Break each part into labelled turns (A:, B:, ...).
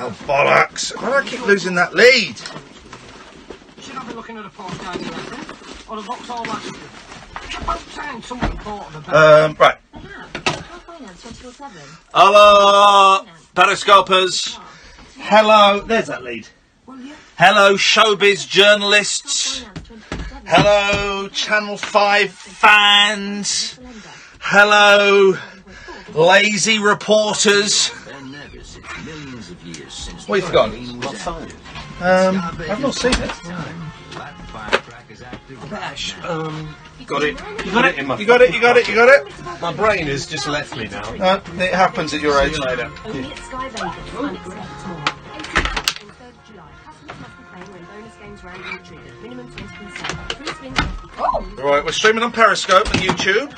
A: Oh, bollocks. Why do I keep losing that lead?
B: Should I be looking at a postcard in London? Or a Vauxhall Aston? About saying someone important about
A: Right. Hello, periscopers. Hello. There's that lead. Hello, showbiz journalists. Hello, Channel 5 fans. Hello, lazy reporters. What have you forgotten? I've not seen it.
C: Got it.
A: You got it? You got it? You got it? You got it?
C: My brain has just left me now.
A: It happens at your age.
C: Later.
A: Right, we're streaming on Periscope and YouTube.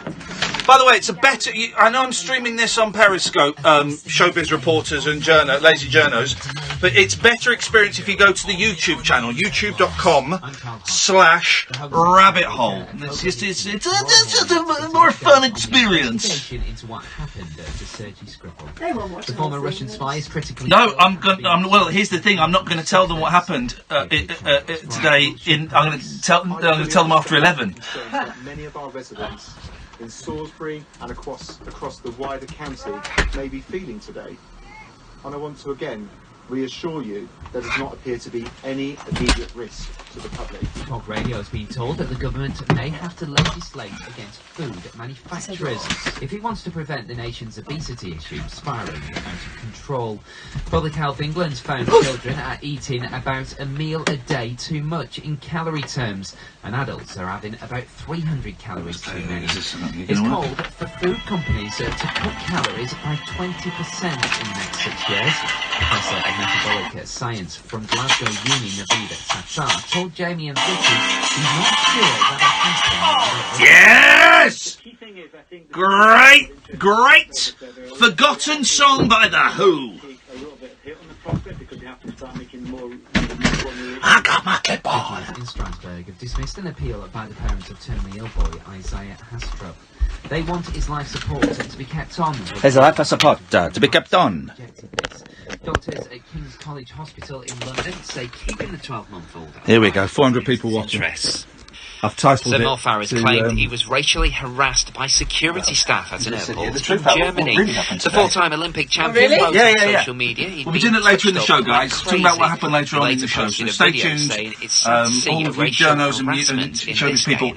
A: By the way, it's a better... I know I'm streaming this on Periscope, showbiz reporters and lazy journos, but it's better experience if you go to the YouTube channel, youtube.com/rabbit hole. It's just a more fun experience.
D: The former Russian spy is critically...
A: No, well, here's the thing. I'm not going to tell them what happened today. I'm going to tell them after 11.
E: Many of our residents in Salisbury and across the wider county may be feeling today. And I want to again reassure you there does not appear to be any immediate risk to the public.
D: talkRADIO has been told that the government may have to legislate against food manufacturers if it wants to prevent the nation's obesity issue spiralling out of control. Public Health England found children are eating about a meal a day too much in calorie terms, and adults are having about 300 calories too many. It's called for food companies to cut calories by 20% in the next 6 years. Professor of Metabolic Science from Glasgow Uni, Naveed Tatar, told Jamie and Vicky he's not sure that
A: Yes! Great! Forgotten song by The Who. I got my clip on.
D: In Strasbourg have dismissed an appeal by the parents of terminally ill boy Isaiah Hastrup. They want his life support to be kept on.
A: His life support to be kept on.
D: Doctors at King's College Hospital in London say keeping the 12-month-old...
A: Here we go, 400 people watching. I've titled
F: Sir
A: it...
F: Mulfarris claimed he was racially harassed by security staff at an airport in Germany. The four-time Olympic champion wrote on social media...
A: We'll be doing it later in the show, guys. Talking about what happened later on in the show. So stay tuned. All of you journos and showbiz people.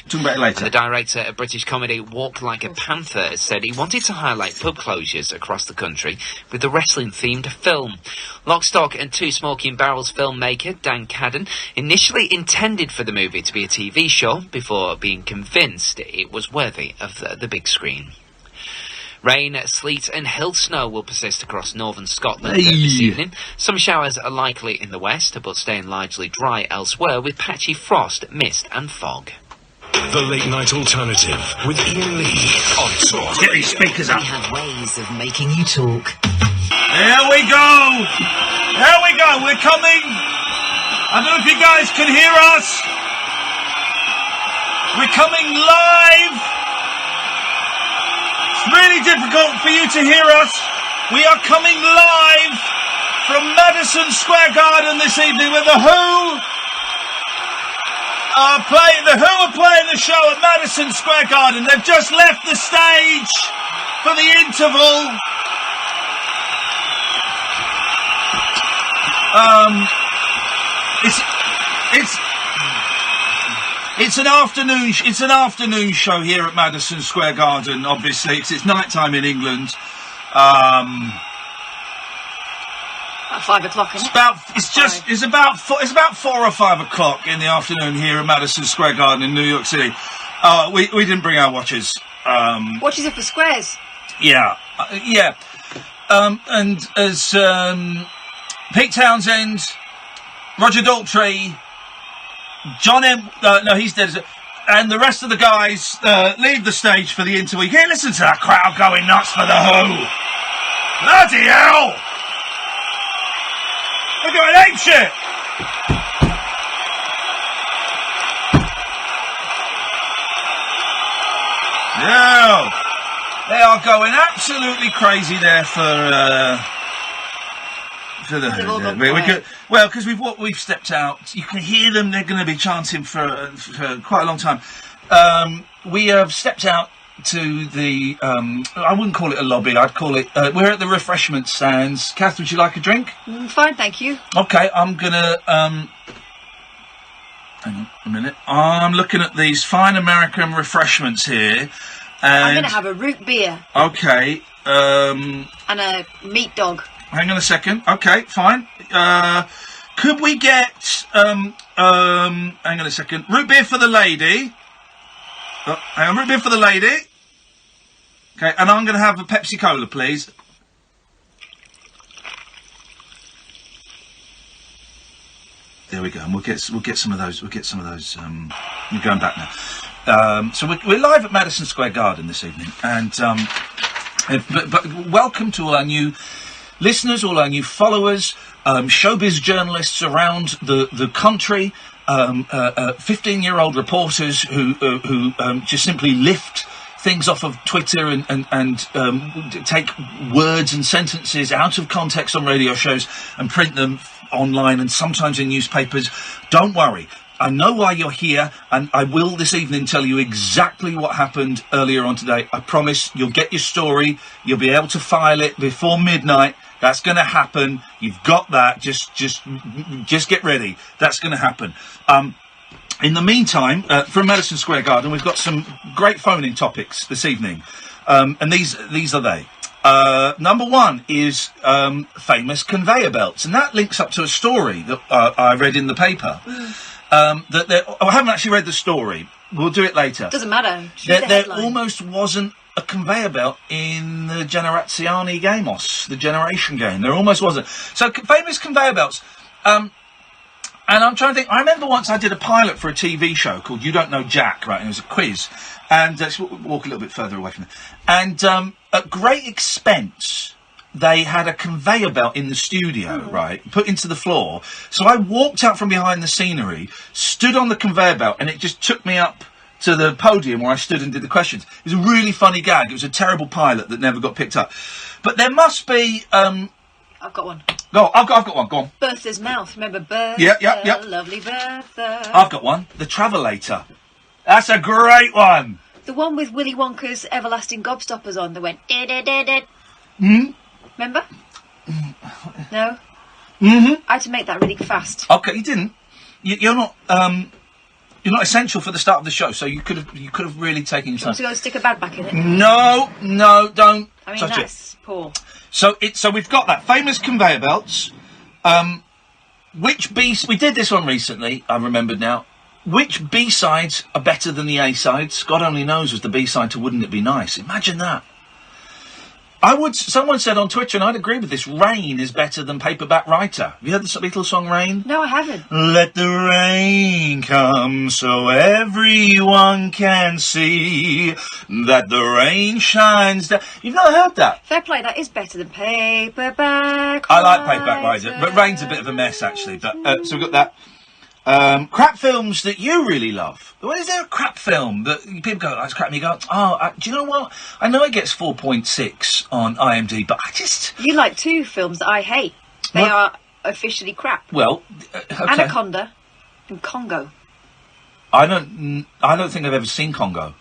A: Talking about it later.
F: The director of British comedy Walk Like a Panther said he wanted to highlight pub closures across the country with the wrestling-themed film. Lock, Stock and Two Smoking Barrels filmmaker Dan Cadden initially intended for the movie to be a TV show before being convinced it was worthy of the big screen. Rain, sleet and hill snow will persist across northern Scotland this evening. Some showers are likely in the west, but staying largely dry elsewhere with patchy frost, mist and fog.
G: The Late Night Alternative with Iain Lee on Talk.
A: Get these speakers up.
H: We have ways of making you talk.
A: Here we go. Here we go. We're coming. I don't know if you guys can hear us. We're coming live. It's really difficult for you to hear us. We are coming live from Madison Square Garden this evening with The Who. The Who are playing the show at Madison Square Garden. They've just left the stage for the interval. It's an afternoon show here at Madison Square Garden. Obviously, it's night time in England.
H: About 5 o'clock.
A: It's about 4 or 5 o'clock in the afternoon here at Madison Square Garden in New York City. We didn't bring our watches.
H: Watches are for squares.
A: Yeah. And as Pete Townsend, Roger Daltrey, John M. No, he's dead. And the rest of the guys leave the stage for the interview. Here, listen to that crowd going nuts for The Who. Bloody hell! They're going apeshit! Yeah, they are going absolutely crazy there for
H: They've all gone
A: We
H: quiet.
A: could, well, because we've stepped out. You can hear them. They're going to be chanting for quite a long time. We have stepped out to the. I wouldn't call it a lobby. I'd call it. We're at the refreshment stands. Kath, would you like a drink?
H: Fine, thank you.
A: Okay, I'm gonna. Hang on a minute. I'm looking at these fine American refreshments here. And
H: I'm going to have a root beer
A: okay.
H: and a meat dog.
A: Hang on a second. Okay, fine. Could we get hang on a second. Root beer for the lady. Oh, hang on, root beer for the lady. Okay, and I'm going to have a Pepsi Cola, please. There we go. And we'll get some of those. We're going back now. So we're live at Madison Square Garden this evening, and but welcome to all our new listeners, all our new followers, showbiz journalists around the country, 15-year-old reporters who just simply lift things off of Twitter and take words and sentences out of context on radio shows and print them online and sometimes in newspapers. Don't worry. I know why you're here, and I will this evening tell you exactly what happened earlier on today. I promise you'll get your story. You'll be able to file it before midnight. That's going to happen. You've got that. Just get ready. That's going to happen. In the meantime, from Madison Square Garden, we've got some great phone-in topics this evening, and these are they. Number one is famous conveyor belts, and that links up to a story that I read in the paper. I haven't actually read the story. We'll do it later.
H: Doesn't matter.
A: There almost wasn't a conveyor belt in the Generazione Gamos, the Generation game. There almost wasn't. So famous conveyor belts. And I'm trying to think. I remember once I did a pilot for a TV show called You Don't Know Jack, right? And it was a quiz. And let's walk a little bit further away from it. And at great expense, they had a conveyor belt in the studio, right, put into the floor. So I walked out from behind the scenery, stood on the conveyor belt, and it just took me up to the podium where I stood and did the questions. It was a really funny gag. It was a terrible pilot that never got picked up. But there must be...
H: I've got one.
A: No, I've got one. Go on.
H: Bertha's mouth. Remember Bertha?
A: Yep.
H: Lovely Bertha.
A: I've got one. The Travelator. That's a great one.
H: The one with Willy Wonka's everlasting gobstoppers on that went... Remember? No? I had to make that really fast.
A: Okay, you didn't. You're not essential for the start of the show, so you could have really taken your time.
H: Want to go stick a bag back in it?
A: No, don't
H: I mean,
A: touch
H: that's poor.
A: So we've got that famous conveyor belts. Which we did this one recently. I remembered now. Which B-sides are better than the A-sides? God only knows was the B-side to Wouldn't It Be Nice. Imagine that. Someone said on Twitter, and I'd agree with this, Rain is better than Paperback Writer. Have you heard the Beatles song Rain?
H: No, I haven't.
A: Let the rain come so everyone can see that the rain shines down. You've not heard that?
H: Fair play, that is better than Paperback
A: I like Paperback Writer, but Rain's a bit of a mess, actually. But so we've got that. Crap films that you really love. What is there a crap film that people go, oh, it's crap, and you go, do you know what? I know it gets 4.6 on IMDb, but I just...
H: You like two films that I hate. They are officially crap.
A: Well, okay.
H: Anaconda and Congo.
A: I don't think I've ever seen Congo.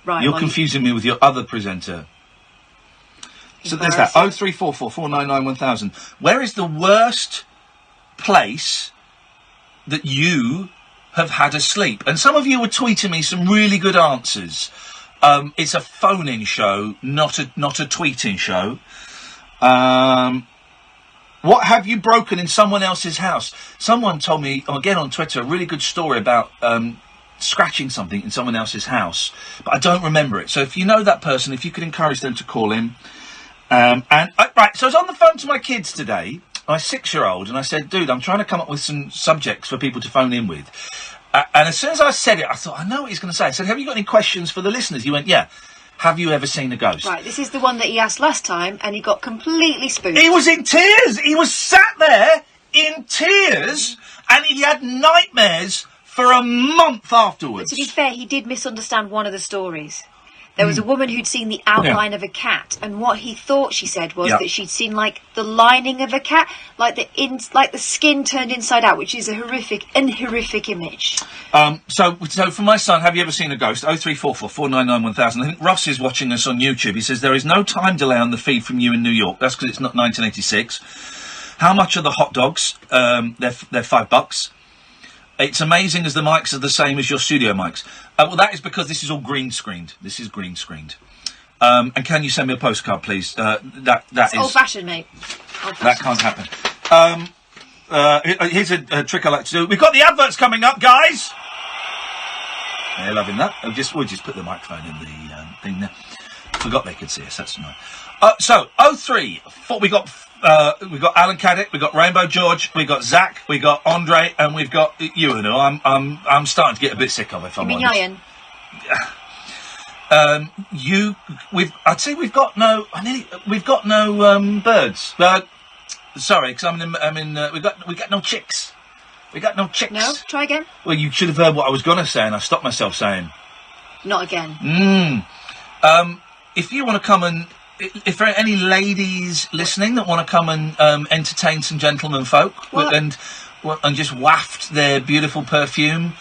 H: Right.
A: You're confusing me with your other presenter. So there's that. 0344 499 1000. Where is the worst place that you have had a sleep? And some of you were tweeting me some really good answers. It's a phone-in show, not a tweeting show. What have you broken in someone else's house? Someone told me, again on Twitter, a really good story about scratching something in someone else's house, but I don't remember it. So if you know that person, if you could encourage them to call in. Right, so I was on the phone to my kids today, my 6-year-old, and I said, dude, I'm trying to come up with some subjects for people to phone in with. And as soon as I said it, I thought, I know what he's going to say. I said, have you got any questions for the listeners? He went, yeah. Have you ever seen a ghost?
H: Right, this is the one that he asked last time, and he got completely spooked.
A: He was in tears. He was sat there in tears, and he had nightmares for a month afterwards.
H: But to be fair, he did misunderstand one of the stories. There was a woman who'd seen the outline of a cat, and what he thought she said was that she'd seen like the lining of a cat, like the skin turned inside out, which is a horrific image.
A: So for my son, have you ever seen a ghost? 0344 499 1000. I think Ross is watching us on YouTube. He says there is no time delay on the feed from you in New York. That's because it's not 1986. How much are the hot dogs? They're $5. It's amazing as the mics are the same as your studio mics. Well, that is because this is all green screened. This is green screened. And can you send me a postcard, please? That is
H: old-fashioned, mate.
A: That can't happen. Here's a trick I like to do. We've got the adverts coming up, guys. They're loving that. We'll just put the microphone in the thing there. Forgot they could see us. That's annoying. So 0344. We got Alan Caddick, we got Rainbow George, we got Zach, we got Andre, and we've got you. And I'm starting to get a bit sick of it. If I'm honest.
H: Iain?
A: I'd say we've got no birds. Sorry, because we got no chicks. We got no chicks.
H: No, try again.
A: Well, you should have heard what I was going to say, and I stopped myself saying.
H: Not again.
A: If you want to come and. If there are any ladies listening that want to come and entertain some gentlemen folk and just waft their beautiful perfume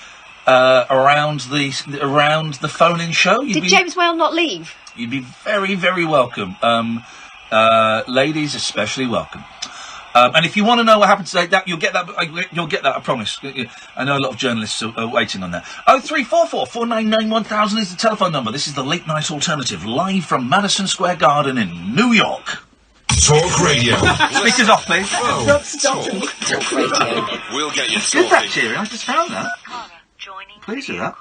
A: around the phone-in show,
H: did James Whale not leave?
A: You'd be very, very welcome. Ladies especially welcome. And if you want to know what happened today, you'll get that. I promise. I know a lot of journalists are waiting on that. 0344 499 1000 is the telephone number. This is the Late Night Alternative, live from Madison Square Garden in New York.
G: Talk Radio.
A: Speakers off, please.
G: Talk Radio. We'll get you
A: talking. Good, that, cheery. I just found that. Please do that.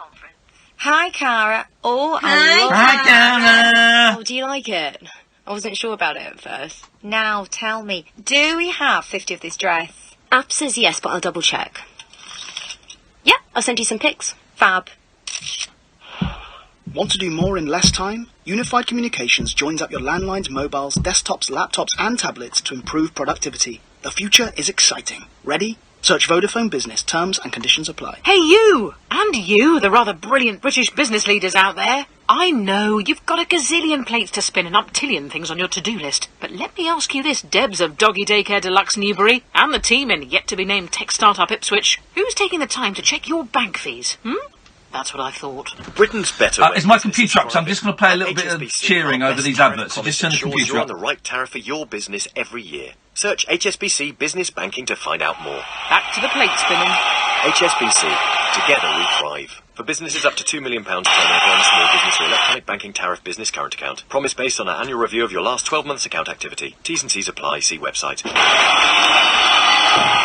I: Hi, Cara. Oh,
A: Hi, Cara.
I: Oh, do you like it? I wasn't sure about it at first. Now, tell me, do we have 50 of this dress?
J: App says yes, but I'll double check. Yeah, I'll send you some pics.
I: Fab.
K: Want to do more in less time? Unified Communications joins up your landlines, mobiles, desktops, laptops and tablets to improve productivity. The future is exciting. Ready? Search Vodafone Business. Terms and conditions apply.
L: Hey, you! And you, the rather brilliant British business leaders out there. I know you've got a gazillion plates to spin and umptillion things on your to-do list. But let me ask you this, Debs of Doggy Daycare Deluxe Newbury, and the team in yet-to-be-named tech startup Ipswich, who's taking the time to check your bank fees? That's what I thought.
M: Britain's better.
A: Is my computer up? So I'm just going to play a little bit of cheering over these adverts. So just turn the computer
M: you're
A: up.
M: on the right tariff for your business every year. Search HSBC Business Banking to find out more.
L: Back to the plate spinning.
M: HSBC. Together we thrive. For businesses up to £2 million turnover on a small business or electronic banking tariff business current account. Promise based on an annual review of your last 12 months account activity. T's and C's apply. See website.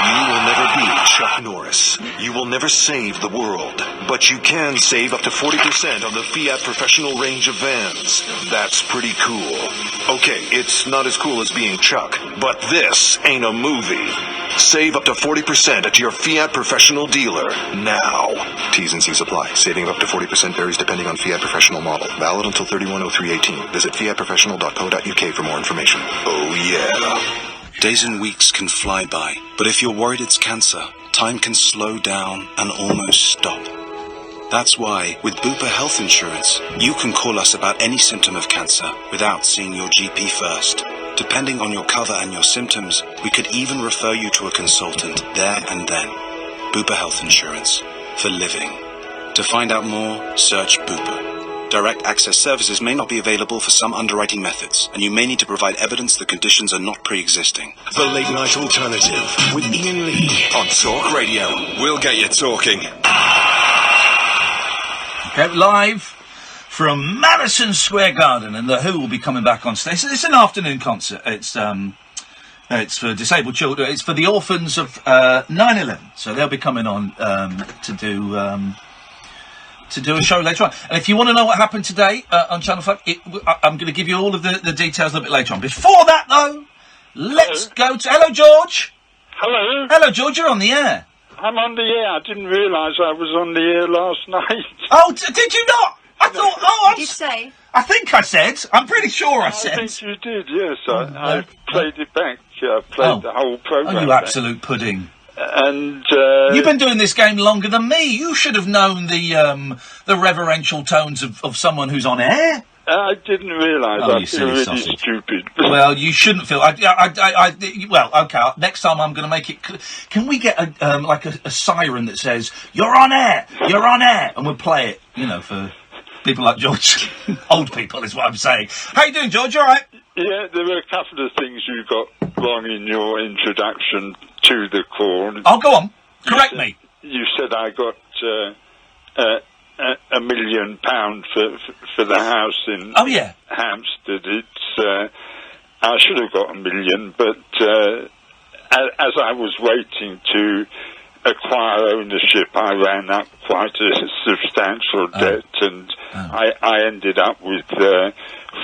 G: You will never be Chuck Norris. You will never save the world. But you can save up to 40% on the Fiat Professional range of vans. That's pretty cool. Okay, it's not as cool as being Chuck, but this ain't a movie. Save up to 40% at your Fiat Professional dealer now. T's and C's apply. Saving up to 40% varies depending on Fiat Professional model. Valid until 31/03/18. Visit fiatprofessional.co.uk for more information. Oh yeah.
N: Days and weeks can fly by, but if you're worried it's cancer, time can slow down and almost stop. That's why, with Bupa Health Insurance, you can call us about any symptom of cancer without seeing your GP first. Depending on your cover and your symptoms, we could even refer you to a consultant there and then. Bupa Health Insurance. For living. To find out more, search Bupa. Direct access services may not be available for some underwriting methods, and you may need to provide evidence the conditions are not pre-existing.
G: The Late Night Alternative with Iain Lee on Talk Radio. We'll get you talking.
A: Okay, live from Madison Square Garden, and the Who will be coming back on stage. It's an afternoon concert. It's for disabled children. It's for the orphans of 9/11. So they'll be coming on to do a show later on. And if you want to know what happened today on Channel 5, I'm going to give you all of the details a little bit later on. Before that, though, let's go to... Hello, George.
O: Hello.
A: Hello, George, you're on the air.
O: I'm on the air. I didn't realise I was on the air last night.
A: Oh, did you not? I thought... Oh,
H: Did you say?
A: I think I said. I'm pretty sure I said.
O: I think you did, yes. I played it back. I played the whole programme.
A: Oh, you absolute pudding.
O: And
A: you've been doing this game longer than me. You should have known the reverential tones of someone who's on air.
O: I didn't realise.
A: Oh,
O: I
A: you
O: feel
A: silly
O: really
A: sausage.
O: stupid.
A: Well, you shouldn't feel. Well, okay. Next time I'm going to make it. Can we get a siren that says "You're on air, you're on air," and we'll play it. You know, for people like George, old people is what I'm saying. How you doing, George? All right?
O: Yeah, there were a couple of things you got wrong in your introduction to the call.
A: Oh, go on. Correct me.
O: You said I got £1 million for the house in Hampstead. It's I should have got £1 million, but as I was waiting to acquire ownership, I ran up quite a substantial debt, and I ended up with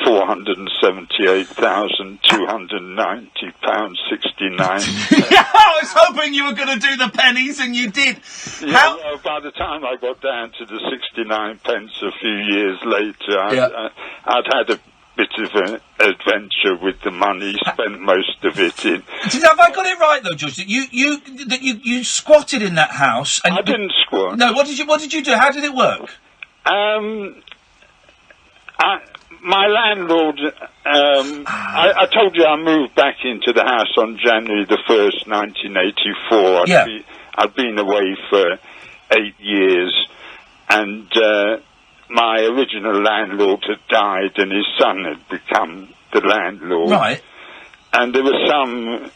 O: £478,290.69.
A: I was hoping you were going to do the pennies, and you did.
O: Yeah, well, by the time I got down to the 69 pence a few years later, I'd had a bit of an adventure with the money, spent most of it in.
A: Have I got it right though, George? That you squatted in that house? And
O: I didn't squat.
A: No. What did you do? How did it work?
O: My landlord, I told you I moved back into the house on January the 1st, 1984. I'd been away for 8 years, and my original landlord had died, and his son had become the landlord. Right. And there was some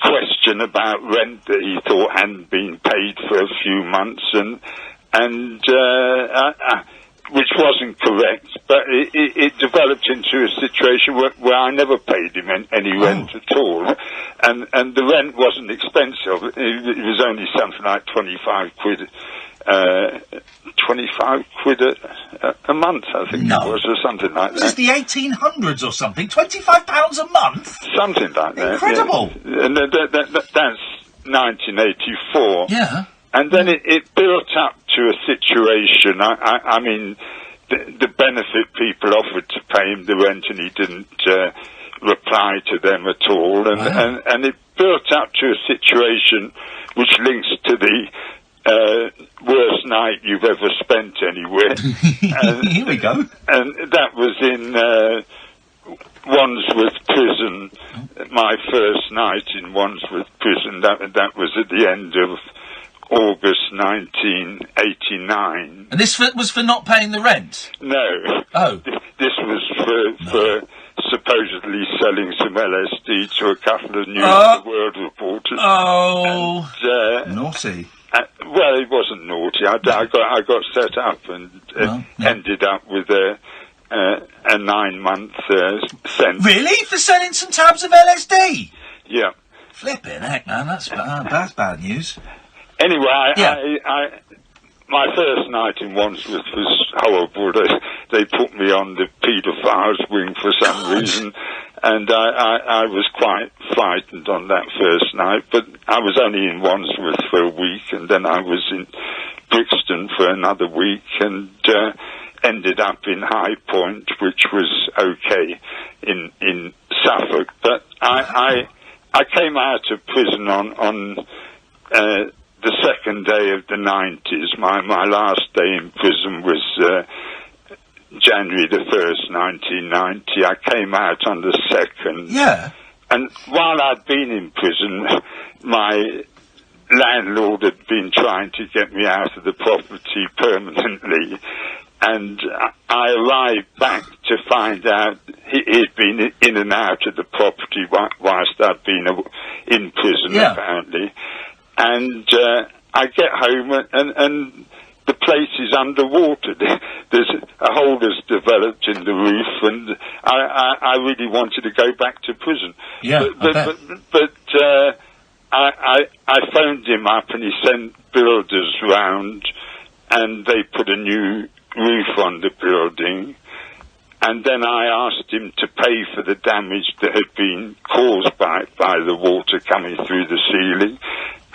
O: question about rent that he thought hadn't been paid for a few months, and which wasn't correct, but it developed into a situation where I never paid him any rent at all, and the rent wasn't expensive. It was only something like 25 quid. 25 quid a month, I think it was, or something like that.
A: This is the 1800s or something. £25 a month?
O: Something like that.
A: Incredible.
O: Yeah. And that's 1984.
A: Yeah.
O: And then it built up to a situation. I mean, the benefit people offered to pay him the rent, and he didn't reply to them at all. And it built up to a situation which links to the worst night you've ever spent anywhere.
A: Here we go.
O: And that was in Wandsworth Prison. My first night in Wandsworth Prison. That was at the end of August 1989.
A: And this was for not paying the rent?
O: No.
A: Oh.
O: This was for supposedly selling some LSD to a couple of News of the World reporters.
A: Oh.
O: And,
A: naughty.
O: Well, it wasn't naughty. I got set up and ended up with a 9-month sentence.
A: Really? For selling some tabs of LSD?
O: Yeah.
A: Flipping heck, man. That's bad news.
O: Anyway, my first night in Wandsworth was horrible. They put me on the paedophiles wing for some reason, and I was quite frightened on that first night. But I was only in Wandsworth for a week, and then I was in Brixton for another week, and ended up in High Point, which was okay in Suffolk. But I came out of prison on the second day of the 90s. My last day in prison was January the 1st, 1990. I came out on the 2nd.
A: Yeah.
O: And while I'd been in prison, my landlord had been trying to get me out of the property permanently. And I arrived back to find out he'd been in and out of the property whilst I'd been in prison, apparently. And I get home and the place is underwater. There's a hole that's developed in the roof, and I really wanted to go back to prison.
A: Yeah,
O: but I phoned him up, and he sent builders round, and they put a new roof on the building. And then I asked him to pay for the damage that had been caused by the water coming through the ceiling.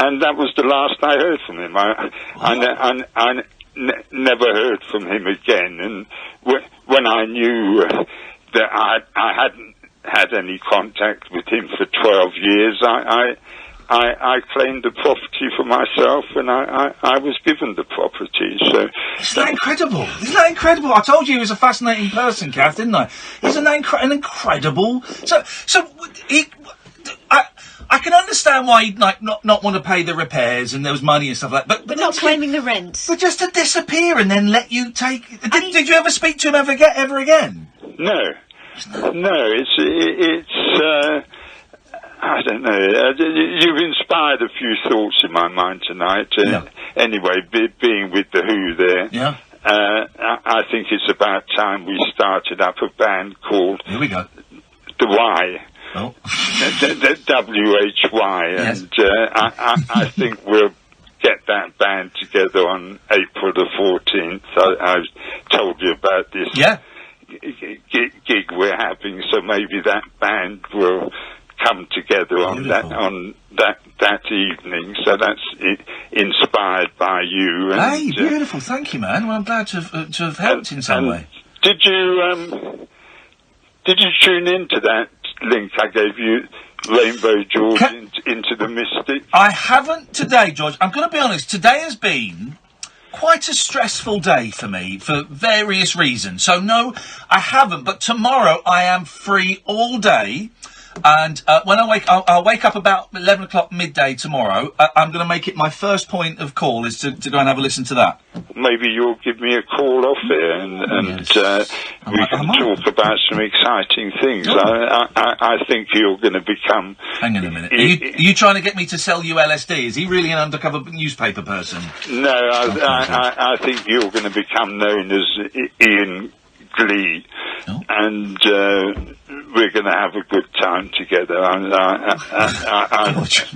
O: And that was the last I heard from him. I never heard from him again. And when I knew that I hadn't had any contact with him for 12 years, I I claimed the property for myself, and I was given the property. So
A: isn't that incredible? Isn't that incredible? I told you he was a fascinating person, Kath, didn't I? He's an incredible. I can understand why he'd not want to pay the repairs and there was money and stuff like that. But
H: not claiming the rent.
A: But just to disappear and then let you take. Did you ever speak to him ever again?
O: No. It's I don't know. You've inspired a few thoughts in my mind tonight. Anyway, being with the Who there.
A: Yeah.
O: I think it's about time we started up a band called.
A: Here we go.
O: The Y.
A: Oh.
O: The WHY.
A: Yes.
O: And I think we'll get that band together on April the 14th. I told you about this.
A: Yeah.
O: Gig we're having, so maybe that band will come together on that evening. So that's inspired by you. And,
A: hey, beautiful! Thank you, man. Well, I'm glad to have helped in some way.
O: Did you tune into that link I gave you, Rainbow George, into the Mystic?
A: I haven't today, George. I'm going to be honest. Today has been quite a stressful day for me for various reasons. So no, I haven't. But tomorrow I am free all day. And when I'll wake up about 11 o'clock midday tomorrow. I'm going to make it my first point of call is to go and have a listen to that.
O: Maybe you'll give me a call off here and we can talk about some exciting things. I think you're going to become...
A: Hang on a minute. Are you trying to get me to sell you LSD? Is he really an undercover newspaper person?
O: No, I think you're going to become known as Iain Lee.
A: Oh.
O: And we're going to have a good time together.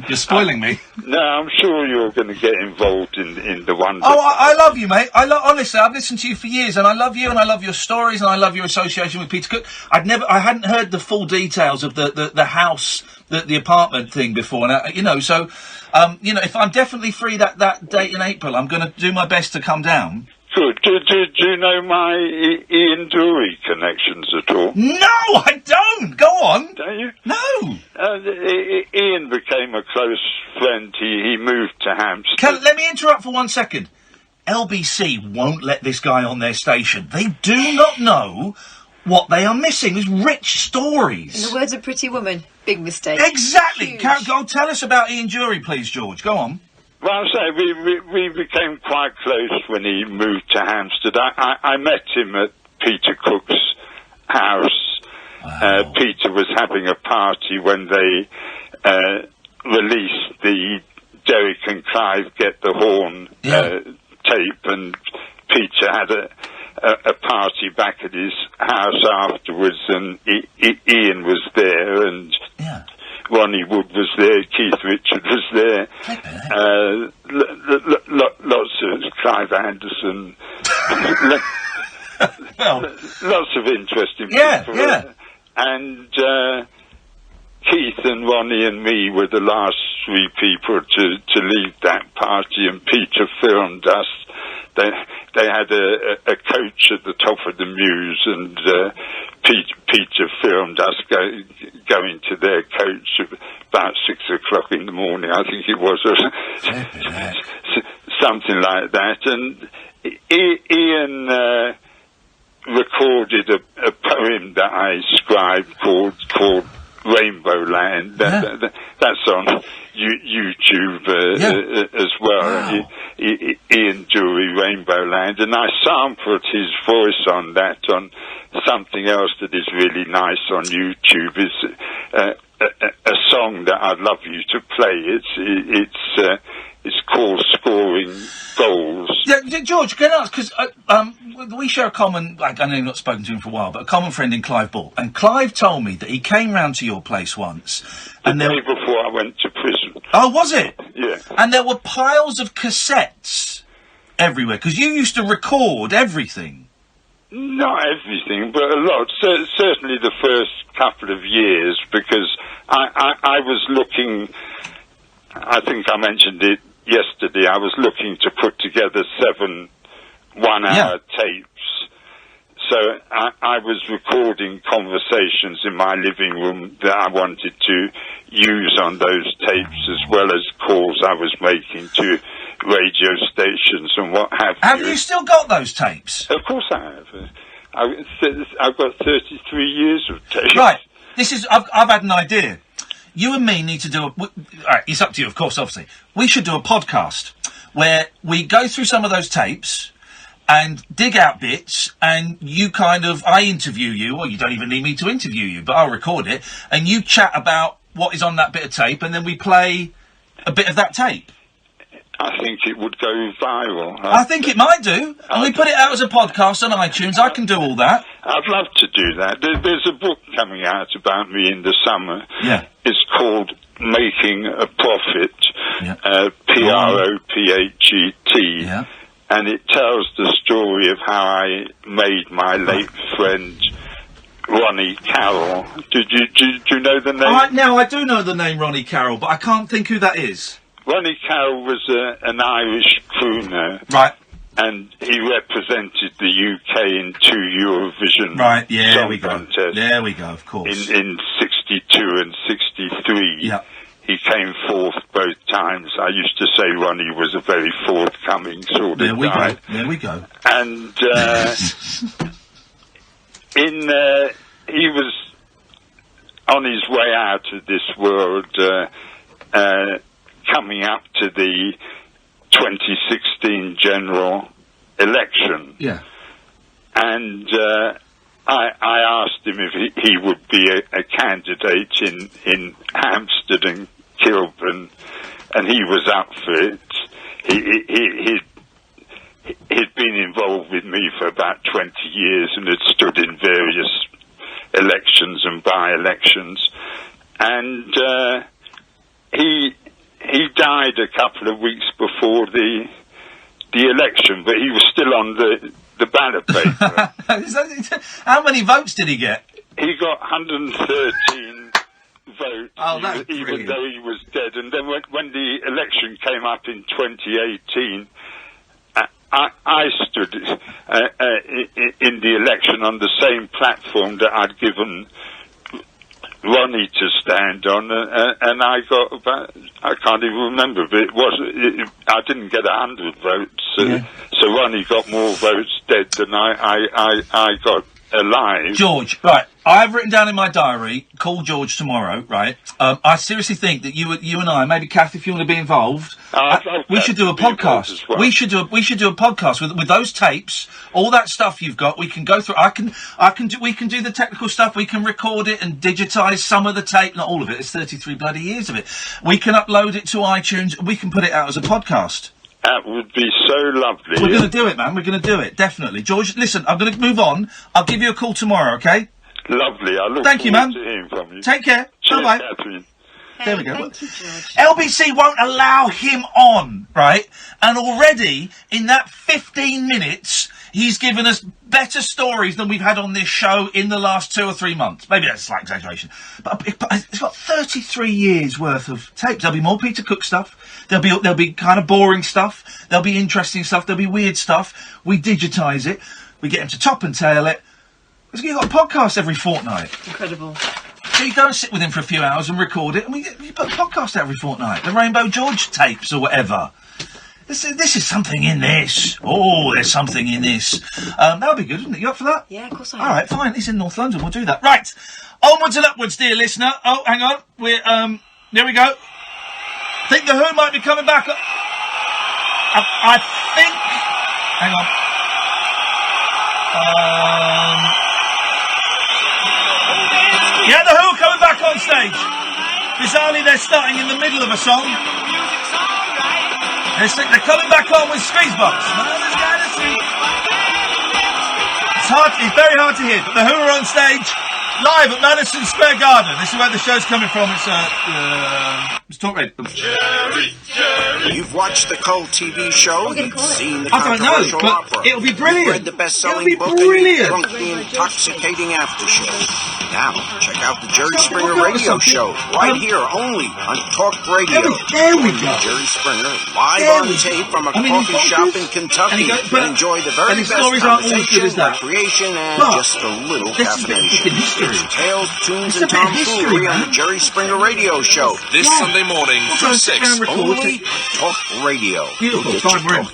A: You're spoiling me.
O: No, I'm sure you're going to get involved in the one.
A: Oh, I love you, mate. Honestly, I've listened to you for years, and I love you, and I love your stories, and I love your association with Peter Cook. I hadn't heard the full details of the house, the apartment thing before, and so if I'm definitely free that date in April, I'm going to do my best to come down.
O: Good. Do you know my Ian Dury connections at all?
A: No, I don't. Go on.
O: Don't you?
A: No.
O: Ian became a close friend. He moved to Hampstead.
A: Let me interrupt for 1 second. LBC won't let this guy on their station. They do not know what they are missing. There's rich stories.
H: In the words of Pretty Woman, big mistake.
A: Exactly. Go tell us about Ian Dury, please, George. Go on.
O: Well, I'll say we became quite close when he moved to Hampstead. I met him at Peter Cook's house. Wow. Peter was having a party when they released the Derek and Clive Get the Horn tape, and Peter had a party back at his house afterwards, and Ian was there, and Ronnie Wood was there, Keith Richard was there, lots of Clive Anderson, lots of interesting people. Yeah. And Keith and Ronnie and me were the last three people to leave that party, and Peter filmed us. They had a coach at the top of the Mews, and Peter filmed us going to their coach about 6 o'clock in the morning, I think it was, or something like that. And Ian recorded a poem that I scribed called Rainbow Land. That's on YouTube as well. Ian Dury, Rainbow Land, and I sampled his voice on that on something else that is really nice on YouTube. It's a song that I'd love you to play. It's called Scoring Goals.
A: Yeah, George, can I ask, because we share a common, I know you've not spoken to him for a while, but a common friend in Clive Ball. And Clive told me that he came round to your place once.
O: The day before I went to prison.
A: Oh, was it?
O: Yeah.
A: And there were piles of cassettes everywhere, because you used to record everything.
O: Not everything, but a lot. Certainly the first couple of years, because I was looking, I think I mentioned it yesterday, I was looking to put together 7 one-hour tapes So I was recording conversations in my living room that I wanted to use on those tapes, as well as calls I was making to radio stations and what have you.
A: Have you still got those tapes?
O: Of course I have. I've got 33 years of tapes.
A: Right. I've had an idea. You and me need to do alright, it's up to you, of course, obviously. We should do a podcast where we go through some of those tapes and dig out bits, and I interview you, or you don't even need me to interview you, but I'll record it, and you chat about what is on that bit of tape, and then we play a bit of that tape.
O: I think it would go viral.
A: I think it might do. And we put it out as a podcast on iTunes. I can do all that.
O: I'd love to do that. There's a book coming out about me in the summer.
A: Yeah.
O: It's called Making a Profit, Prophet.
A: Yeah.
O: And it tells the story of how I made my late friend Ronnie Carroll. Do you know the name?
A: Now, I do know the name Ronnie Carroll, but I can't think who that is.
O: Ronnie Carroll was an Irish crooner.
A: Right.
O: And he represented the UK in 2 Eurovision Song Contests.
A: There we go, of course.
O: In 62 and 63.
A: Yeah.
O: He came fourth both times. I used to say Ronnie was a very forthcoming sort of guy.
A: There we go.
O: And he was on his way out of this world, coming up to the 2016 general election.
A: Yeah.
O: And I asked him if he would be a candidate in Hampstead and Kilburn, and he was up for it. He'd been involved with me for about 20 years and had stood in various elections and by-elections. And he died a couple of weeks before the election, but he was still on the ballot paper.
A: How many votes did he get?
O: He got 113 votes,
A: that's
O: even
A: brilliant.
O: though he was dead. And then when the election came up in 2018, I stood in the election on the same platform that I'd given Ronnie to stand on, and I got about, I can't even remember, but I didn't get 100 votes, so Ronnie got more votes dead than I got alive.
A: George, right, I've written down in my diary, call George tomorrow, right? I seriously think that you and I, maybe Kath, if you want to be involved, we should do a podcast. Well. We should do a podcast with those tapes, all that stuff you've got. We can go through. We can do the technical stuff. We can record it and digitise some of the tape, not all of it. It's 33 bloody years of it. We can upload it to iTunes. We can put it out as a podcast.
O: That would be so lovely.
A: We're going to do it, man. We're going to do it, definitely. George, listen, I'm going to move on. I'll give you a call tomorrow, okay?
O: Lovely. I look
A: Thank you,
O: forward
A: man.
O: to hearing from you.
A: Take care.
O: Cheers,
A: Bye-bye.
O: Catherine.
A: There we go.
H: Thank you, George.
A: LBC won't allow him on, right? And already, in that 15 minutes, he's given us better stories than we've had on this show in the last 2 or 3 months. Maybe that's a slight exaggeration. But it's got 33 years worth of tapes. There'll be more Peter Cook stuff. There'll be kind of boring stuff. There'll be interesting stuff. There'll be weird stuff. We digitise it. We get him to top and tail it. You've got a podcast every fortnight.
H: Incredible.
A: So you go and sit with him for a few hours and record it, and we put a podcast every fortnight. The Rainbow George tapes or whatever. This is something in this. Oh, there's something in this. That would be good, wouldn't it? You up for that?
H: Yeah, of course I am.
A: All right, fine. He's in North London. We'll do that. Right. Onwards and upwards, dear listener. Oh, hang on. There we go. I think the Who might be coming back. I think. Hang on. Yeah, the Who are coming back on stage. Bizarrely, they're starting in the middle of a song. They're coming back on with Squeezebox. It's very hard to hear, but the Who are on stage live at Madison Square Garden. This is where the show's coming from. It's It's Talk Radio.
N: You've watched the Cult TV show. You've seen the
A: I don't know,
N: controversial
A: but
N: opera.
A: it'll be brilliant.
N: You've read the best-selling
A: It'll be
N: book.
A: brilliant.
N: And drunk the intoxicating aftershow. Now, check out the Jerry Springer Radio Show right here only on Talk Radio.
A: There we go.
N: Jerry Springer live on tape from a coffee shop in Kentucky.
A: But
N: enjoy the very best
A: stories aren't all as good as
N: conversation,
A: that.
N: recreation, and
A: But
N: just a little
A: this is a bit of
N: caffeination.
A: history.
N: Tales, tunes,
A: It's a
N: and
A: bit of history,
N: tomfoolery on
A: man.
N: the Jerry Springer Radio Show.
G: This Sunday morning from 6.
N: Only Talk Radio.
A: Beautiful. Fine, we're in.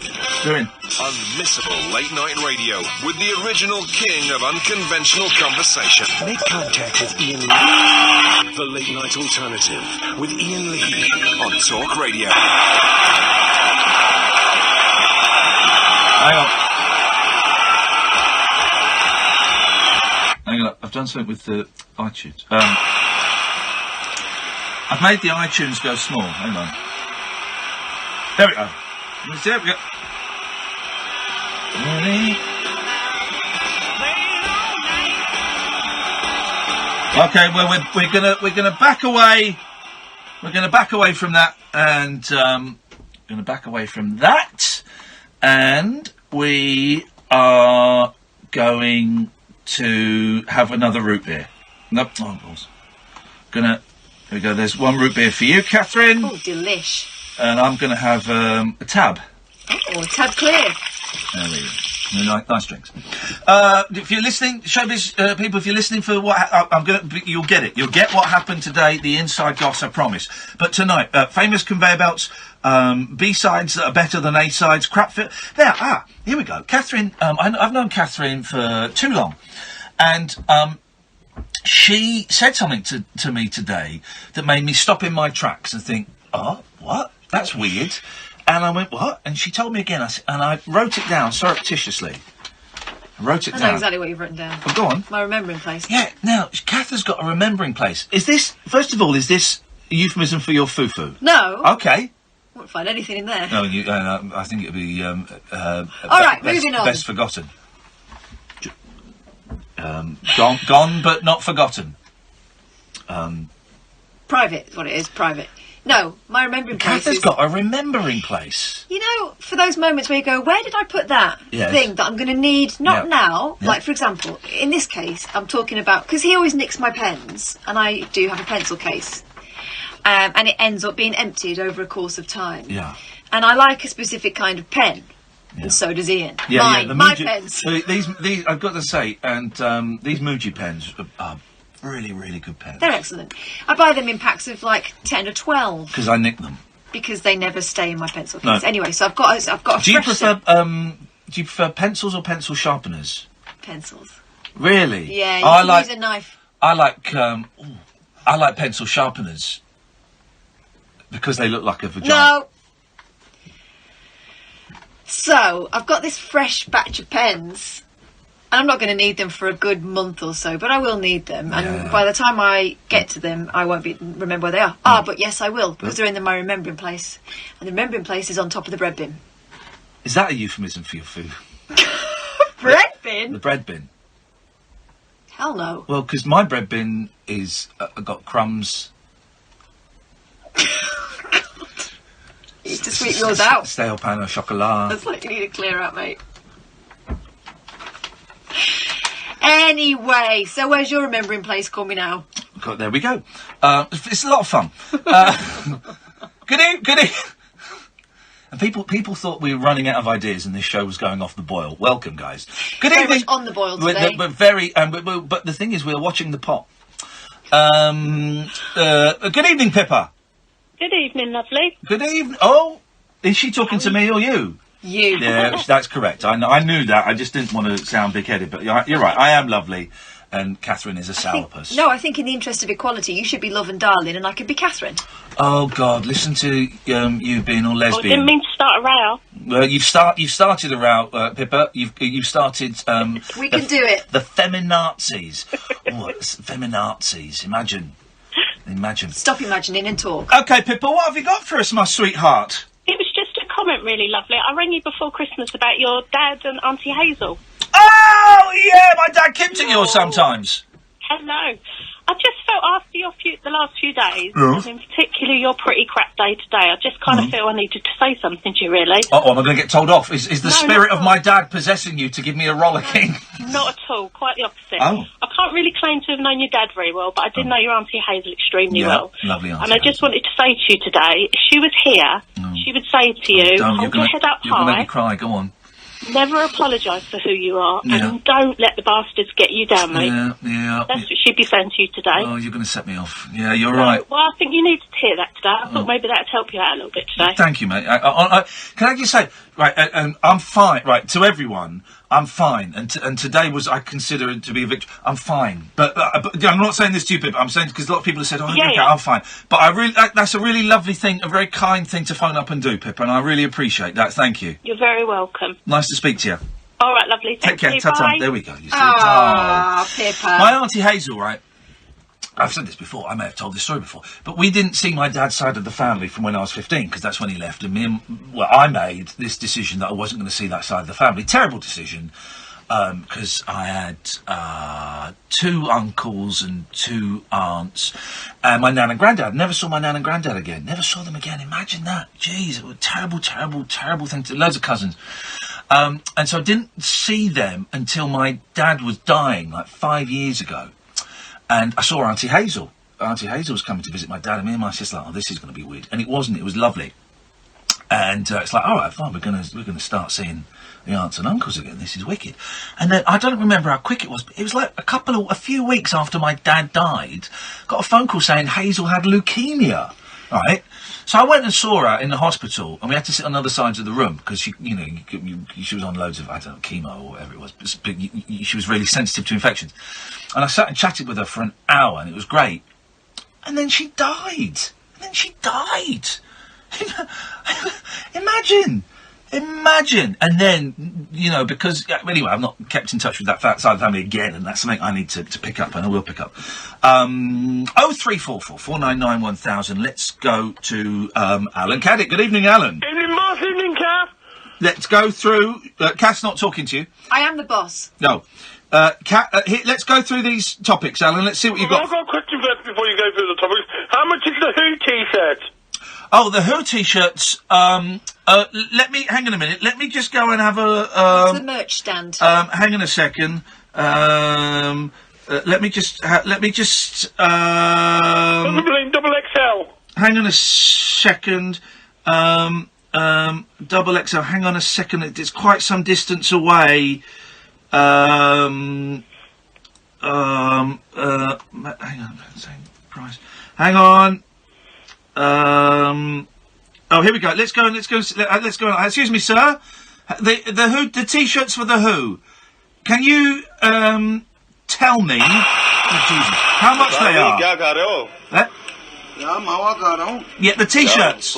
A: We're in.
G: Unmissable late night radio with the original king of unconventional conversation.
N: Make contact with Iain Lee.
G: The Late Night Alternative with Iain Lee on Talk Radio.
A: Hang on. I've done something with the iTunes. I've made the iTunes go small. Hang on. There we go. There we go. Okay, well we're gonna back away. We're gonna back away from that, and and we are going to have another root beer. Nope. Oh, balls. Here we go. There's one root beer for you, Catherine.
H: Oh, delish.
A: And I'm going to have a tab.
H: Oh, tab clear.
A: There we go. Nice drinks. If you're listening, showbiz people, if you're listening for what you'll get it. You'll get what happened today. The inside goss, I promise. But tonight, famous conveyor belts, B-sides that are better than A-sides. Crap fit. There. Here we go. Catherine. I've known Catherine for too long, and she said something to me today that made me stop in my tracks and think, oh, what? That's weird. And I went, what? And she told me again, and I wrote it down surreptitiously. I know
H: exactly what you've written down.
A: Oh, go on.
H: My remembering place.
A: Yeah, now, Kath has got a remembering place. Is this a euphemism for your foo-foo?
H: No.
A: Okay.
H: Won't find anything in there.
A: No, I think it'd be,
H: All right, moving on.
A: Best forgotten. Gone but not forgotten.
H: Private is what it is, private. No, my remembering place
A: Kath has got a remembering place.
H: You know, for those moments where you go, where did I put that
A: Yes.
H: thing that I'm going to need, not now,
A: Yeah.
H: like, for example, in this case, I'm talking about, because he always nicks my pens, and I do have a pencil case, and it ends up being emptied over a course of time.
A: Yeah.
H: And I like a specific kind of pen, and so does Ian.
A: Yeah,
H: my pens.
A: So these I've got to say, and these Muji pens are really, really good pens.
H: They're excellent. I buy them in packs of like 10 or 12
A: Because I nick them.
H: because they never stay in my pencil
A: No.
H: case. Anyway, so I've got a
A: Do you
H: fresh
A: prefer
H: set.
A: do you prefer pencils or pencil sharpeners?
H: Pencils.
A: Really?
H: Yeah, you
A: I
H: can
A: like
H: use a knife.
A: I like pencil sharpeners because they look like a vagina.
H: No. So, I've got this fresh batch of pens, and I'm not going to need them for a good month or so, but I will need them. And by the time I get to them, I won't remember where they are. But yes, I will, because they're in my remembering place. And the remembering place is on top of the bread bin.
A: Is that a euphemism for your food?
H: Bread bin?
A: The bread bin.
H: Hell no.
A: Well, because my bread bin is got crumbs.
H: You need to sweep yours out.
A: Stale pan au chocolat.
H: That's like you need to clear out, mate. Anyway, so where's your remembering place? Call me now.
A: There we go. It's a lot of fun. Good evening. And people thought we were running out of ideas and this show was going off the boil. Welcome, guys. Good
H: Very
A: evening.
H: much on the boil today.
A: But very. But the thing is, we're watching the pot. Good evening, Pippa.
P: Good evening, lovely.
A: Good evening. Oh, is she talking to me or you?
H: You.
A: Yeah, that's correct. I knew that. I just didn't want to sound big-headed, but you're right. I am lovely, and Catherine is a sourpuss.
H: I think in the interest of equality, you should be love and darling, and I could be Catherine.
A: Oh God, listen to you being all
P: I
A: lesbian.
P: didn't mean to start a row.
A: Well, you've started a row, Pippa. You've started.
H: We can do it.
A: The feminazis. Feminazis. Imagine.
P: Stop imagining and talk.
A: Okay, Pippa, what have you got for us, my sweetheart?
P: It was just a comment, really lovely. I rang you before Christmas about your dad and Auntie Hazel.
A: Oh, yeah, my dad keeps at yours sometimes.
P: Hello. I just felt after the last few days,
A: Yes.
P: and in particular your pretty crap day today, I just kind of feel I needed to say something to you, really.
A: Oh, am I going to get told off? Is the
P: No,
A: spirit
P: not
A: of my dad possessing you to give me a rollicking?
P: Not at all, quite the opposite.
A: Oh.
P: I can't really claim to have known your dad very well, but I did know your Auntie Hazel extremely
A: Yeah,
P: well.
A: lovely Auntie
P: And I just wanted to say to you today, if she was here, she would say to you, hold your head up
A: You're going to make
P: high,
A: me cry. Go on.
P: never apologise for who you are,
A: Yeah.
P: and don't let the bastards get you down, mate.
A: Yeah.
P: That's what she'd be saying to you today.
A: Oh, you're going to set me off. Yeah, you're
P: So,
A: right.
P: well, I think you needed to hear that today. I thought maybe that'd help you out a little bit today.
A: Thank you, mate. Can I just say, right, I'm fine. Right, to everyone, I'm fine. And today was, I consider it to be a victory. I'm fine. But I'm not saying this to you, but I'm saying because a lot of people have said, I'm fine. But I really, that's a really lovely thing, a very kind thing to phone up and do, Pippa, and I really appreciate that. Thank you.
P: You're very welcome.
A: Nice to speak to you.
P: All right, lovely.
A: Take
P: Thank
A: care.
P: you.
A: Ta-ta.
P: Bye.
A: There we go. You see?
H: Pippa.
A: My Auntie Hazel, right? I've said this before. I may have told this story before, but we didn't see my dad's side of the family from when I was 15 because that's when he left. And I made this decision that I wasn't going to see that side of the family. Terrible decision because I had 2 uncles and 2 aunts, and my nan and granddad. Never saw my nan and granddad again. Never saw them again. Imagine that. Jeez, it was a terrible, terrible, terrible thing. Loads of cousins. And so I didn't see them until my dad was dying, like 5 years ago. And I saw Auntie Hazel. Auntie Hazel was coming to visit my dad, and me and my sister like, oh, this is going to be weird. And it wasn't. It was lovely. And it's like, all right, fine, we're going to start seeing the aunts and uncles again. This is wicked. And then I don't remember how quick it was, but it was like a few weeks after my dad died, got a phone call saying Hazel had leukemia. Right. So I went and saw her in the hospital, and we had to sit on other sides of the room because she was on loads of, I don't know, chemo or whatever it was. But she was really sensitive to infections. And I sat and chatted with her for an hour, and it was great. And then she died. Imagine. And then, because, anyway, I've not kept in touch with that side of the family again, and that's something I need to pick up, and I will pick up. 0344 499 1000. Let's go to Alan Caddick. Good evening, Alan.
Q: Evening, Kath.
A: Let's go through... Kath's not talking to you.
H: I am the boss.
A: No. Let's go through these topics, Alan. Let's see what you've got.
Q: I've got a question first before you go through the topics. How much is the Who T-shirt?
A: Oh, the Who T-shirts. Hang on a minute. Let me just go and have a.
H: It's the merch stand.
A: Hang on a second. Let me just.
Q: Double XL.
A: Hang on a second. Double XL. Hang on a second. It's quite some distance away. Hang on. Same price. Hang on. Oh, here we go. Let's go. Excuse me, sir. The T-shirts for the Who. Can you tell me, how much they are? Yeah, the T-shirts.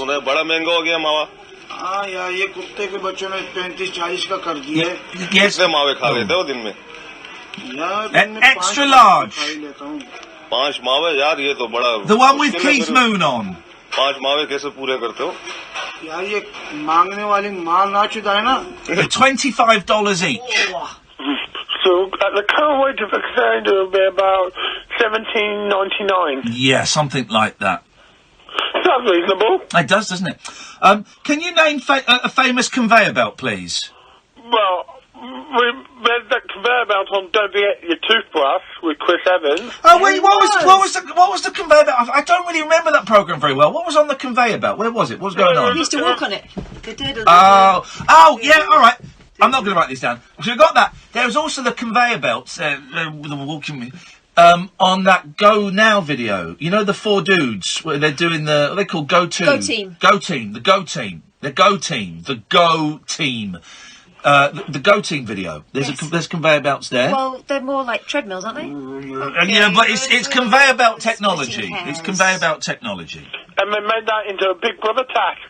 A: Yes. Extra large. The one with Keith Moon on. $25 each.
Q: So the current weight of a cylinder will be about $17.99.
A: Yeah, something like that.
Q: That's reasonable.
A: It does, doesn't it? Can you name a famous conveyor belt, please?
Q: Well, we read that conveyor belt on Don't Forget Your Toothbrush with Chris Evans.
A: Oh wait, what was the conveyor belt? I don't really remember that programme very well. What was on the conveyor belt? Where was it? What was going on?
H: We used to walk on it.
A: Oh, yeah, all right. I'm not going to write this down. So we got that. There was also the conveyor belts with the walking on that Go Now video. You know the 4 dudes where they're doing what are they called? Go Team.
H: Go Team.
A: Go Team. The Go Team. The Go Team. The Go Team. The Go Team video. There's conveyor belts there.
H: Well, they're more like treadmills, aren't they?
A: Yeah, but it's conveyor belt technology. It's conveyor belt technology.
Q: And they made that into a Big Brother task.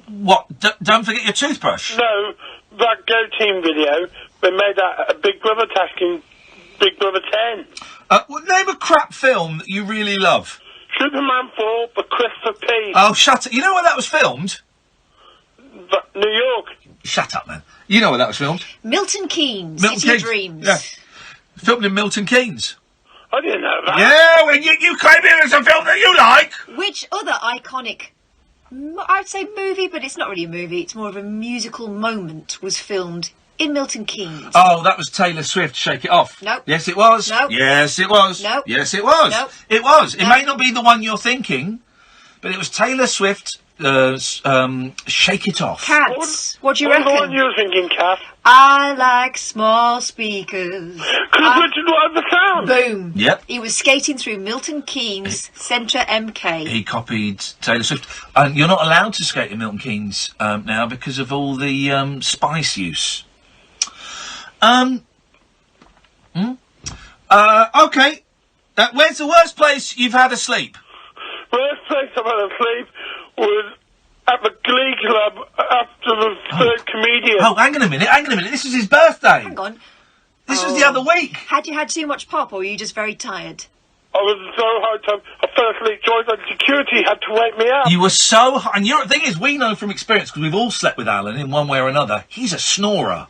A: What? Don't forget your toothbrush.
Q: No, that Go Team video, they made that a Big Brother task in Big Brother 10.
A: Name a crap film that you really love.
Q: Superman 4, The Christopher P.
A: Oh, shut up. You know where that was filmed?
Q: New York.
A: Shut up, man. You know where that was filmed?
H: Milton Keynes.
A: Milton
H: City of
A: Keynes.
H: Dreams.
A: Yeah. Filmed in Milton Keynes.
Q: I didn't know that.
A: Yeah, when you claim it as a film that you like.
H: Which other iconic, I'd say movie, but it's not really a movie, it's more of a musical moment, was filmed in Milton Keynes?
A: Oh, that was Taylor Swift, Shake It Off.
H: Nope.
A: Yes, it was.
H: Nope.
A: Yes, it was.
H: Nope.
A: Yes, it was.
H: Nope.
A: It was. It
H: Nope.
A: may not be the one you're thinking, but it was Taylor Swift, Shake It Off.
H: Cats. What do you
Q: What
H: reckon?
Q: one you thinking, Kath?
H: I like small speakers.
Q: Because Richard liked the sound.
H: Boom.
A: Yep.
H: He was skating through Milton Keynes, Centre MK.
A: He copied Taylor Swift. You're not allowed to skate in Milton Keynes now because of all the spice use. Okay. Where's the worst place you've had a sleep?
Q: Worst place I've had a sleep was at the Glee Club after the third comedian.
A: Oh, hang on a minute. This was his birthday.
H: Hang on.
A: This was the other week.
H: Had you had too much pop, or were you just very tired?
Q: I was so high, I fell asleep. Joy, and security had to wake me up.
A: You were so high. And the thing is, we know from experience, because we've all slept with Alan in one way or another, he's a snorer.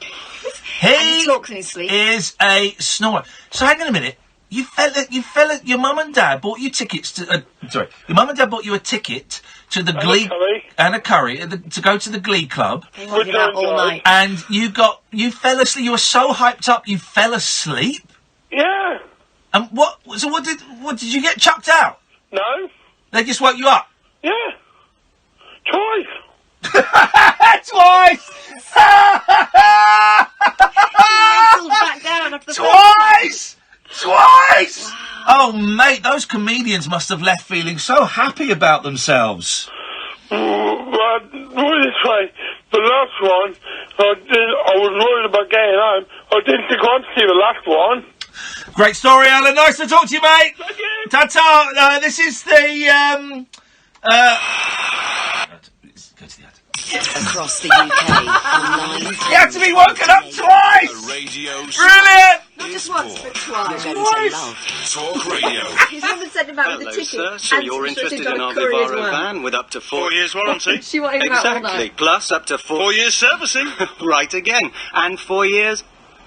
H: He talks in his sleep.
A: Is a snorer. So hang on a minute. Your mum and dad bought you tickets to. Your mum and dad bought you a ticket to the Glee and a curry to go to the Glee Club.
H: They wanted you out all night.
A: And you fell asleep. You were so hyped up, you fell asleep.
Q: Yeah.
A: And what did you get chucked out?
Q: No.
A: They just woke you up.
Q: Yeah. Twice.
A: Twice.
H: Back down after the
A: Twice. Twice! Wow. Oh, mate, those comedians must have left feeling so happy about themselves.
Q: Well, this way, the last one, I was worried about getting home. I didn't think I'd see the last one.
A: Great story, Alan. Nice to talk to you, mate.
Q: Thank you.
A: Ta-ta. This is the,
R: Across the UK, online.
A: You have to be woken up twice! Brilliant!
H: Not just once, but twice.
G: Talk Radio.
H: His woman sent him out with a ticket.
S: Sir, so
H: and
S: you're
H: she
S: interested
H: got
S: in
H: a
S: our
H: curry as
S: Vivaro
H: well.
S: van with up to 4
T: years warranty?
H: She wanted him out all
S: Exactly,
H: night.
S: plus up to 4
T: years servicing.
S: Right again. And 4 years,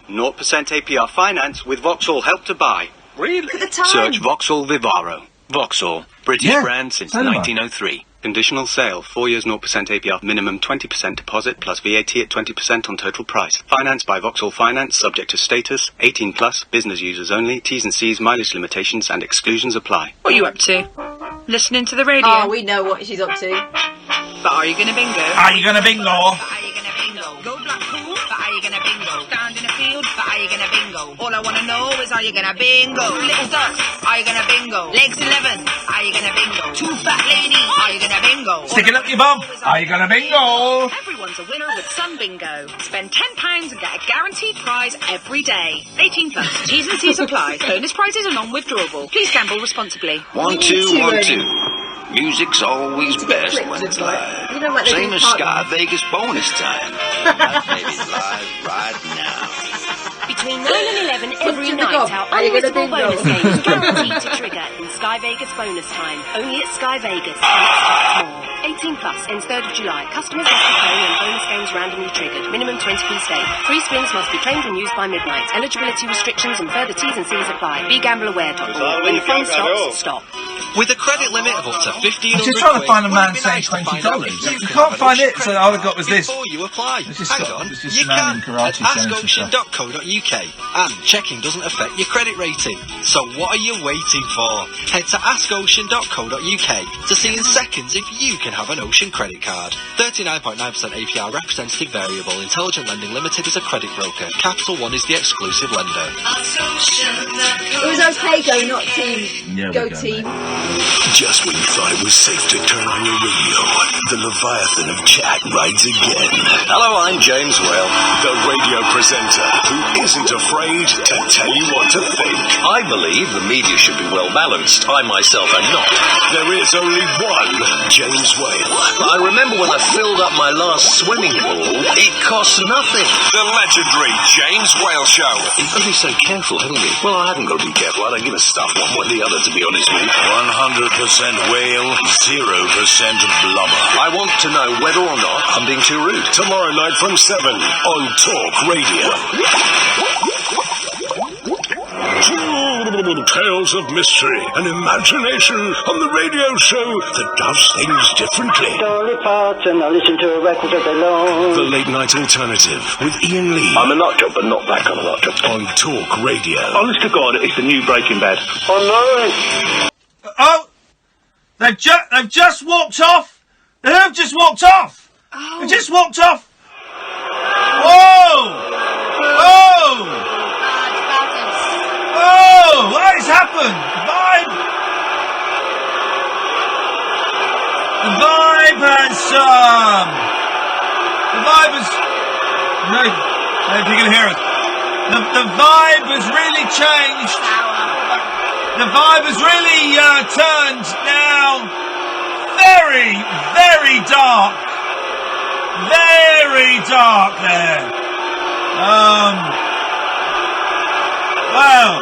S: 0% APR finance with Vauxhall Help to Buy.
T: Really?
H: For the time.
S: Search Vauxhall Vivaro. Vauxhall, British brand since 1903. Conditional sale, 4 years 0% APR, minimum 20% deposit plus VAT at 20% on total price. Financed by Vauxhall Finance, subject to status, 18 plus, business users only, T's and C's, mileage limitations and exclusions apply.
U: What are you up to? Listening to the radio?
H: Oh, we know what she's up to.
U: But are you going to bingo?
A: Are you going to bingo?
U: Are you going to bingo? Go Blackpool, but are you going to bingo? Stand in a field, but are you going to bingo? All I want to know is are you going to bingo? Little ducks, are you going to bingo? Legs 11, are you going to bingo? Two fat ladies, are you going to bingo?
A: Stick it up your bum. Are you going to bingo?
U: Everyone's a winner with Sun Bingo. Spend £10 and get a guaranteed prize every day. 18 plus. T's and C's apply. Bonus prizes are non-withdrawable. Please gamble responsibly.
V: 1 2 1 2. Music's always best when it's live.
H: You know what they
V: Same
H: do
V: as
H: part
V: Sky
H: of
V: Vegas bonus time. That baby's live right now.
J: Between 9 and 11 every
H: to the
J: night,
H: gob.
J: our
H: Are you gonna
J: unmissable
H: bingo?
J: bonus game is guaranteed to trigger in Sky Vegas bonus time. Only at Sky Vegas. And expect more. 18 plus, ends 3rd of July. Customers must be playing when bonus games randomly triggered. Minimum 20p stake. 3 spins must be claimed and used by midnight. Eligibility restrictions and further T's and C's apply. BeGambleAware.org. When the fun stops, stop.
W: With a credit limit of up to $1,500.
A: I'm just trying to find a man saying $20. You can't find it, so all I got was this.
W: Before you apply.
A: It's just,
W: Hang on,
A: it's just
W: you
A: a man in
W: can
A: karate
W: at
A: saying some stuff.
W: askocean.co.uk. And checking doesn't affect your credit rating. So what are you waiting for? Head to askocean.co.uk to see in seconds if you can have an Ocean credit card. 39.9% APR representative variable. Intelligent Lending Limited is a credit broker. Capital One is the exclusive lender.
H: It was okay, go, not team.
A: Yeah,
H: go
A: we go,
H: team.
G: Just when you thought it was safe to turn on your radio, the Leviathan of chat rides again. Hello, I'm James Whale, the radio presenter who isn't afraid to tell you what to think. I believe the media should be well balanced. I myself am not. There is only one James Whale. I remember when I filled up my last swimming pool, it cost nothing. The legendary James Whale Show. You've got to be so careful, haven't you? Well, I haven't got to be careful. I don't give a stuff one way or the other, to be honest with you. 100% whale, 0% blubber. I want to know whether or not I'm being too rude. Tomorrow night from 7 on Talk Radio.
B: unfathomable tales of mystery and imagination on the radio show that does things differently.
C: Dolly Parton, I listen to a record all day long.
B: The Late Night Alternative with Iain Lee.
T: I'm a nut job, but not that kind of nut job.
B: On Talk Radio.
T: Honest to God, it's the new Breaking Bad.
C: Oh, no.
A: Oh! They've just walked off! They have just walked off!
H: Oh.
A: They just walked off! Whoa! Oh! Oh! What has happened? The vibe has, the vibe is, no, if you can hear it. The vibe has really changed. The vibe has really, turned now very, very dark. Very dark there. Well,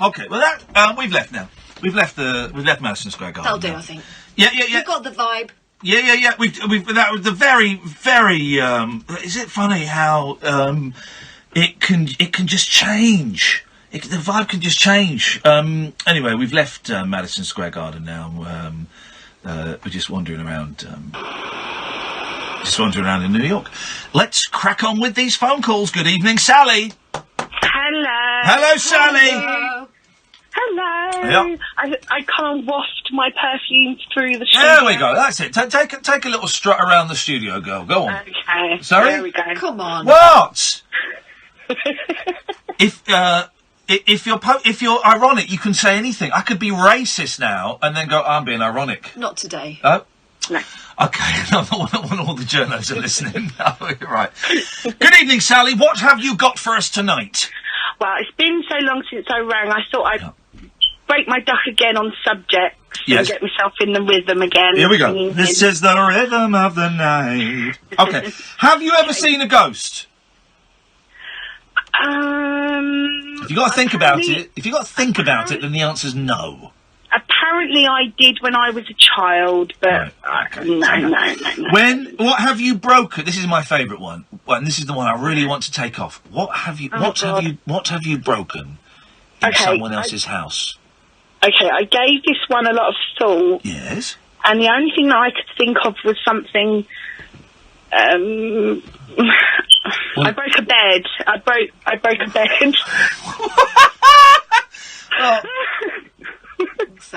A: okay. Well, that we've left now. We've left Madison Square Garden.
H: That'll do,
A: now.
H: I think.
A: Yeah.
H: You've got the vibe.
A: Yeah. We've that was the very. Is it funny how it can just change? The vibe can just change. Anyway, we've left Madison Square Garden now. We're just wandering around. Just wandering around in New York. Let's crack on with these phone calls. Good evening, Sally.
P: Hello.
A: Hello, Sally.
P: Hello.
A: Yep.
P: I can't waft my perfumes through the studio.
A: There we go. That's it. Take a little strut around the studio, girl. Go on.
P: Okay.
A: Sorry?
P: There we go.
H: Come on.
A: What? If you're ironic, you can say anything. I could be racist now and then go, I'm being ironic.
H: Not today.
A: Oh?
P: No.
A: Okay, not when all the journos are listening. No, you're right. Good evening, Sally. What have you got for us tonight?
P: Well, it's been so long since I rang, I thought I'd break my duck again on subjects and get myself in the rhythm again.
A: Here we go. This is the rhythm of the night. Okay. Have you ever seen a ghost? If you got to think about it, then the answer's no.
P: Apparently I did when I was a child, but no.
A: What have you broken? This is my favourite one. Well, and this is the one I really want to take off. What have you broken in someone else's house?
P: Okay, I gave this one a lot of thought.
A: Yes.
P: And the only thing that I could think of was something. I broke a bed. I broke a bed.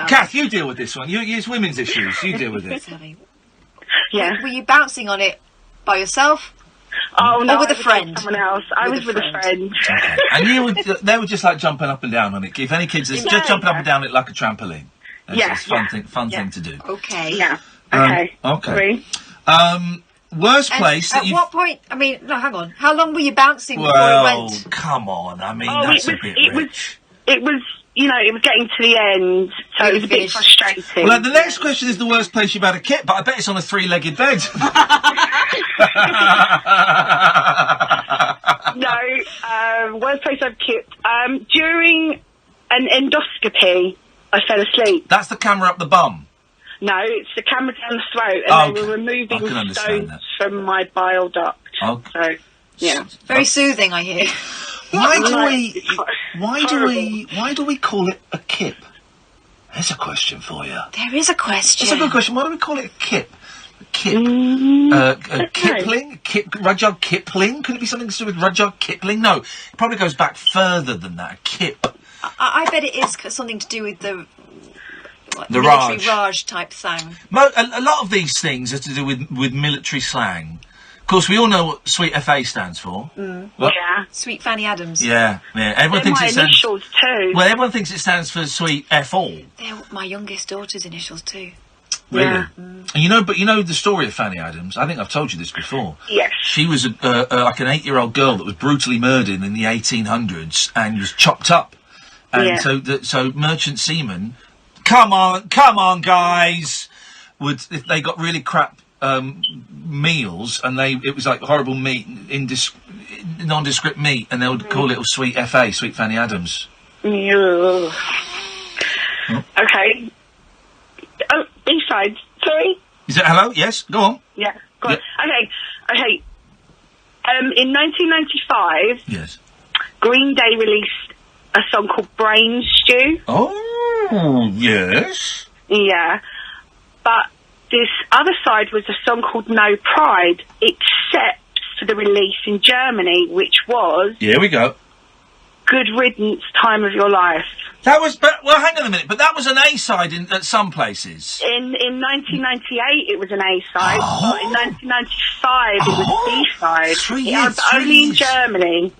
A: Kath, you deal with this one. It's women's issues. You deal with it.
P: Yeah.
H: Were you bouncing on it by yourself?
P: Oh no,
H: or with a friend?
P: Someone else. I was with a friend.
A: Okay. And they were just like jumping up and down on it. If any kids, it's just jumping up and down it like a trampoline. It's a fun thing to do.
H: Okay.
P: Yeah. Okay.
A: Okay. Worst place that
H: At what point? I mean, no, hang on. How long were you bouncing before it went?
A: Come on. I mean, that's a bit rich.
P: It was, it was getting to the end, so it was a bit frustrating.
A: Well, the next question is the worst place you've had a kip, but I bet it's on a three-legged bed.
P: No, worst place I've kipped. During an endoscopy, I fell asleep.
A: That's the camera up the bum.
P: No, it's the camera down the throat, and they were removing stones from my bile duct.
A: Okay.
P: So, yeah.
H: Very soothing, I hear.
A: Why do we call it a kip? There's a question for you.
H: There is a question.
A: That's a good question. Why do we call it a kip? A kip. Kipling? Rudyard Kipling? Could it be something to do with Rudyard Kipling? No. It probably goes back further than that. A kip.
H: I bet it is something to do with the
A: military
H: Raj type slang.
A: A lot of these things are to do with military slang. Of course, we all know what Sweet FA stands for. What?
P: Yeah.
H: Sweet Fanny Adams.
A: Yeah. Everyone thinks
P: my
A: it stands.
P: initials too.
A: Well, everyone thinks it stands for Sweet F all.
H: They're my youngest daughter's initials too.
A: Really?
H: Yeah.
A: And you know the story of Fanny Adams. I think I've told you this before.
P: Yes.
A: She was like an 8-year-old girl that was brutally murdered in the 1800s and was chopped up. And so merchant seamen, come on, guys, if they got really crap meals and it was like horrible meat, nondescript meat, and they would call it Sweet FA, Sweet Fanny Adams.
P: Okay. Oh, B-side. Sorry.
A: Is it hello? Yes. Go on.
P: Yeah. Go on. Okay. In 1995.
A: Yes.
P: Green Day released a song called Brain Stew.
A: Oh, yes.
P: Yeah. But this other side was a song called No Pride, except for the release in Germany, which was...
A: Here we go.
P: Good Riddance, Time of Your Life.
A: That was... Well, hang on a minute. But that was an A-side at some places.
P: In 1998, it was an A-side. But in 1995, it was a B-side. Only in Germany.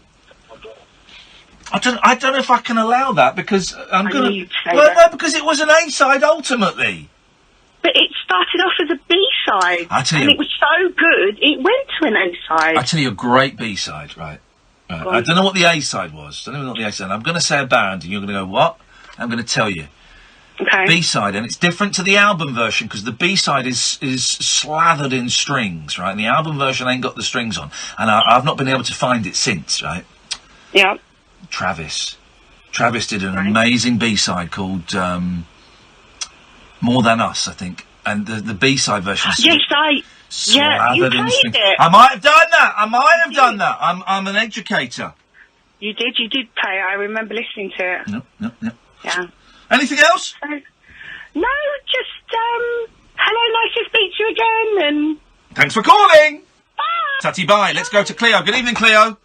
A: I don't know if I can allow that, because I'm going to...
P: Well,
A: no, because it was an A-side, ultimately.
P: But it started off as a B-side.
A: I tell you...
P: And it was so good, it went to an A-side.
A: I tell you a great B-side, right? I don't know what the A-side was. I don't know what the A-side. I'm going to say a band, and you're going to go, what? I'm going to tell you.
P: Okay.
A: B-side, and it's different to the album version, because the B-side is slathered in strings, right? And the album version ain't got the strings on. And I've not been able to find it since, right?
P: Yeah.
A: Travis did an amazing B-side called More Than Us, I think. And the B-side version...
P: Yes, Yeah, you played it.
A: I might have done that. I'm an educator.
P: You did play it. I remember listening to it.
A: No.
P: Yeah.
A: Anything else?
P: No, just, hello, nice to speak to you again, and...
A: Thanks for calling! Bye! Tutty, bye. Let's go to Cleo. Good evening, Cleo.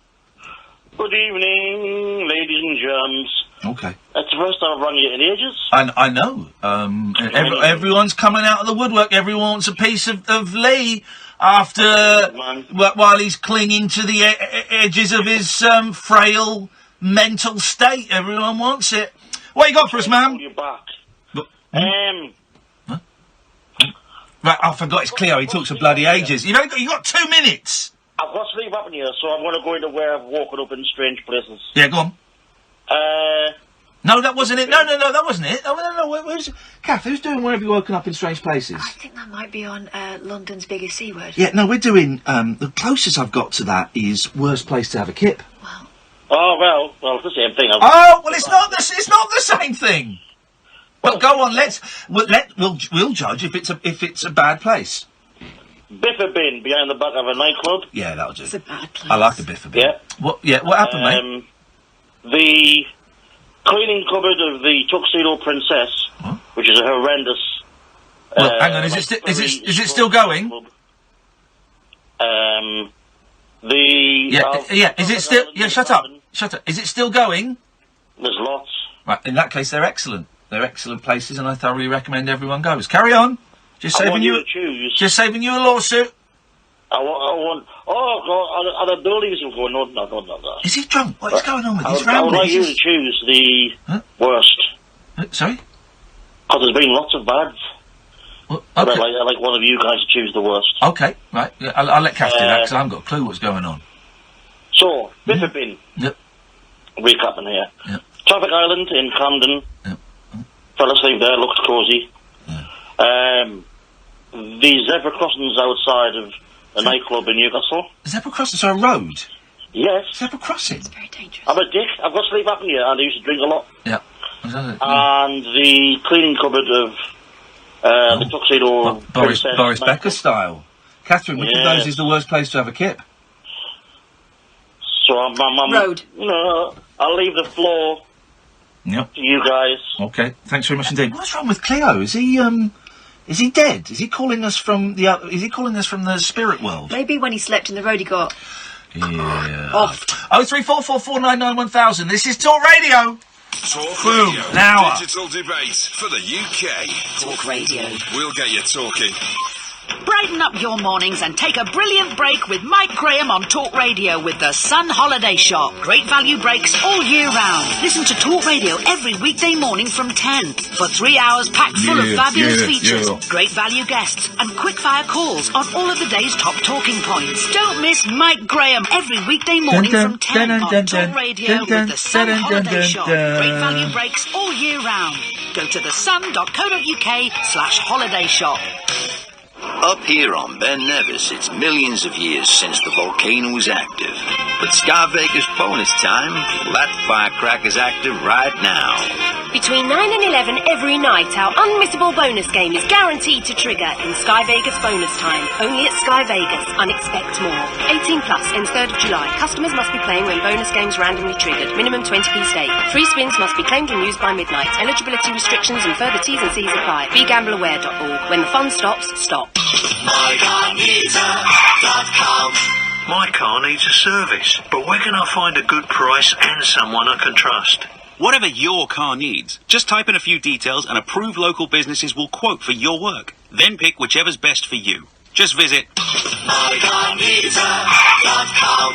D: Good evening, ladies and germs.
A: Okay.
D: That's the first time I've rung you in ages.
A: I know. Everyone's coming out of the woodwork. Everyone wants a piece of Lee after... while he's clinging to the edges of his frail mental state. Everyone wants it. What you got for us, ma'am?
D: You back.
A: Huh? Right, I forgot it's Cleo. He talks for bloody ages. You got 2 minutes.
D: I've got sleep apnea, so I'm going to go into where I've woken up in strange places.
A: Yeah, go on. No, that wasn't it. No, that wasn't it. No, where's... Kath, who's doing Where Have You Woken Up in Strange Places?
H: I think that might be on London's Biggest C Word.
A: Yeah, no, we're doing... the closest I've got to that is Worst Place to Have a Kip.
D: Oh, well, it's the same thing.
A: It's not the same thing. Well, go on, we'll judge if it's a bad place.
D: Biffa bin behind the back of a nightclub.
A: Yeah, that'll do.
H: It's a bad place.
A: I like a Biffa bin.
D: Yeah.
A: What happened, mate?
D: The cleaning cupboard of the Tuxedo Princess, which is a horrendous...
A: Well, hang on, is it still going? Is it still... Yeah, shut up. Is it still going?
D: There's lots.
A: Right, in that case, they're excellent. They're excellent places, and I thoroughly recommend everyone goes. Carry on. Just saving you a lawsuit.
D: I want... Oh, God, are the buildings in for? No.
A: Is he drunk? What is going on with his
D: I would
A: ramblings?
D: like you to choose the worst.
A: Sorry?
D: Because there's been lots of bads.
A: Well,
D: okay.
A: okay.
D: I'd like one of you guys to choose the worst.
A: Okay, right. Yeah, I'll let Kath do that, because I haven't got a clue what's going on.
D: So, Biffa bin.
A: Yep.
D: Recapping here.
A: Yep.
D: Traffic Island in Camden.
A: Yep.
D: Fell asleep there, looks cosy. The zebra crossings outside of a nightclub in Newcastle.
A: Zebra crossing? So a road?
D: Yes.
A: Zebra crossing?
H: It's very dangerous.
D: I'm a dick. I've got sleep apnea and I used to drink a lot.
A: Yeah.
D: And the cleaning cupboard of the Tuxedo
A: Boris Becker style. Catherine, which of those is the worst place to have a kip?
D: So I'm
H: road.
D: No, I'll leave the floor
A: to
D: you guys.
A: Okay, thanks very much indeed. What's wrong with Cleo? Is he dead? Is he calling us from the spirit world?
H: Maybe when he slept in the road he got...
A: Yeah.
H: Off.
A: 03444991000. This is Talk Radio.
V: Talk
A: Boom.
V: Radio.
A: An hour.
V: Digital debate for the UK.
R: Talk Radio.
V: We'll get you talking.
L: Brighten up your mornings and take a brilliant break with Mike Graham on Talk Radio with the Sun Holiday Shop. Great value breaks all year round. Listen to Talk Radio every weekday morning from 10 for 3 hours packed full of fabulous features, great value guests and quick-fire calls on all of the day's top talking points. Don't miss Mike Graham every weekday morning from 10 on Talk Radio with the Sun Holiday Shop. Great value breaks all year round. Go to thesun.co.uk/holiday shop.
V: Up here on Ben Nevis, it's millions of years since the volcano was active. But Sky Vegas bonus time, that firecracker's active right now.
J: Between 9 and 11 every night, our unmissable bonus game is guaranteed to trigger in Sky Vegas bonus time. Only at Sky Vegas. Unexpect more. 18 plus, ends 3rd of July. Customers must be playing when bonus games randomly triggered. Minimum 20p stake. 3 spins must be claimed and used by midnight. Eligibility restrictions and further T's and C's apply. BeGambleAware.org. When the fun stops, stop.
V: MyCarNeeds.com. My car needs a service, but where can I find a good price and someone I can trust?
N: Whatever your car needs, just type in a few details and approved local businesses will quote for your work. Then pick whichever's best for you. Just visit
W: MyCarNeeds.com.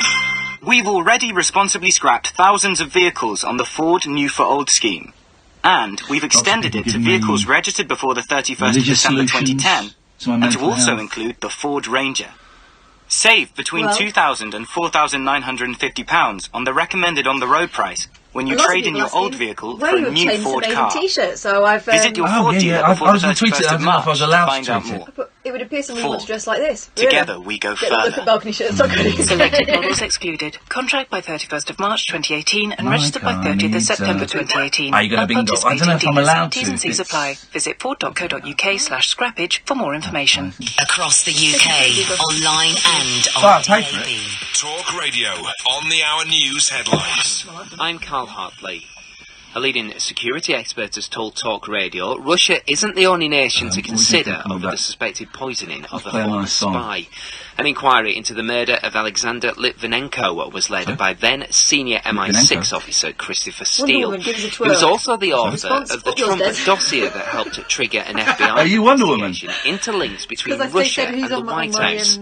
W: We've already responsibly scrapped thousands of vehicles on the Ford New for Old scheme. And we've extended it to vehicles registered before the 31st of December 2010, and to also include the Ford Ranger. Save between £2,000 and £4,950 on the recommended on-the-road price when you trade in your old vehicle for a new Ford car.
H: T-shirt, so I've
W: Visit your Ford dealer before the 31st of March to find out more.
H: It would appear someone wants to dress like this.
W: Together we go
H: Get a look
W: further.
H: at balcony shirts.
L: Selected models excluded. Contract by 31st of March 2018 and registered by 30th of September 2018.
A: Are you going to bingo? I don't know if I'm allowed to.
L: T's and C's apply. Visit ford.co.uk/scrappage for more information.
R: Across the UK, online and on
A: Well, pay for it.
R: DAB.
E: Talk Radio, on the hour news headlines.
F: I'm Carl Hartley. A leading security expert has told Talk Radio Russia isn't the only nation to consider over the suspected poisoning of a former spy. An inquiry into the murder of Alexander Litvinenko was led by then senior MI6 officer Christopher Steele. He was also the author of the Trump dossier that helped trigger an FBI
A: Are you Wonder Woman?
F: investigation into links between Russia and the White House.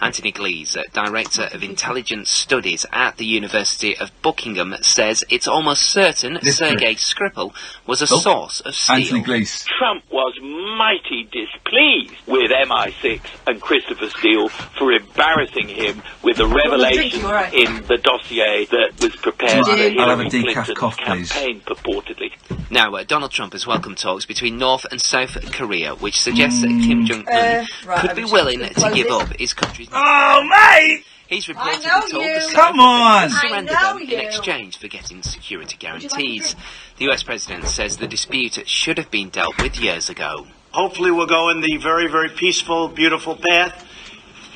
F: Anthony Glees, Director of Intelligence Studies at the University of Buckingham, says it's almost certain Sergei Skripal was a source of Steele.
A: Anthony Glees.
I: Trump was mighty displeased with MI6 and Christopher Steele for embarrassing him with a revelation in the dossier that was prepared for Hillary Clinton's campaign, purportedly.
F: Now, Donald Trump has welcomed talks between North and South Korea, which suggests that Kim Jong-un could be willing to give up his country's...
A: Oh, mate!
F: He's reportedly told the
A: Come on!
F: to surrender them in exchange for getting security guarantees. The US president says the dispute should have been dealt with years ago.
X: Hopefully we'll go in the very, very peaceful, beautiful path.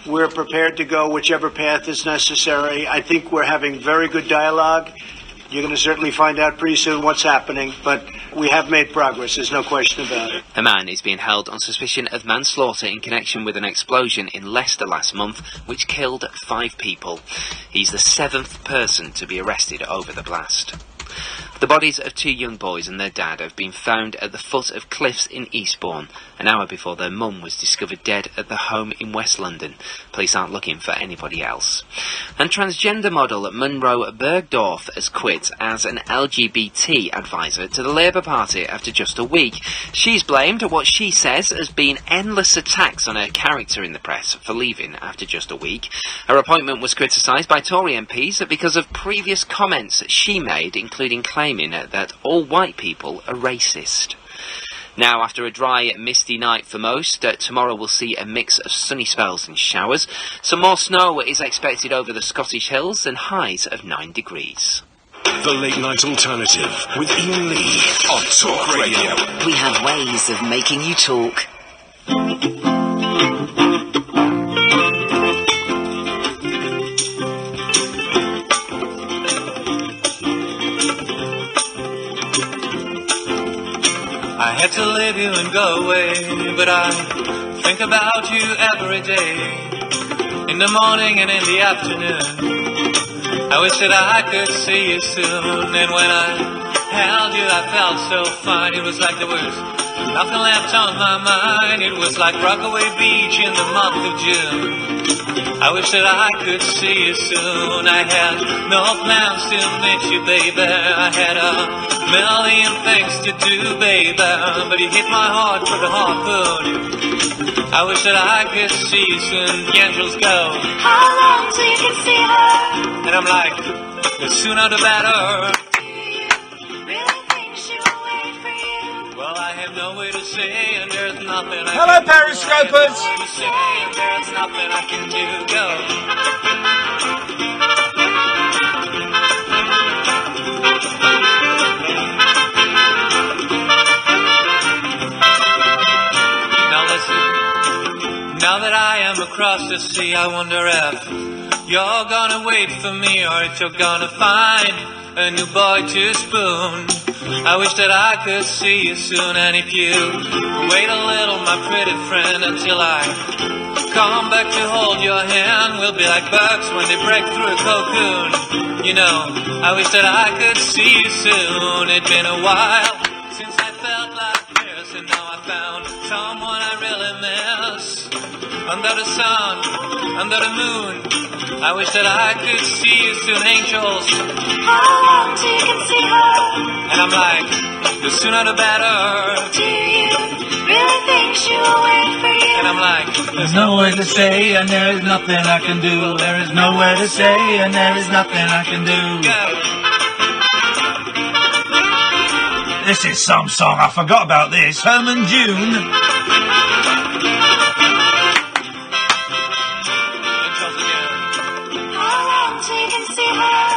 X: We're prepared to go whichever path is necessary. I think we're having very good dialogue. You're going to certainly find out pretty soon what's happening, but we have made progress, there's no question about it.
F: A man is being held on suspicion of manslaughter in connection with an explosion in Leicester last month, which killed 5 people. He's the 7th person to be arrested over the blast. The bodies of 2 young boys and their dad have been found at the foot of cliffs in Eastbourne, an hour before their mum was discovered dead at the home in West London. Police aren't looking for anybody else. And transgender model Munro Bergdorf has quit as an LGBT advisor to the Labour Party after just a week. She's blamed what she says has been endless attacks on her character in the press for leaving after just a week. Her appointment was criticised by Tory MPs because of previous comments she made, including claiming that all white people are racist. Now, after a dry, misty night for most, tomorrow we'll see a mix of sunny spells and showers. Some more snow is expected over the Scottish hills and highs of 9 degrees.
E: The Late Night Alternative with Iain Lee on Talk Radio.
R: We have ways of making you talk.
Y: I had to leave you and go away, but I think about you every day, in the morning and in the afternoon. I wish that I could see you soon, and when I held you I felt so fine. It was like there was nothing left on my mind. It was like Rockaway Beach in the month of June. I wish that I could see you soon. I had no plans to meet you, baby. I had a million things to do, baby, but you hit my heart with a harpoon. I wish that I could see you soon. The angels go, how long till you can see her? And I'm like, the sooner the better. Well, I have no way to say, and there's nothing I
A: Hello,
Y: can do.
A: Periscopers!
Y: Say, and there's nothing I can do. Go. am across the sea, I wonder if you're gonna wait for me or if you're gonna find a new boy to spoon. I wish that I could see you soon, and if you wait a little, my pretty friend, until I come back to hold your hand, we'll be like birds when they break through a cocoon. You know, I wish that I could see you soon. It's been a while since I felt like this, and now I found someone I really miss. Under the sun, under the moon, I wish that I could see you soon, angels.
K: How long till you can see her?
Y: And I'm like, the sooner the better.
K: Do you really think she will wait for you?
Y: And I'm like,
A: there's nowhere to say and there is nothing I can do. There is nowhere to say and there is nothing I can do. This is some song, I forgot about this. Herman June.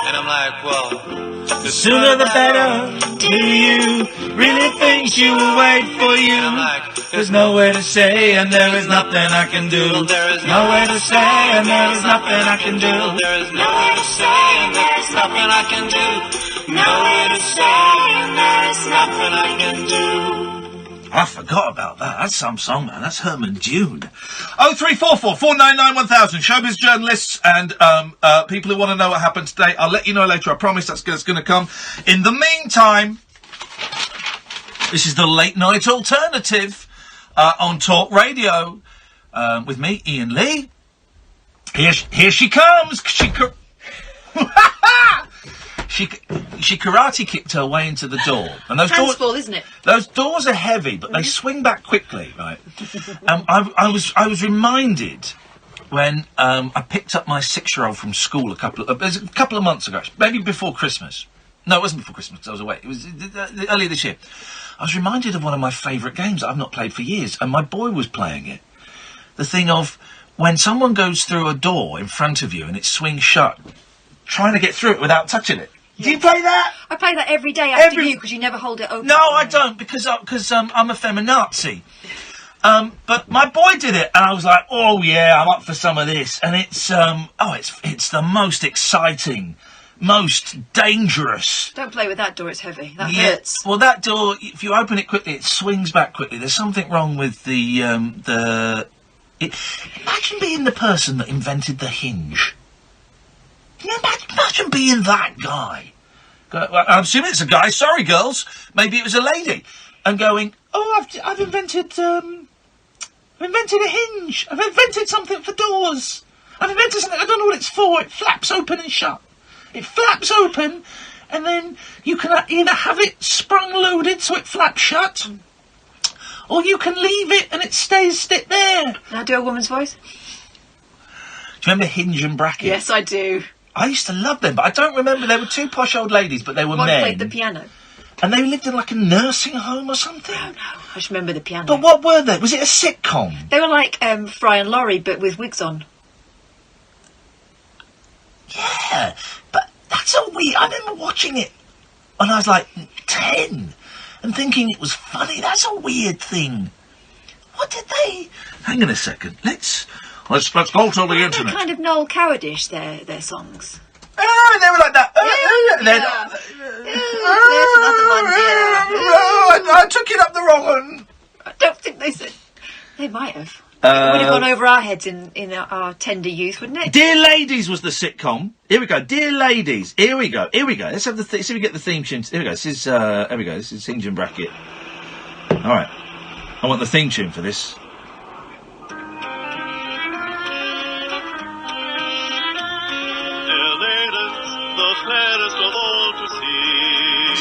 Y: And I'm like, well,
A: the sooner the better. Do you really think she will wait for you?
Y: And I'm like,
A: there's nowhere to say and there is nothing I can do.
Y: There is
A: nowhere to say and there is nothing I can do.
Y: There is nowhere to say and there is nothing I can do. Nowhere to say and there is nothing I can do.
A: I forgot about that. That's some song, man. That's Herman June. 0344 499 1000. Showbiz journalists and people who want to know what happened today. I'll let you know later. I promise that's going to come. In the meantime, this is the late night alternative on Talk Radio with me, Iain Lee. Here she comes. She karate kicked her way into the door, and those doors,
H: isn't it?
A: Those doors are heavy, but they swing back quickly, right? I was reminded when I picked up my 6-year-old from school a couple of months ago, maybe before Christmas. No, it wasn't before Christmas. I was away. It was earlier this year. I was reminded of one of my favourite games that I've not played for years, and my boy was playing it. The thing of when someone goes through a door in front of you and it swings shut, trying to get through it without touching it. Do you play that?
H: I play that every day after you because you never hold it open.
A: No, I don't because I'm a feminazi. But my boy did it, and I was like, oh yeah, I'm up for some of this. And it's the most exciting, most dangerous.
H: Don't play with that door; it's heavy. That hurts.
A: Well, that door, if you open it quickly, it swings back quickly. There's something wrong with imagine being the person that invented the hinge. Can you imagine being that guy? I'm assuming it's a guy. Sorry, girls. Maybe it was a lady. And going, oh, I've invented a hinge. I've invented something for doors. I've invented something. I don't know what it's for. It flaps open and shut. It flaps open, and then you can either have it sprung loaded so it flaps shut, or you can leave it and it stays there.
H: Can I do a woman's voice?
A: Do you remember Hinge and Bracket?
H: Yes, I do.
A: I used to love them, but I don't remember. They were two posh old ladies, but they were men.
H: One played the piano.
A: And they lived in like a nursing home or something?
H: No, I just remember the piano.
A: But what were they? Was it a sitcom?
H: They were like Fry and Laurie, but with wigs on.
A: Yeah, but that's a weird... I remember watching it when I was like 10 and thinking it was funny. That's a weird thing. What did they... Hang on a second. Let's go to the internet.
H: Kind of Noel Coward-ish, their songs.
A: Oh, they were like that. I took it up the wrong one.
H: I don't think they said... They might have. It would have gone over our heads in our tender youth, wouldn't it?
A: Dear Ladies was the sitcom. Here we go. Dear Ladies. Here we go. Let's have see if we get the theme tune. Here we go. This is Hinge and Bracket. All right. I want the theme tune for this.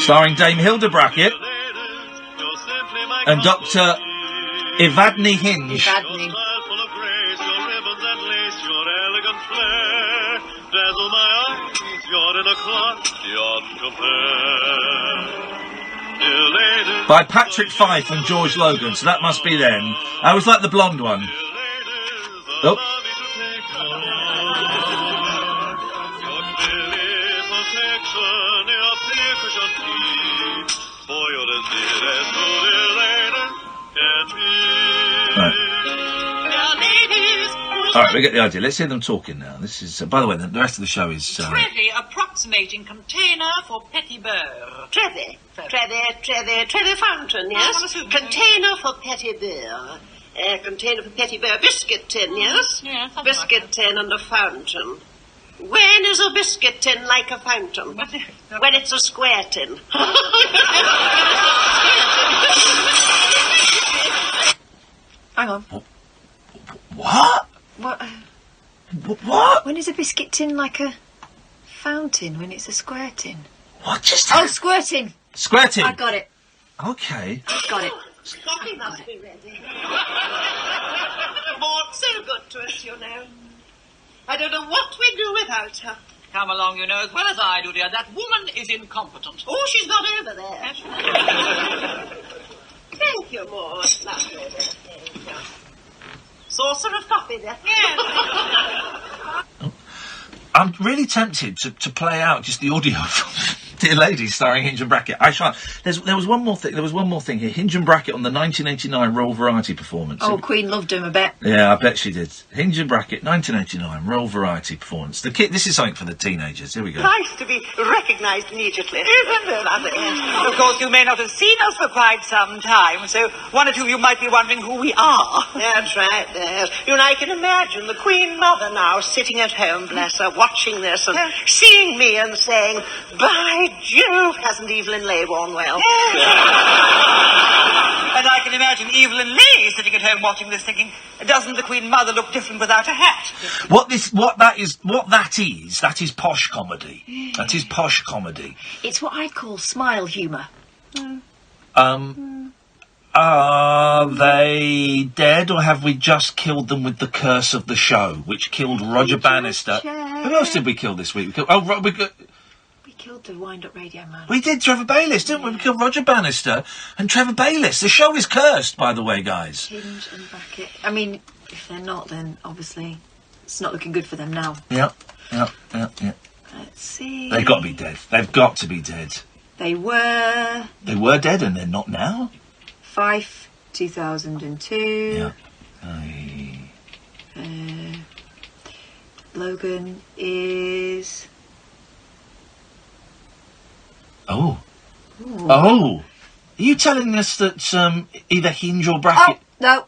A: Starring Dame Hilda Bracket and Dr. Evadne Hinge.
H: Evadne.
A: By Patrick Fife and George Logan, so that must be them. I was like the blonde one. Oh. All right, we get the idea. Let's hear them talking now. This is, by the way, the rest of the show is.
M: Trevi approximating container for petit beurre.
O: Trevi fountain, yes. Container for petit beurre. Container for petit beurre. Biscuit tin, yes?
M: Yes,
O: biscuit tin and a fountain. When is a biscuit tin like a fountain? When it's a square tin.
H: Hang on.
A: What?
H: What?
A: What?
H: When is a biscuit tin like a fountain? When it's a square tin?
A: What just?
H: Oh, squirting.
A: Squirting.
H: I got it.
A: Okay.
H: Got it.
O: Coffee must be ready. Maud, so good to us, you know. I don't know what we'd do without her.
M: Come along, you know as well as I do, dear. That woman is incompetent.
O: Oh, she's not over there. Thank you, Maud. Lovely. Thank you. Saucer of coffee there.
M: Yes.
A: I'm really tempted to play out just the audio from Dear Lady starring Hinge and Brackett. I shan't. There was one more thing. There was one more thing here. Hinge and Brackett on the 1989 Royal Variety performance.
H: Oh, Queen loved him, I bet.
A: Yeah, I bet she did. Hinge and Brackett, 1989 Royal Variety performance. This is something for the teenagers. Here we go.
O: Nice to be recognised immediately. Isn't it lovely?
M: Of course, you may not have seen us for quite some time, so one or two of you might be wondering who we are.
O: That's right, yes. You know, I can imagine the Queen Mother now sitting at home, bless her, watching this and seeing me and saying, by Jove, hasn't Evelyn Leigh worn well?
M: And I can imagine Evelyn Leigh sitting at home watching this thinking, doesn't the Queen Mother look different without a hat?
A: That is posh comedy. That is posh comedy.
H: It's what I'd call smile humour.
A: Are they dead, or have we just killed them with the curse of the show, which killed Roger Bannister? Who else did we kill this week? We
H: killed the wind-up radio man.
A: We did Trevor Bayliss, didn't we? We killed Roger Bannister and Trevor Bayliss. The show is cursed, by the way, guys.
H: Hinge and Brackett. I mean, if they're not, then obviously it's not looking good for them now.
A: Yeah.
H: Let's see.
A: They've got to be dead. They've got to be dead.
H: They were
A: dead, and they're not now?
H: Fife, 2002.
A: Yeah.
H: Logan is...
A: Oh. Are you telling us that either Hinge or Brackett...
H: Oh, no.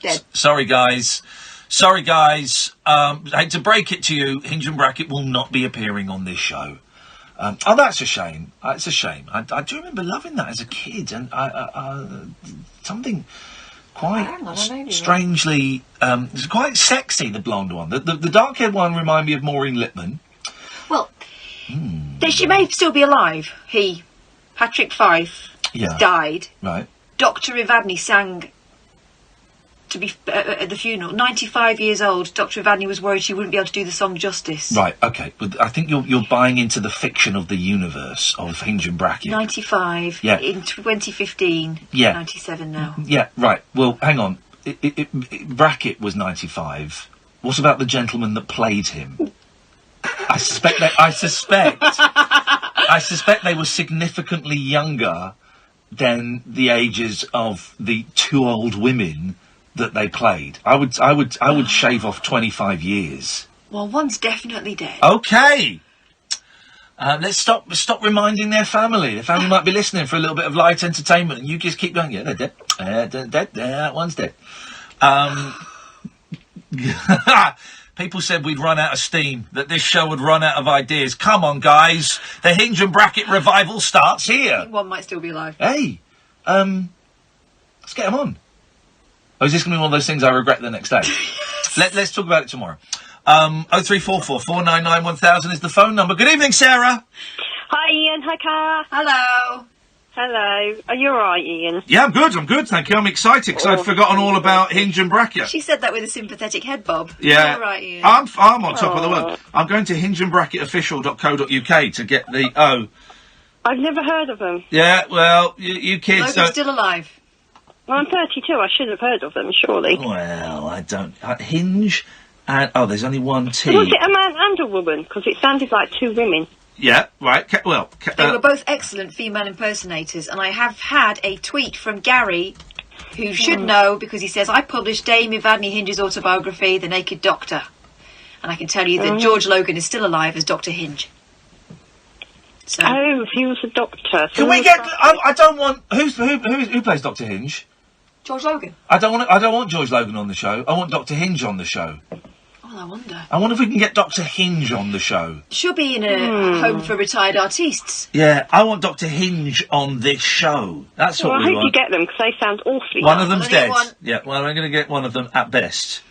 H: Dead.
A: Sorry, guys. I hate to break it to you, Hinge and Brackett will not be appearing on this show. That's a shame. It's a shame. I do remember loving that as a kid, and something quite strangely... it's quite sexy, the blonde one. The dark-haired one reminded me of Maureen Lipman.
H: Well... She may still be alive. Patrick Fife, died.
A: Right.
H: Dr. Evadne sang at the funeral. 95 years old. Dr. Evadne was worried she wouldn't be able to do the song justice.
A: Right. Okay. But I think you're buying into the fiction of the universe of Hinge and Brackett.
H: 95.
A: Yeah.
H: In 2015.
A: Yeah.
H: 97 now.
A: Yeah. Right. Well, hang on. Brackett was 95. What about the gentleman that played him? I suspect they were significantly younger than the ages of the two old women that they played. I would shave off 25 years.
H: Well, one's definitely dead.
A: Okay. Let's stop reminding their family. Their family might be listening for a little bit of light entertainment, and you just keep going. Yeah, they're dead. They're dead. That one's dead. People said we'd run out of steam, that this show would run out of ideas. Come on, guys. The Hinge and Brackett revival starts here.
H: I think one might still be alive.
A: Hey, let's get them on. Or is this going to be one of those things I regret the next day? Let's talk about it tomorrow. 0344 499 1000 is the phone number. Good evening, Sarah.
Q: Hi, Ian. Hi, Cara.
H: Hello.
Q: Hello. Are you alright, Ian?
A: Yeah, I'm good, thank you. I'm excited because I'd forgotten all about Hinge and Brackett.
H: She said that with a sympathetic head bob.
A: Yeah.
H: All right, Ian.
A: I'm on top of the world. I'm going to hingeandbracketofficial.co.uk to get the...
Q: I've never heard of them.
A: Yeah, well, you kids...
H: Logan's still alive.
Q: Well, I'm 32. I should have heard of them, surely.
A: Well, I don't... Hinge and... Oh, there's only one T.
Q: Was it a man and a woman? Because it sounded like two women.
A: Yeah, right.
H: They were both excellent female impersonators, and I have had a tweet from Gary who should know because he says, I published Dame Evadne Hinge's autobiography, The Naked Doctor. And I can tell you that George Logan is still alive as Dr. Hinge. So.
Q: Oh, he was a doctor.
A: Can we get... I don't want... Who plays Dr. Hinge?
H: George Logan.
A: I don't want George Logan on the show. I want Dr. Hinge on the show.
H: Oh, I wonder.
A: I wonder if we can get Dr. Hinge on the show.
H: She'll be in a home for retired artistes.
A: Yeah, I want Dr. Hinge on this show. That's what we want.
Q: I hope you get them, because they sound awfully
A: One of them's dead. Yeah, well, I'm going to get one of them at best.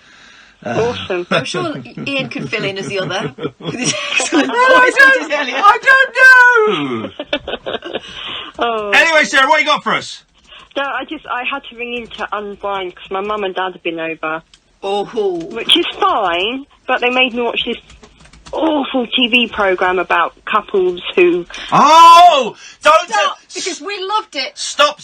Q: Awesome.
H: I'm sure Ian can fill in as the other. With his
A: I don't know!
Q: Oh.
A: Anyway, Sarah, what you got for us?
Q: No, I had to ring in to unwind because my mum and dad have been over.
H: Oh.
Q: Which is fine, but they made me watch this awful TV programme about couples who...
A: Oh!
H: Stop, because we loved it.
A: Stop.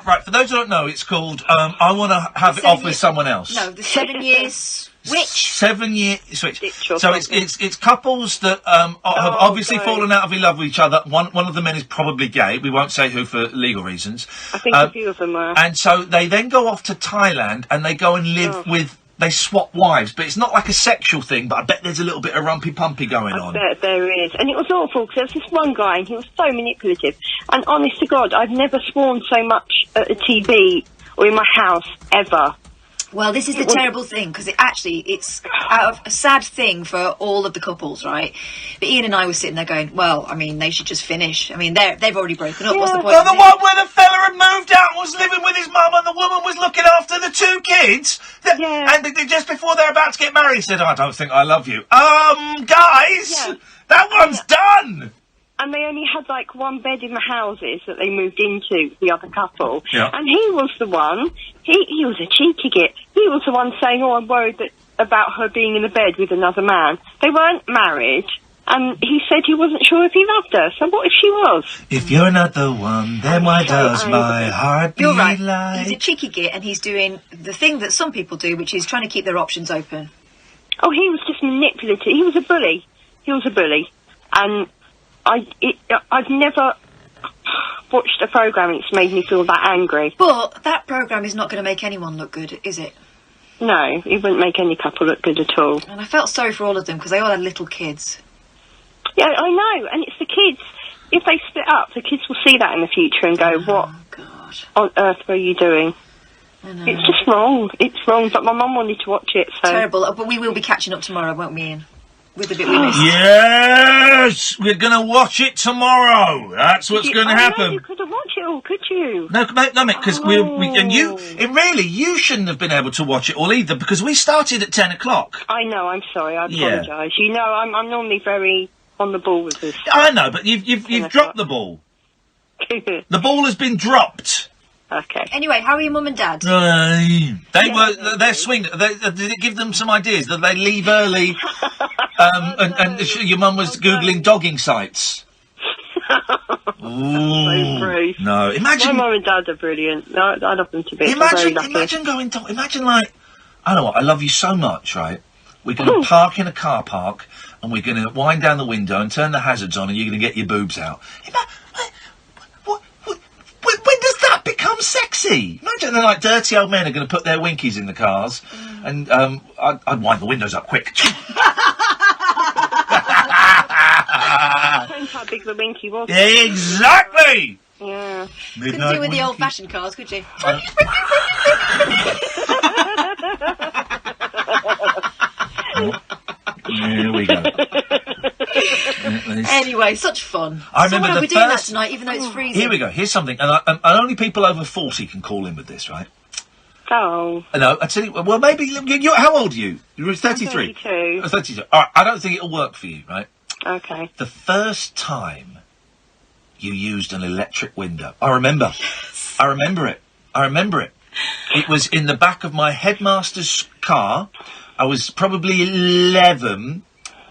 A: Right, for those who don't know, it's called I Want to Have It Off with Someone Else.
H: No, the 7 years... Switch.
A: 7 year switch. So it's couples that have obviously fallen out of love with each other. One of the men is probably gay. We won't say who for legal reasons.
Q: I think a few of them are.
A: And so they then go off to Thailand and they go and live with. They swap wives, but it's not like a sexual thing. But I bet there's a little bit of rumpy-pumpy going on.
Q: I bet there is, and it was awful because there was this one guy and he was so manipulative. And honest to God, I've never sworn so much at a TV or in my house ever.
H: Well, this is the terrible thing, because it's out of a sad thing for all of the couples, right? But Ian and I were sitting there going, well, I mean, they should just finish. I mean, they've already broken up. What's the point?
A: The one where the fella had moved out and was living with his mum and the woman was looking after the 2 kids? And just before they're about to get married, he said, I don't think I love you. Guys, that one's done!
Q: And they only had, like, one bed in the houses that they moved into, the other couple.
A: Yeah.
Q: And he was the one, he was a cheeky git. He was the one saying, I'm worried about her being in the bed with another man. They weren't married, and he said he wasn't sure if he loved her. So what if she was?
A: If you're not the one, then why does my heart beat
H: You're right.
A: like...
H: He's a cheeky git, and he's doing the thing that some people do, which is trying to keep their options open.
Q: Oh, he was just manipulative. He was a bully. And... I've never watched a programme and it's made me feel that angry.
H: But that programme is not going to make anyone look good, is it?
Q: No, it wouldn't make any couple look good at all.
H: And I felt sorry for all of them because they all had little kids.
Q: Yeah, I know, and it's the kids. If they split up, the kids will see that in the future and go, what on earth were you doing? It's just wrong. It's wrong, but my mum wanted to watch it, so...
H: Terrible, but we will be catching up tomorrow, won't we, Ian? With the bit we missed.
A: Yes! We're going to watch it tomorrow. That's what's going to happen.
Q: You couldn't watch it all, could you?
A: No, because you shouldn't have been able to watch it all either, because we started at 10 o'clock.
Q: I know, I'm sorry, I apologise. You know, I'm normally very on the ball with this.
A: I know, but you've dropped the ball. The ball has been dropped.
Q: Okay.
H: Anyway, how are your mum and dad?
A: They're swing. Did it give them some ideas? Did they leave early? And your mum was Googling dogging sites. Ooh,
Q: so brave.
A: No, imagine.
Q: My mum and dad are brilliant. No, I love them to bits. Imagine
A: like, I know what, I love you so much, right? We're going to park in a car park and we're going to wind down the window and turn the hazards on and you're going to get your boobs out. When does that become sexy? Imagine they're like dirty old men are going to put their winkies in the cars and I'd wind the windows up quick.
Q: Depends how big the winky was.
A: Exactly!
Q: Yeah.
H: Couldn't do with the old-fashioned cars, could you?
A: Here we go.
H: Anyway, such fun.
A: I remember
H: we're doing that tonight, even though it's freezing.
A: Here we go. Here's something, and only people over 40 can call in with this, right?
Q: Oh.
A: No, I tell you. Well, maybe. How old are you? You're 33.
Q: 32.
A: 32. All right. I don't think it'll work for you, right?
Q: Okay.
A: The first time you used an electric window, I remember. Yes. I remember it. It was in the back of my headmaster's car. I was probably 11,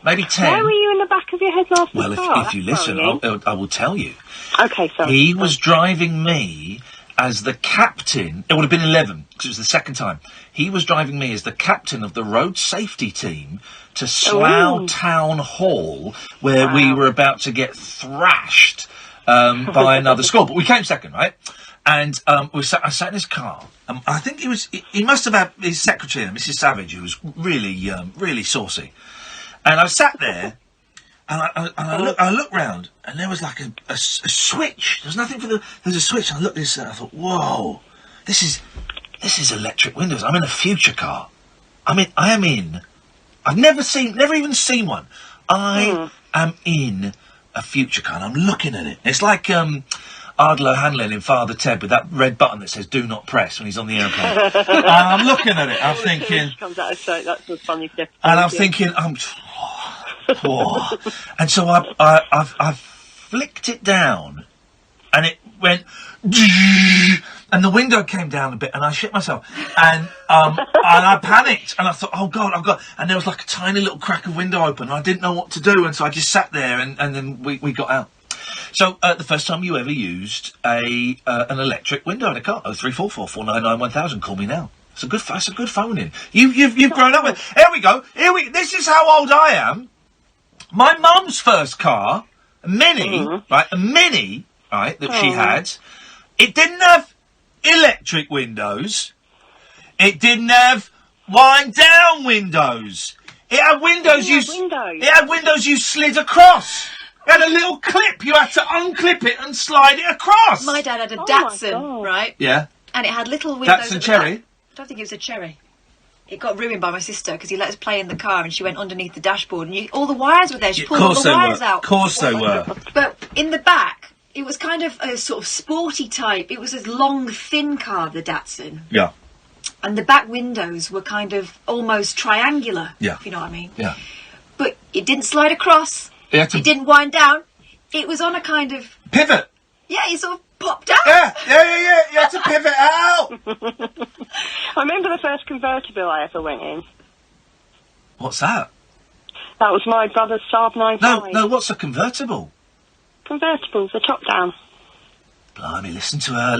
A: maybe 10.
Q: Why were you in the back of your headmaster's car?
A: Well, if you listen, I will tell you.
Q: Okay, sorry.
A: He was driving me as the captain. It would have been 11, because it was the second time. He was driving me as the captain of the road safety team to Slough Town Hall, where we were about to get thrashed by another school. But we came second, right? And I sat in his car. I think he must have had his secretary, Mrs. Savage, who was really, really saucy. And I sat there, and I looked round, and there was like a switch. There was nothing there's a switch. And I looked at this, and I thought, whoa, this is electric windows. I'm in a future car. I've never even seen one. I am in a future car, and I'm looking at it. It's like, Ardlo Hanlon in Father Ted with that red button that says "Do not press" when he's on the airplane. And I'm looking at it. I'm thinking.
Q: Comes out of sight. That's a funny step.
A: And I'm thinking, and so I've flicked it down, and it went, and the window came down a bit, and I shit myself, and I panicked, and I thought, oh God, and there was like a tiny little crack of window open, and I didn't know what to do, and so I just sat there, and then we got out. So, the first time you ever used an electric window in a car, 0344 499 1000. Call me now. It's a good phone in. You've grown up with. Here we go. This is how old I am. My mum's first car, a Mini, right, that she had. It didn't have electric windows. It didn't have wind down windows. It had windows. It had windows you slid across. It had a little clip. You had to unclip it and slide it across.
H: My dad had a Datsun, right?
A: Yeah.
H: And it had little windows.
A: Datsun Cherry?
H: I don't think it was a Cherry. It got ruined by my sister because he let us play in the car and she went underneath the dashboard and all the wires were there. She pulled all the wires out.
A: Of course they were.
H: But in the back, it was kind of a sort of sporty type. It was a long, thin car, the Datsun.
A: Yeah.
H: And the back windows were kind of almost triangular,
A: if
H: you know what I mean.
A: Yeah.
H: But it didn't slide across. It didn't wind down. It was on a kind of...
A: pivot.
H: Yeah, it sort of popped out.
A: Yeah. You had to pivot out.
Q: I remember the first convertible I ever went in.
A: What's that?
Q: That was my brother's Saab 95.
A: No, what's a convertible?
Q: Convertibles, the top down.
A: Blimey, listen to her.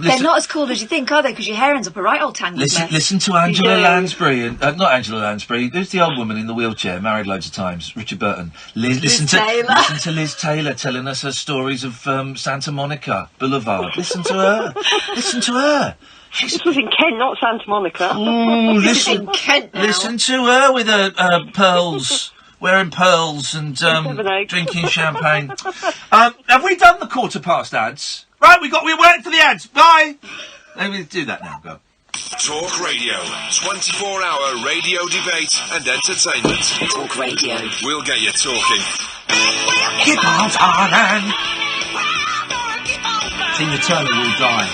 H: They're not as cool as you think, are they? Because your hair ends up a right old tangled mess.
A: Listen to Angela Lansbury, and not Angela Lansbury. Who's the old woman in the wheelchair, married loads of times? Richard Burton. Listen to Liz Taylor telling us her stories of Santa Monica Boulevard. Listen to her.
Q: This was in Kent, not Santa Monica.
A: Ooh,
H: this is in Kent now.
A: Listen to her with her pearls. Wearing pearls and drinking champagne. Have we done the quarter past ads? Right, we're waiting for the ads. Bye. Let me do that now. Go.
E: Talk Radio, 24-hour radio debate and entertainment.
R: Talk Radio.
E: We'll get you talking.
A: Keep on talking. Tina Turner will die.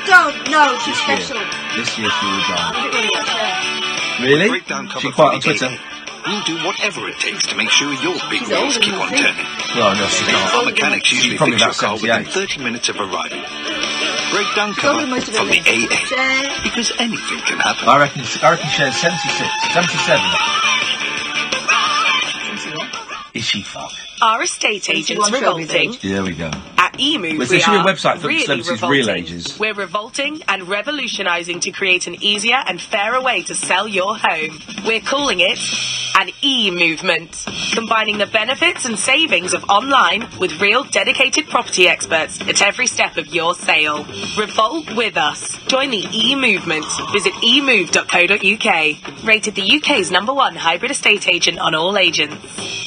H: Don't. No, she's special.
A: This year she will die. Really? She's quite on Twitter.
B: We'll do whatever it takes to make sure your big wheels keep on turning.
A: Well, no, she can't.
B: Our mechanics usually fix your car within 30 minutes of arriving. Breakdown cover from the AA. Because anything can happen.
A: I reckon shares 76, 77. Is she fucked?
J: Are estate agents revolting?
A: Here we go.
J: At eMove,
A: There should be a website for
J: really
A: celebrities' real ages.
J: We're revolting and revolutionising to create an easier and fairer way to sell your home. We're calling it an e-movement, combining the benefits and savings of online with real dedicated property experts at every step of your sale. Revolt with us. Join the e-movement. Visit emove.co.uk. Rated the UK's #1 hybrid estate agent on all agents.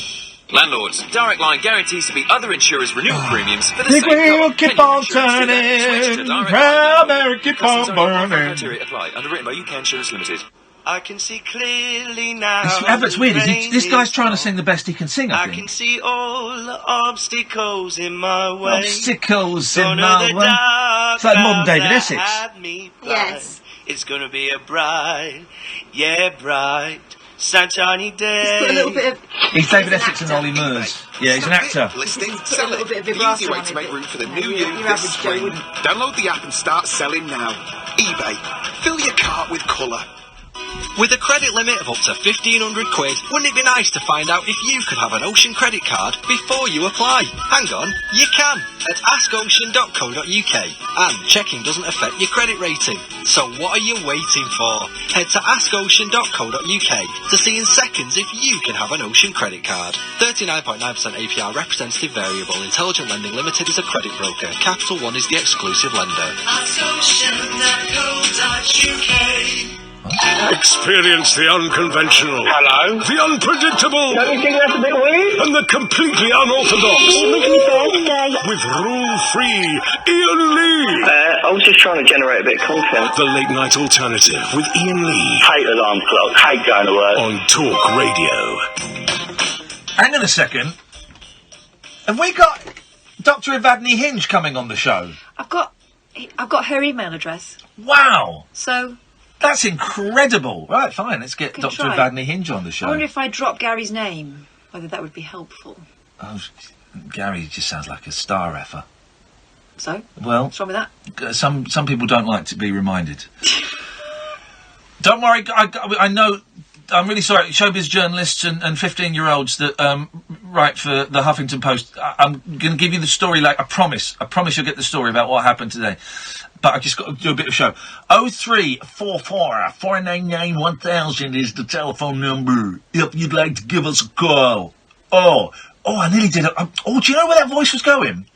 G: Landlords, Direct Line guarantees to beat other insurers' renewal premiums for the
A: The
G: same
A: wheel
G: cover.
A: keep on turning, proud Mary keep on burning.
G: Criteria apply. Underwritten by UK Insurance Limited.
S: I can see clearly now.
A: It's weird. This guy's trying to sing the best he can sing, I
S: I
A: think.
S: can see all the obstacles in my way.
A: Obstacles in my way. It's like modern David Essex.
H: Yes.
S: It's gonna be a bright, sunshiny day.
H: Put a little bit of...
A: He's David Essex and Ollie Murs. Yeah, he's an actor.
B: Listing,
H: Put a
B: sell
H: little
B: it.
H: bit of
B: The
H: vibrato
B: easy way
H: on
B: to
H: it,
B: make
H: but
B: room for the
H: your-
B: new
H: your
B: you
H: average
B: this
H: Joe
B: spring.
H: wouldn't.
B: Download the app and start selling now. eBay. Fill your cart with colour.
W: With a credit limit of up to £1,500, wouldn't it be nice to find out if you could have an Ocean credit card before you apply? Hang on, you can at askocean.co.uk. And checking doesn't affect your credit rating. So what are you waiting for? Head to askocean.co.uk to see in seconds if you can have an Ocean credit card. 39.9% APR representative variable. Intelligent Lending Limited is a credit broker. Capital One is the exclusive lender.
E: Experience the unconventional.
X: Hello?
E: The unpredictable.
X: Don't you think that's a bit weird?
E: And the completely unorthodox.
X: It was my birthday.
E: With rule-free Iain Lee.
X: I was just trying to generate a bit of content.
E: The Late Night Alternative with Iain Lee.
X: Hate alarm clocks. Hate going to work.
E: On Talk Radio.
A: Hang on a second. Have we got Dr. Evadne Hinge coming on the show?
H: I've got her email address.
A: Wow.
H: So...
A: That's incredible. Right, fine, let's get Dr.
H: try.
A: Evadne Hinge on the show.
H: I wonder if I drop Gary's name, whether that would be helpful.
A: Oh, Gary just sounds like a star effer.
H: So?
A: Well...
H: What's wrong with that?
A: Some people don't like to be reminded. Don't worry, I know... I'm really sorry, showbiz journalists and 15-year-olds that write for the Huffington Post. I'm going to give you the story, I promise. I promise you'll get the story about what happened today. But I've just got to do a bit of show. 0344 499 1000 is the telephone number if you'd like to give us a call. Oh, I nearly did it. Do you know where that voice was going?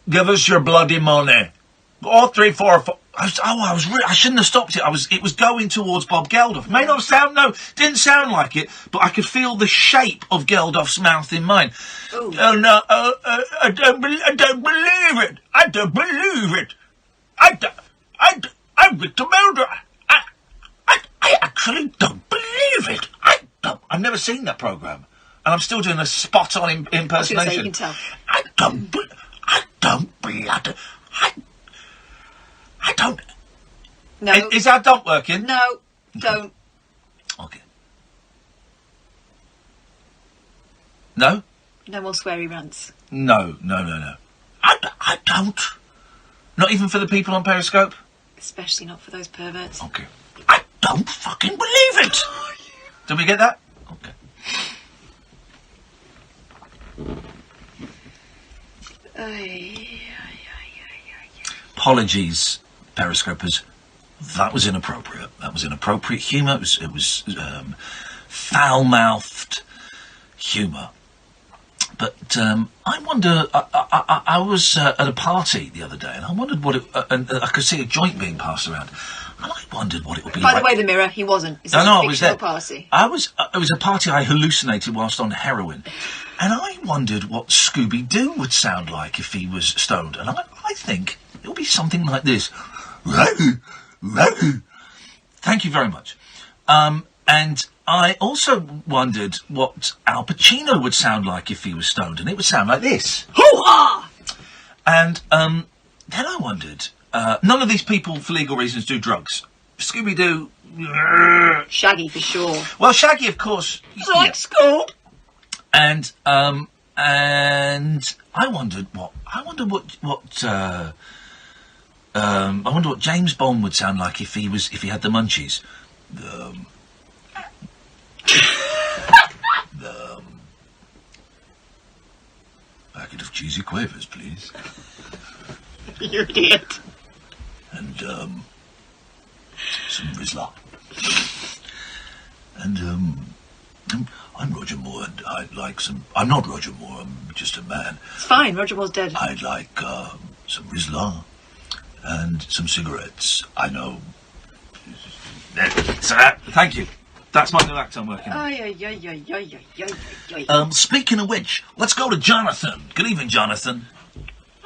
A: Give us your bloody money. 0344... I shouldn't have stopped it. It was going towards Bob Geldof. May not sound, didn't sound like it, but I could feel the shape of Geldof's mouth in mine.
H: Ooh.
A: Oh no, I don't believe it. I don't believe it. I'm Victor Mulder. I actually don't believe it. I've never seen that programme, and I'm still doing a spot-on impersonation.
H: I was going to say, you can tell.
A: I don't
H: No.
A: Is our dump working?
H: No, don't.
A: Okay. No?
H: No more sweary rants.
A: No. I don't. Not even for the people on Periscope?
H: Especially not for those perverts.
A: Okay. I don't fucking believe it! Did we get that? Okay. Apologies, Periscopers. That was inappropriate. That was inappropriate humour. It was foul-mouthed humour. But I wonder. I was at a party the other day, and I wondered what it. And I could see a joint being passed around, and I wondered what it would be
H: By
A: like.
H: the way, the mirror, he wasn't. It's
A: I was there.
H: Party.
A: It was a party I hallucinated whilst on heroin, and I wondered what Scooby-Doo would sound like if he was stoned, and I think it would be something like this. Thank you very much. And I also wondered what Al Pacino would sound like if he was stoned, and it would sound like this.
H: Hoo-ha!
A: And then I wondered, none of these people, for legal reasons, do drugs. Scooby-Doo...
H: Shaggy, for sure.
A: Well, Shaggy, of course...
H: Like school.
A: And I wondered what James Bond would sound like if he had the munchies. Packet of cheesy quavers, please.
H: You idiot.
A: And some Rizla. And I'm Roger Moore, and I'd like some. I'm not Roger Moore. I'm just a man.
H: It's fine. Roger Moore's dead.
A: I'd like some Rizla and some cigarettes. I know. Thank you. That's my new act I'm working on. Speaking of which, let's go to Jonathan. Good evening, Jonathan.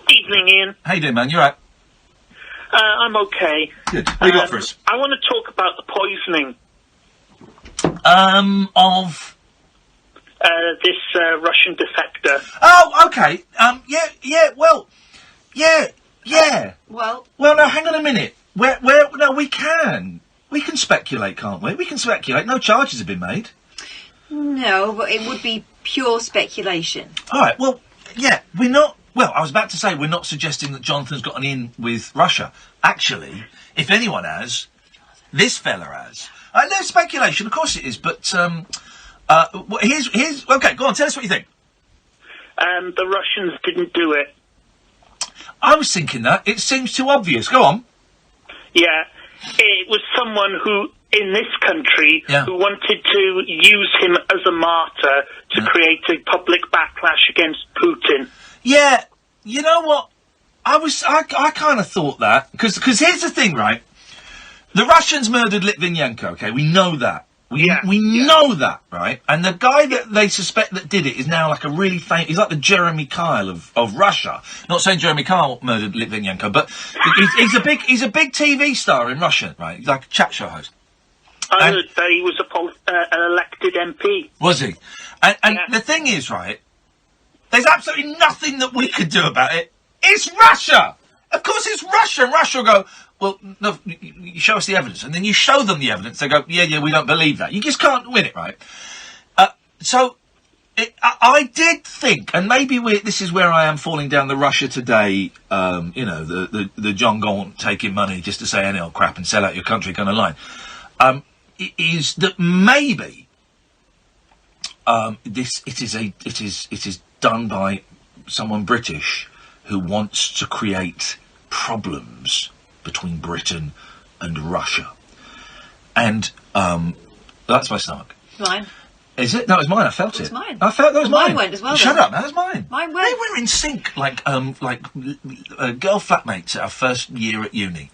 C: Evening, Ian.
A: How you doing, man? You all right?
C: I'm okay.
A: Good. What you got for us?
C: I want to talk about the poisoning.
A: Of?
C: This Russian defector.
A: Oh, okay. Yeah.
H: Well,
A: no, hang on a minute. No, we can. We can speculate, can't we? We can speculate. No charges have been made.
H: No, but it would be pure speculation.
A: All right, well, yeah, we're not... Well, I was about to say we're not suggesting that Jonathan's got an in with Russia. Actually, if anyone has, this fella has. There's speculation, of course it is, but here's okay. Go on, tell us what you think.
C: The Russians didn't do it.
A: I was thinking that. It seems too obvious. Go on.
C: Yeah, it was someone who, in this country, who wanted to use him as a martyr to create a public backlash against Putin.
A: Yeah, you know what? I kind of thought that, because here's the thing, right? The Russians murdered Litvinenko, okay? We know that. We know that, right? And the guy that they suspect that did it is now like a really famous... He's like the Jeremy Kyle of Russia. Not saying Jeremy Kyle murdered Litvinenko, but he's a big TV star in Russia, right? He's like a chat show host.
C: I heard that he was an elected MP.
A: Was he? And the thing is, right, there's absolutely nothing that we could do about it. It's Russia! Of course it's Russia! And Russia will go, well, no, you show us the evidence. And then you show them the evidence. They go, yeah, we don't believe that. You just can't win it, right? I did think, and maybe this is where I am falling down the Russia Today, the John Gaunt taking money just to say any old crap and sell out your country kind of line, is that maybe it is done by someone British who wants to create problems between Britain and Russia. And that's my stomach.
H: Mine.
A: Is it? No, it was mine. I felt it.
H: It was mine.
A: I felt that was mine.
H: Mine went as well.
A: Shut up, that was mine.
H: Mine went.
A: They were in sync, like girl flatmates at our first year at uni.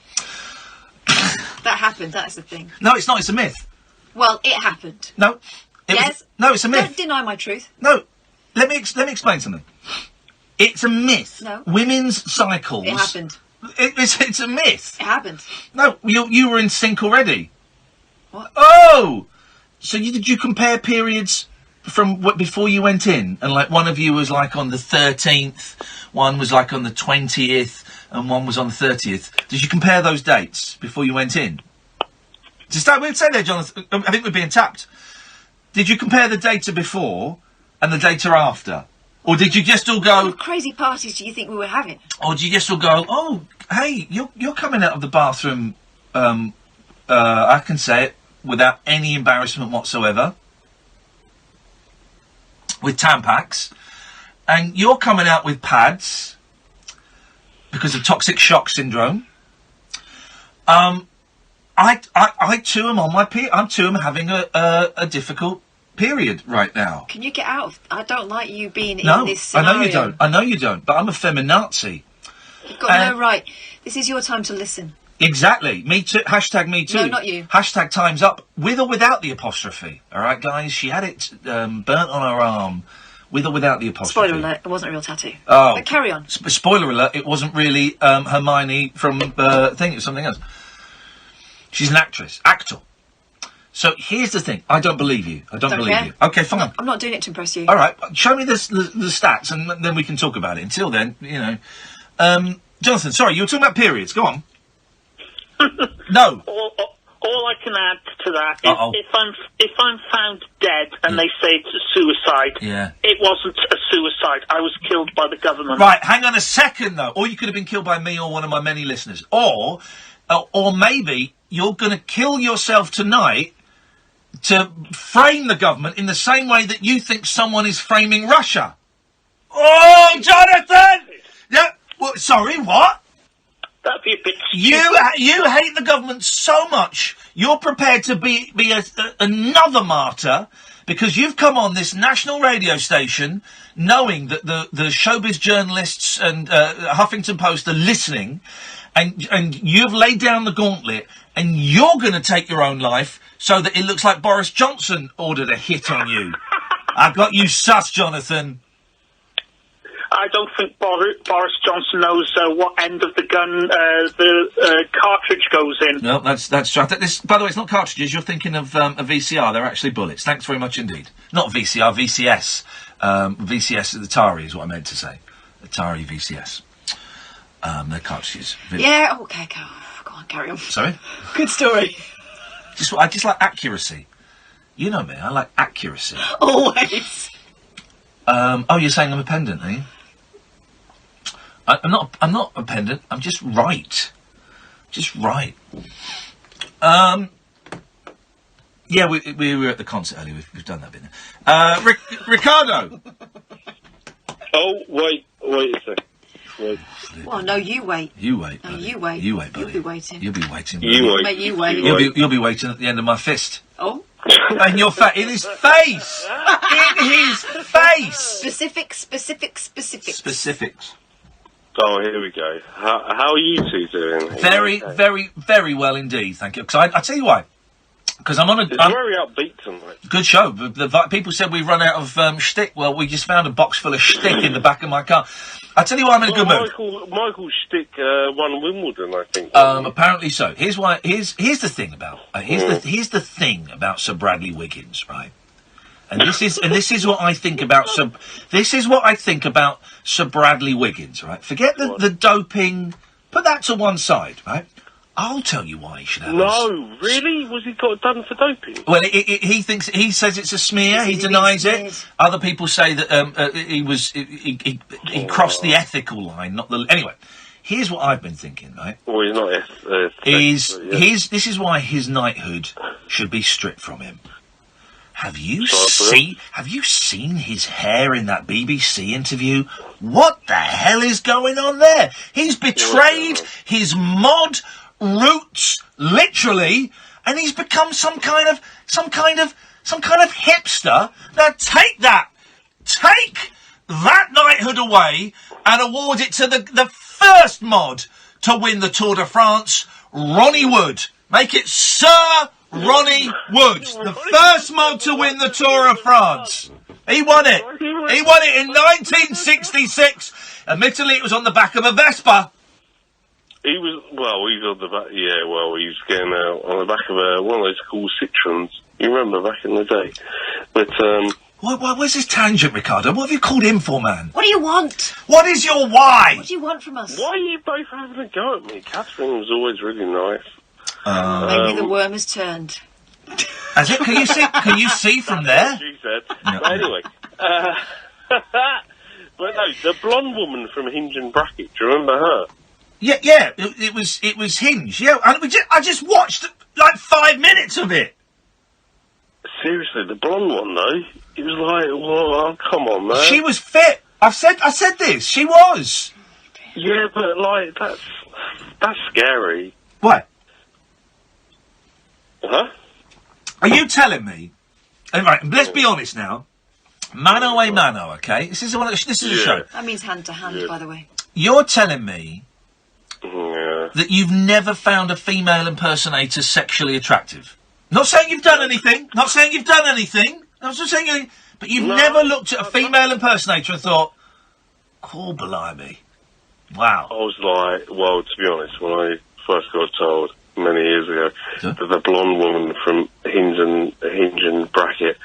H: That happened, that's the thing.
A: No, it's not, it's a myth.
H: Well, it happened.
A: No.
H: Yes.
A: No, it's a myth.
H: Don't deny my truth.
A: No. Let me explain something. It's a myth.
H: No.
A: Women's cycles...
H: It happened.
A: It's a myth.
H: It happened.
A: No, you were in sync already.
H: What?
A: Oh! So did you compare periods from before you went in? And like one of you was like on the 13th, one was like on the 20th, and one was on the 30th. Did you compare those dates before you went in? Just that we'd say there, Jonathan. I think we're being tapped. Did you compare the data before and the data after? Or did you just all go...
H: What crazy parties do you think we were having?
A: Or did you just all go, oh, hey, you're coming out of the bathroom, I can say it, without any embarrassment whatsoever, with Tampax, and you're coming out with pads because of toxic shock syndrome. I too am on my I too am having a difficult period right now.
H: Can you get out of... I don't like you being
A: No,
H: in this scenario.
A: I know you don't, but I'm a feminazi.
H: You've got no right. This is your time to listen.
A: Exactly. Me too. Hashtag me too.
H: No, not you.
A: Hashtag time's up. With or without the apostrophe. All right, guys? She had it burnt on her arm. With or without the apostrophe.
H: Spoiler alert, it wasn't a real tattoo.
A: Oh.
H: But carry on.
A: Spoiler alert, it wasn't really Hermione from thing, it was something else. She's an actor. So here's the thing. I don't believe you. I don't believe
H: care.
A: you. Okay, fine.
H: I'm not doing it to impress you.
A: All right, show me the stats, and then we can talk about it. Until then, Jonathan, sorry, you were talking about periods. Go on. No.
C: All I can add to that is if I'm found dead and they say it's a suicide, it wasn't a suicide. I was killed by the government.
A: Right, hang on a second though. Or you could have been killed by me or one of my many listeners. Or maybe you're going to kill yourself tonight to frame the government in the same way that you think someone is framing Russia. Oh, Jonathan! Yeah. Well, sorry, what?
C: That'd be a bit
A: You hate the government so much, you're prepared to be another martyr because you've come on this national radio station knowing that the showbiz journalists and Huffington Post are listening, and you've laid down the gauntlet, and you're going to take your own life so that it looks like Boris Johnson ordered a hit on you. I've got you sus, Jonathan.
C: I don't think Boris Johnson knows what end of the gun the cartridge goes in.
A: No, that's true. By the way, it's not cartridges. You're thinking of a VCR. They're actually bullets. Thanks very much indeed. Not VCR, VCS. VCS, Atari is what I meant to say. Atari VCS. They're cartridges.
H: Yeah, okay, go on, carry on.
A: Sorry?
H: Good story.
A: I just like accuracy. You know me, I like accuracy.
H: Always.
A: You're saying I'm a pendant, are you? I'm not a pendant. I'm just right. Just right. Yeah, we were at the concert earlier. We've done that bit now. Ricardo.
D: Oh, wait a second. Wait.
H: Well, no, you wait.
A: You wait.
H: No, you wait.
A: You wait, buddy.
H: You'll be waiting.
A: You'll be waiting.
H: Make you wait.
A: You'll be waiting at the end of my fist.
H: Oh.
A: In your in his face. In his face. Specifics.
D: Oh, here we go. How are you two doing?
A: Very, very, very well indeed. Thank you. Because I tell you why. Because I'm on a...
D: It's very upbeat tonight.
A: Good show. People said we've run out of shtick. Well, we just found a box full of shtick in the back of my car. I tell you why I'm in a good mood.
D: Michael Stick won Wimbledon, I think.
A: Apparently so. Here's why. Here's the thing about. Here's the thing about Sir Bradley Wiggins, right? And this is what I think about Sir Bradley Wiggins, right? Forget the doping. Put that to one side, right? I'll tell you why he should have
D: really? Was he got done for doping?
A: Well, he says it's a smear. He denies it. Other people say that he crossed the ethical line, not the. Anyway, here's what I've been thinking, right?
D: Well, he's not.
A: This is why his knighthood should be stripped from him. Have you seen his hair in that BBC interview? What the hell is going on there? He's betrayed his mod roots, literally, and he's become some kind of hipster. Now take that knighthood away and award it to the first mod to win the Tour de France, Ronnie Wood. Make it Sir Ronnie Wood, the first mod to win the Tour of France. He won it. He won it in 1966. Admittedly, it was on the back of a Vespa.
D: He's on the back. Yeah, he was getting on the back of one of those cool Citroens. You remember back in the day? But
A: where's this tangent, Ricardo? What have you called him for, man?
H: What do you want?
A: What is your why?
H: What do you want from us?
D: Why are you both having a go at me? Catherine was always really nice.
H: Maybe the worm has turned.
A: Has it? Can you see from there?
D: She said. No. But anyway, but no, the blonde woman from Hinge and Bracket. Do you remember her?
A: Yeah. It was Hinge. Yeah, I just watched like 5 minutes of it.
D: Seriously, the blonde one though. It was like, well, come on, man.
A: She was fit. I said this. She was.
D: Yeah, but like that's scary.
A: What?
D: Huh?
A: Are you telling me? Right, let's be honest now. Mano a mano, okay? This is a show.
H: That means hand to hand, by the way.
A: You're telling me that you've never found a female impersonator sexually attractive. Not saying you've done anything. I'm just saying but you've never looked at a female impersonator and thought, "Cool, blimey, wow."
D: I was like, well, to be honest, when I first got told many years ago that the blonde woman from Hinge and Bracket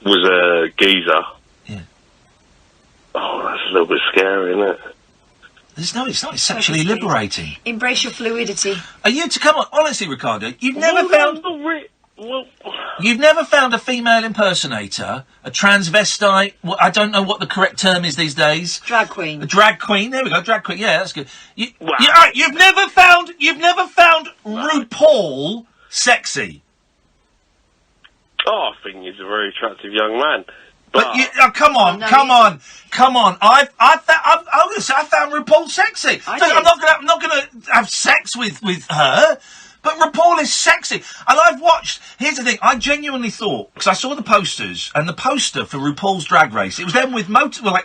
D: was a geezer.
A: Yeah.
D: Oh, that's a little bit scary, isn't it?
A: It's not. It's sexually liberating.
H: Embrace your fluidity.
A: Are you to come on? Honestly, Ricardo, you've never found a female impersonator, a transvestite. I don't know what the correct term is these days.
H: Drag queen.
A: A drag queen. There we go. Drag queen. Yeah, that's good. You've never found RuPaul sexy.
D: Oh, I think he's a very attractive young man.
A: But come on. I found RuPaul sexy. I'm not gonna have sex with her. But RuPaul is sexy. And I've watched... Here's the thing. I genuinely thought... Because I saw the posters. And the poster for RuPaul's Drag Race. It was them with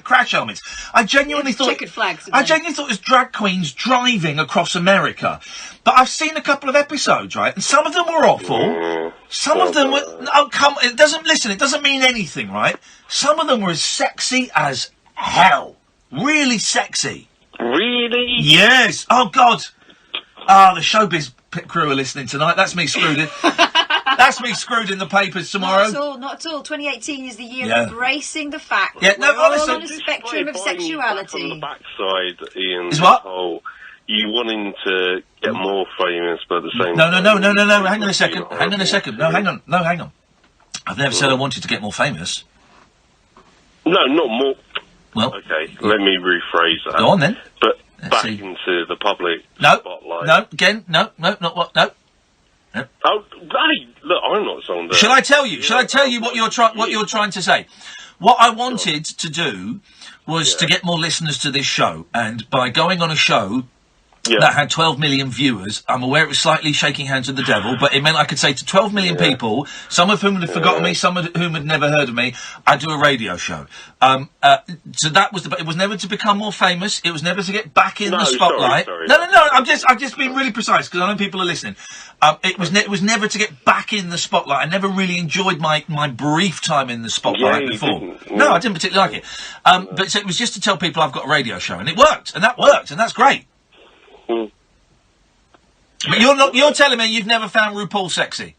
A: crash helmets. I genuinely thought...
H: Checkered flags.
A: I genuinely thought it was drag queens driving across America. But I've seen a couple of episodes, right? And some of them were awful. Some of them were... Oh, come... It doesn't mean anything, right? Some of them were as sexy as hell. Really sexy.
D: Really?
A: Yes. Oh, God. The showbiz crew are listening tonight. That's me screwed in. That's me screwed in the papers tomorrow.
H: Not at all. 2018 is the year of embracing the fact
A: that
H: we're all on a spectrum of sexuality.
D: On the backside, Ian.
A: Is what?
D: You wanting to get more famous, but at the same
A: time... No. Hang on a second. No, hang on. I've never said I wanted to get more famous.
D: No, not more.
A: Well...
D: Okay, let me rephrase that.
A: Go on, then.
D: But... Back into the public spotlight.
A: No, again, no, not what, no. Yep.
D: Oh, hey, look, I'm not someone that...
A: Shall I tell you? Shall I tell you what you're trying to say? What I wanted to do was to get more listeners to this show, and by going on a show that had 12 million viewers, I'm aware it was slightly shaking hands with the devil, but it meant I could say to 12 million people, some of whom had forgotten me, some of whom had never heard of me, I do a radio show. So that was it was never to become more famous. It was never to get back in the spotlight.
D: Sorry.
A: No. I've just been really precise because I know people are listening. It was never to get back in the spotlight. I never really enjoyed my brief time in the spotlight before. No, I didn't particularly like it. But so it was just to tell people I've got a radio show, and it worked, and that worked, and that's great. But you're telling me you've never found RuPaul sexy?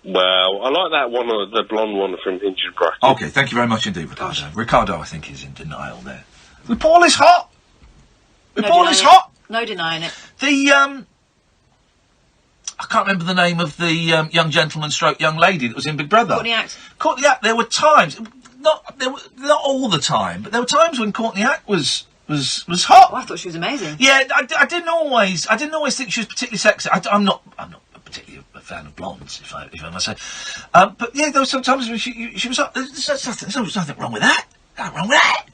D: Well, I like that one, the blonde one from Hinge and Bracket.
A: Okay, thank you very much indeed, Ricardo. Ricardo, I think, is in denial there. RuPaul is hot! RuPaul is hot!
H: No denying it.
A: I can't remember the name of the young gentleman stroke young lady that was in Big Brother.
H: Courtney Act.
A: Courtney Act, there were times, not all the time, but there were times when Courtney Act was hot.
H: Oh, I thought she was amazing.
A: Yeah, I didn't always think she was particularly sexy. I'm not particularly a fan of blondes, if I must say. But yeah, there were some times when she was hot. There's nothing wrong with that. Nothing wrong with that.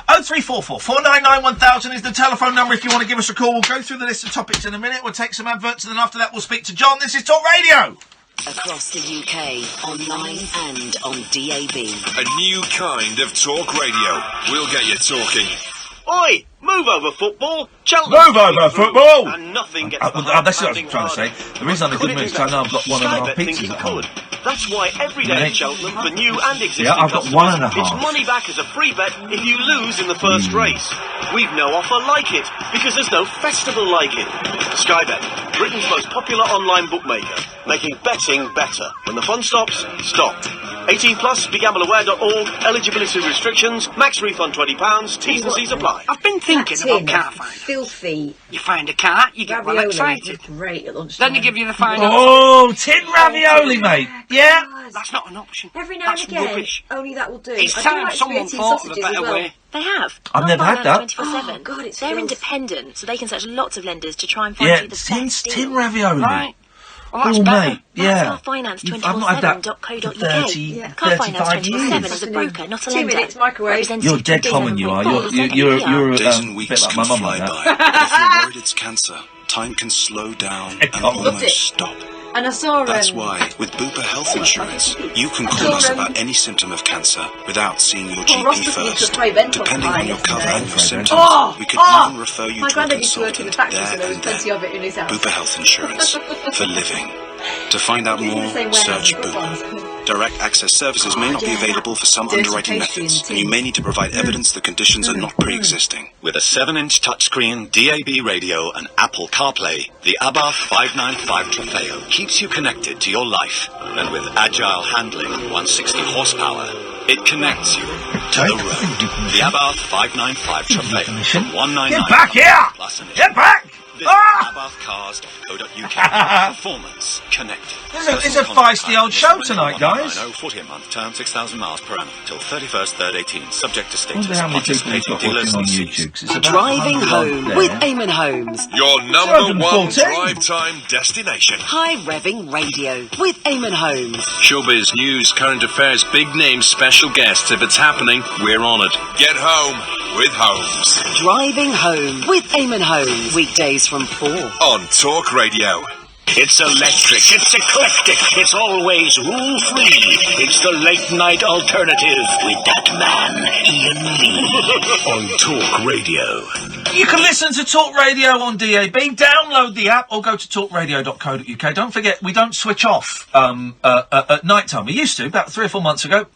A: 0344 499 1000 is the telephone number if you want to give us a call. We'll go through the list of topics in a minute. We'll take some adverts, and then after that we'll speak to John. This is Talk Radio.
R: Across the UK, online and on DAB.
E: A new kind of talk radio. We'll get you talking.
S: Oi! Move over, football! Cheltenham
A: Move over, football!
S: And nothing gets
A: that's what I was trying to say. The reason I'm in good mood is because I know I've got 1.5 pizzas at home.
S: That's why every day at Cheltenham, for new and existing
A: I've got
S: customers,
A: 1.5.
S: it's money back as a free bet if you lose in the first race. We've no offer like it, because there's no festival like it. Sky Bet, Britain's most popular online bookmaker, making betting better. When the fun stops, stop. 18 plus, begambleaware.org, eligibility restrictions, max refund £20, T's and C's apply.
M: I've been thinking about car finding.
H: Filthy.
M: You find a car, you get well excited.
H: Great at lunchtime.
M: Then they give you the final.
A: Oh, tin ravioli, mate. Yeah.
M: That's not an option.
H: Every now
M: That's
H: and again,
M: rubbish.
H: only that will do.
M: It's
H: I do
M: time
H: like
M: someone
H: spaghetti
M: thought of a
H: sausages
M: better
H: as well.
M: way.
J: They have.
A: I've never had that.
J: 24/7.
H: Oh, God, it's
J: They're
H: filth.
J: independent, so they can search lots of lenders to try and find you the best deal.
A: tin ravioli.
M: Right. Well, that's
A: Oh,
M: better.
A: mate, yeah.
J: That's
A: I've not had that for
J: 35
A: years.
J: as a broker, not a
H: 2
J: lender.
H: minutes, microwave.
A: You're dead common, you are. You're
B: Days
A: a
B: and
A: bit
B: weeks
A: like
B: can
A: my mum
B: fly
A: like
B: by.
A: that.
B: If you're worried it's cancer, time can slow down and almost stop.
H: And I saw
B: That's why, with Bupa Health Insurance, you can call us about any symptom of cancer without seeing your GP first. Depending on your cover and your symptoms, we could even refer you
H: my
B: to a
H: granddad used to work in the
B: consultant
H: factory, so
B: there
H: there was
B: and
H: plenty
B: then.
H: of it in his house.
B: Bupa Health Insurance. For living. To find out more, search Bupa. Direct access services may not be available for some underwriting methods, and you may need to provide evidence the conditions are not pre-existing.
N: With a 7-inch touchscreen, DAB radio and Apple CarPlay, the Abarth 595 Trofeo keeps you connected to your life. And with agile handling, 160 horsepower, it connects you to the road. The Abarth 595 Trofeo from $199.
A: Get back here! Get back!
N: Visit abarthcars.co.uk. Performance connected.
A: It's a feisty old show tonight, guys.
N: 40 a month, term 6,000 miles per annum, till 31st, 3rd, 18, subject to
A: I wonder
N: status.
A: how many people we've
N: Participating
A: got
N: dealers
A: watching on
N: and
A: YouTube. 'Cause it's about
R: Driving
A: 100
R: home
A: there.
R: with Eamon Holmes.
E: Your number one
A: 214.
E: drive time destination.
R: High revving radio with Eamon Holmes.
N: Showbiz news, current affairs, big names, special guests. If it's happening, we're on it.
E: Get home with Holmes.
R: Driving home with Eamon Holmes. Weekdays from 4.
E: On Talk Radio.
I: It's electric, it's eclectic, it's always rule-free. It's the late-night alternative with that man, Iain Lee. On Talk Radio.
A: You can listen to Talk Radio on DAB, download the app, or go to talkradio.co.uk. Don't forget, we don't switch off at night time. We used to, about 3 or 4 months ago.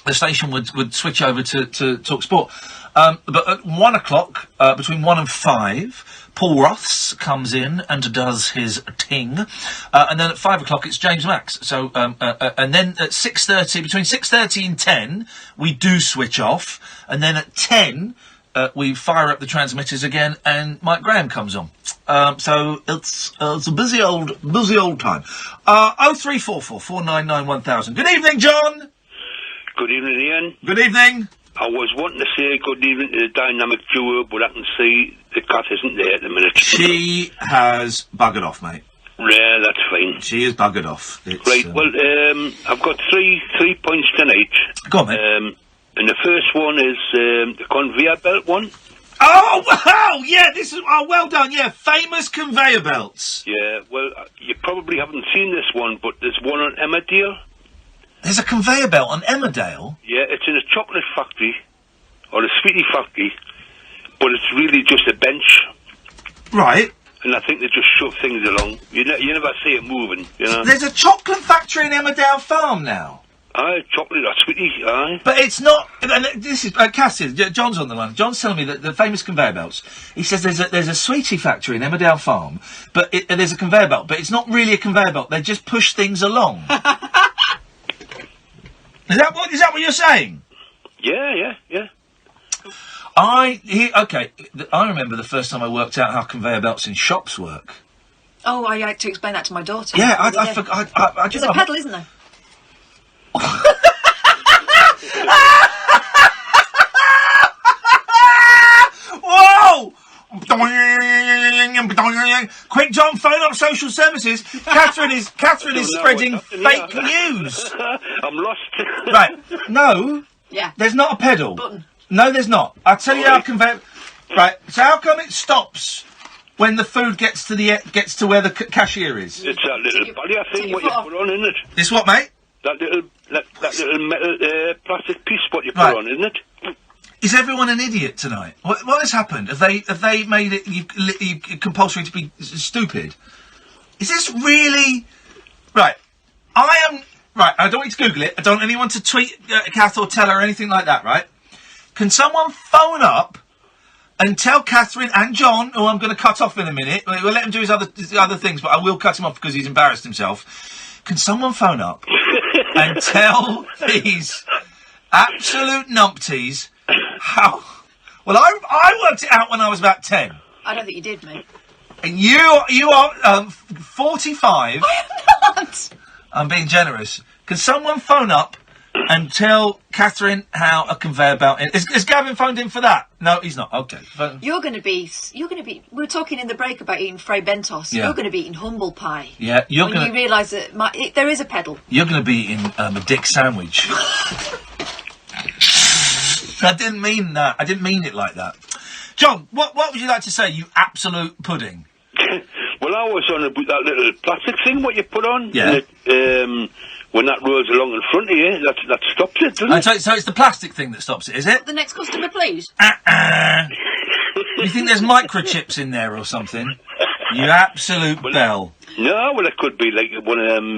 A: The station would switch over to Talk Sport. But at 1 o'clock, between 1 and 5, Paul Roths comes in and does his ting. And then at 5 o'clock, it's James Max. So, and then at 6:30, between 6:30 and 10, we do switch off. And then at 10, we fire up the transmitters again, and Mike Graham comes on. So it's a busy old time. 0344 499 1000. Good evening, John.
P: Good evening, Ian.
A: Good evening.
L: I was wanting to say good evening to the dynamic duo, but I can see the cat isn't there at the minute.
A: She has buggered off, mate.
L: Yeah, that's fine.
A: She is buggered off. It's,
L: right, well, I've got three points tonight.
A: Go on, mate.
L: And the first one is the conveyor belt one.
A: Oh, wow! Yeah, this is... Oh, well done, yeah. Famous conveyor belts.
L: Yeah, well, you probably haven't seen this one, but there's one on Emmerdale.
A: There's a conveyor belt on Emmerdale?
L: Yeah, it's in a chocolate factory, or a sweetie factory, but it's really just a bench.
A: Right.
L: And I think they just shove things along. You never see it moving, you know.
A: There's a chocolate factory in Emmerdale Farm now.
L: Aye, chocolate or sweetie, aye.
A: But it's not... this is... Cassie, John's on the one. John's telling me that the famous conveyor belts... He says there's a sweetie factory in Emmerdale Farm, but there's a conveyor belt, but it's not really a conveyor belt. They just push things along. Is that what you're saying?
L: Yeah.
A: Okay, I remember the first time I worked out how conveyor belts in shops work.
H: Oh, I had to explain that to my daughter.
A: Yeah, I forgot.
H: There's a pedal, isn't there?
A: Whoa! Quick, John, phone up social services. Catherine is spreading fake news.
L: I'm lost.
A: Right. No.
H: Yeah.
A: There's not a pedal.
H: Button.
A: No, there's not. I'll tell you how conveyor... Right, so how come it stops when the food gets to where the cashier is?
L: It's that little belly, I think, what you put on, isn't it?
A: It's what, mate?
L: That little metal plastic piece what you put on, isn't it?
A: Is everyone an idiot tonight? What has happened? Have they made it you compulsory to be stupid? Is this really... Right, I don't want you to Google it. I don't want anyone to tweet Kath or tell her or anything like that, right? Can someone phone up and tell Catherine and John, who I'm going to cut off in a minute, we'll let him do his other things, but I will cut him off because he's embarrassed himself. Can someone phone up and tell these absolute numpties how... Well, I worked it out when I was about 10.
H: I don't think you did, mate.
A: And you are 45.
H: I am not!
A: I'm being generous. Can someone phone up and tell Catherine how a conveyor belt is? Is Gavin phoned in for that? No, he's not. Okay.
H: You're going to be. We were talking in the break about eating Frey Bentos.
A: Yeah.
H: You're going to be eating humble pie.
A: Yeah,
H: you realise that there is a pedal.
A: You're going to be eating a dick sandwich. I didn't mean that. I didn't mean it like that. John, what would you like to say, you absolute pudding?
L: Well, I was on about that little plastic thing what you put on.
A: Yeah.
L: When that rolls along in front of you, that stops it, doesn't it?
A: So it's the plastic thing that stops it, is it?
H: The next customer, please.
A: You think there's microchips in there or something? You absolute bell.
L: No, well, it could be like one of them,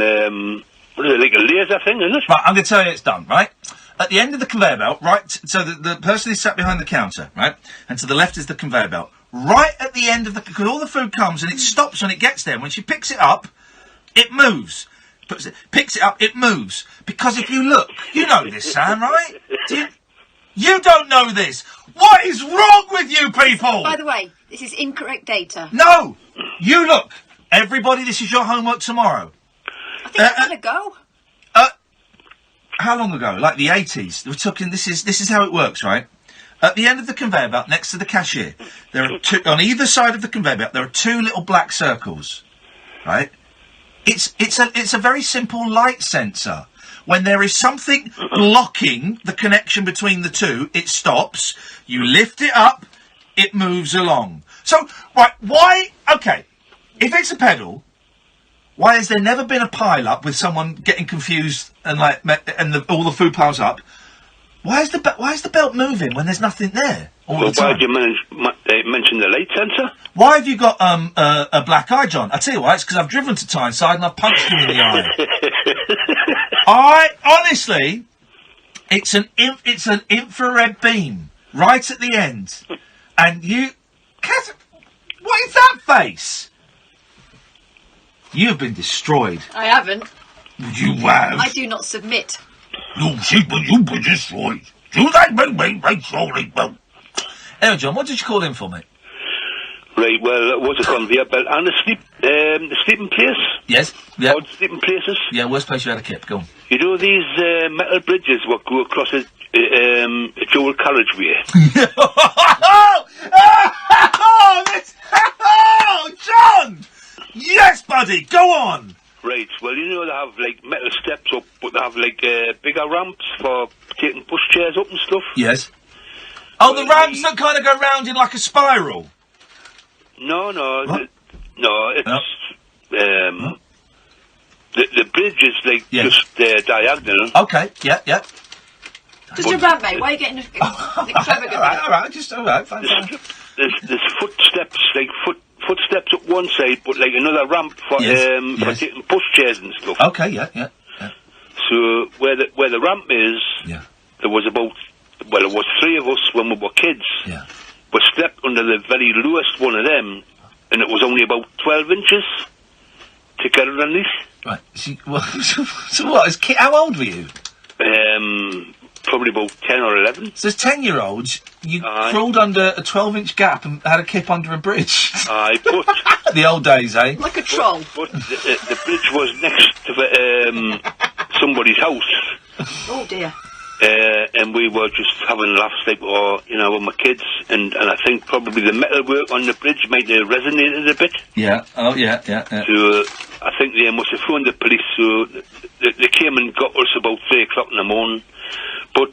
L: like a laser thing, isn't it?
A: Right, I'm going to tell you it's done, right? At the end of the conveyor belt, right, so the person is sat behind the counter, right? And to the left is the conveyor belt. Right at the end of because all the food comes and it stops when it gets there. When she picks it up, it moves. Picks it up, it moves. Because if you look, you know this, Sam, right? You don't know this. What is wrong with you people?
H: By the way, this is incorrect data.
A: No! You look. Everybody, this is your homework tomorrow.
H: I think I'm going to go.
A: How long ago? Like the 80s. We're talking, this is how it works, right? At the end of the conveyor belt, next to the cashier, there are two, on either side of the conveyor belt, there are two little black circles, right? It's a very simple light sensor. When there is something blocking the connection between the two, it stops. You lift it up, it moves along. So, right, why... Okay, if it's a pedal, why has there never been a pile-up with someone getting confused and all the food piles up? Why is the belt moving when there's nothing there all the time?
L: Why did you mention the light sensor?
A: Why have you got a black eye, John? I tell you why. It's because I've driven to Tyneside and I've punched you in the eye. Honestly, it's an infrared beam right at the end, and you, Catherine, what is that face? You've been destroyed.
H: I haven't.
A: You have.
H: I do not submit.
A: You've been destroyed. Do that, make sorry. Anyway, John, what did you call in for, mate?
L: Right, well, it was a conveyor belt and the sleeping place.
A: Yes, yeah.
L: Sleeping places.
A: Yeah, worst place you had a kip, go on.
L: You know these metal bridges what go across a Dual carriageway.
A: Oh, John! Yes, buddy, go on!
L: Right, well, you know, they have, like, metal steps up, but they have, like, bigger ramps for taking pushchairs up and stuff.
A: Yes. Oh, the ramps that kind of go round in like a spiral?
L: No, it's... The bridge is, like, just diagonal.
A: Okay, yeah.
H: Just a ramp, mate. Why are you getting extravagant?
A: All right, fine.
L: There's footsteps, like, footsteps up one side, but, like, another ramp for taking pushchairs and stuff.
A: Okay, yeah.
L: So, where the ramp is, there was it was 3 of us when we were kids.
A: Yeah.
L: We slept under the very lowest one of them, and it was only about 12 inches to get underneath.
A: Right. So what? How old were you?
L: Probably about 10 or 11.
A: So as 10-year-olds, you crawled under a 12-inch gap and had a kip under a bridge.
L: Aye, but...
A: The old days, eh?
H: Like a troll.
L: But the bridge was next to somebody's house.
H: Oh, dear.
L: And we were just having laughs, like, with my kids, and I think probably the metalwork on the bridge might have resonated a bit.
A: Yeah, yeah.
L: So, I think they must have phoned the police, so they came and got us about 3 o'clock in the morning. But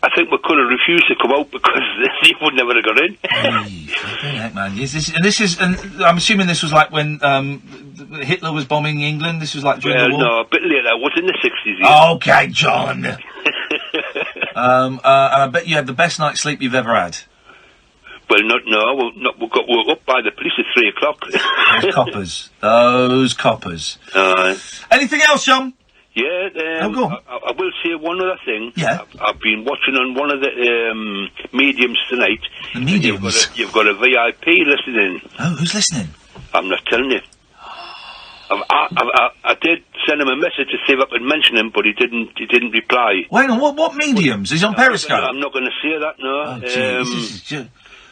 L: I think we could have refused to come out because they would never have got in.
A: Heck, man. And I'm assuming this was like when Hitler was bombing England. This was like during the war.
L: No, a bit later. It was in the 60s. Yeah.
A: Okay, John. And I bet you had the best night's sleep you've ever had.
L: Well, we got woke up by the police at 3 o'clock.
A: Those coppers. Anything else, John?
L: Yeah,
A: go on.
L: I will say one other thing.
A: Yeah.
L: I've been watching on one of the mediums tonight.
A: The mediums?
L: You've got a VIP listening.
A: Oh, who's listening?
L: I'm not telling you. I did send him a message to see if I could mention him, but he didn't reply.
A: Wait on, what mediums? He's on Periscope?
L: I'm not going to say that, no.
A: Oh,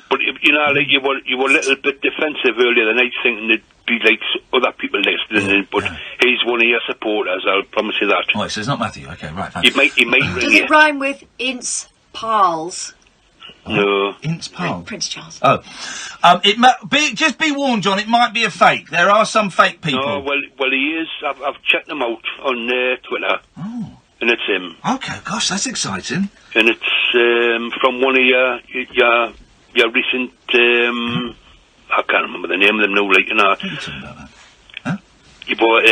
L: but, you know, like, you were a little bit defensive earlier tonight, thinking it'd be like other people listening, but he's one of your supporters, I'll promise you that.
A: Oh, so it's not Matthew. Okay, right, fine.
L: He might
H: Does it rhyme with Ince Pals?
L: No.
A: Ince Pal?
H: Prince Charles.
A: Oh. Just be warned, John, it might be a fake. There are some fake people.
L: No, well, he is. I've checked him out on Twitter.
A: Oh.
L: And it's him.
A: Okay, gosh, that's exciting.
L: And it's from one of your recent, I can't remember the name of them now, like, you know.
A: What are you talking about, huh?
L: You bought,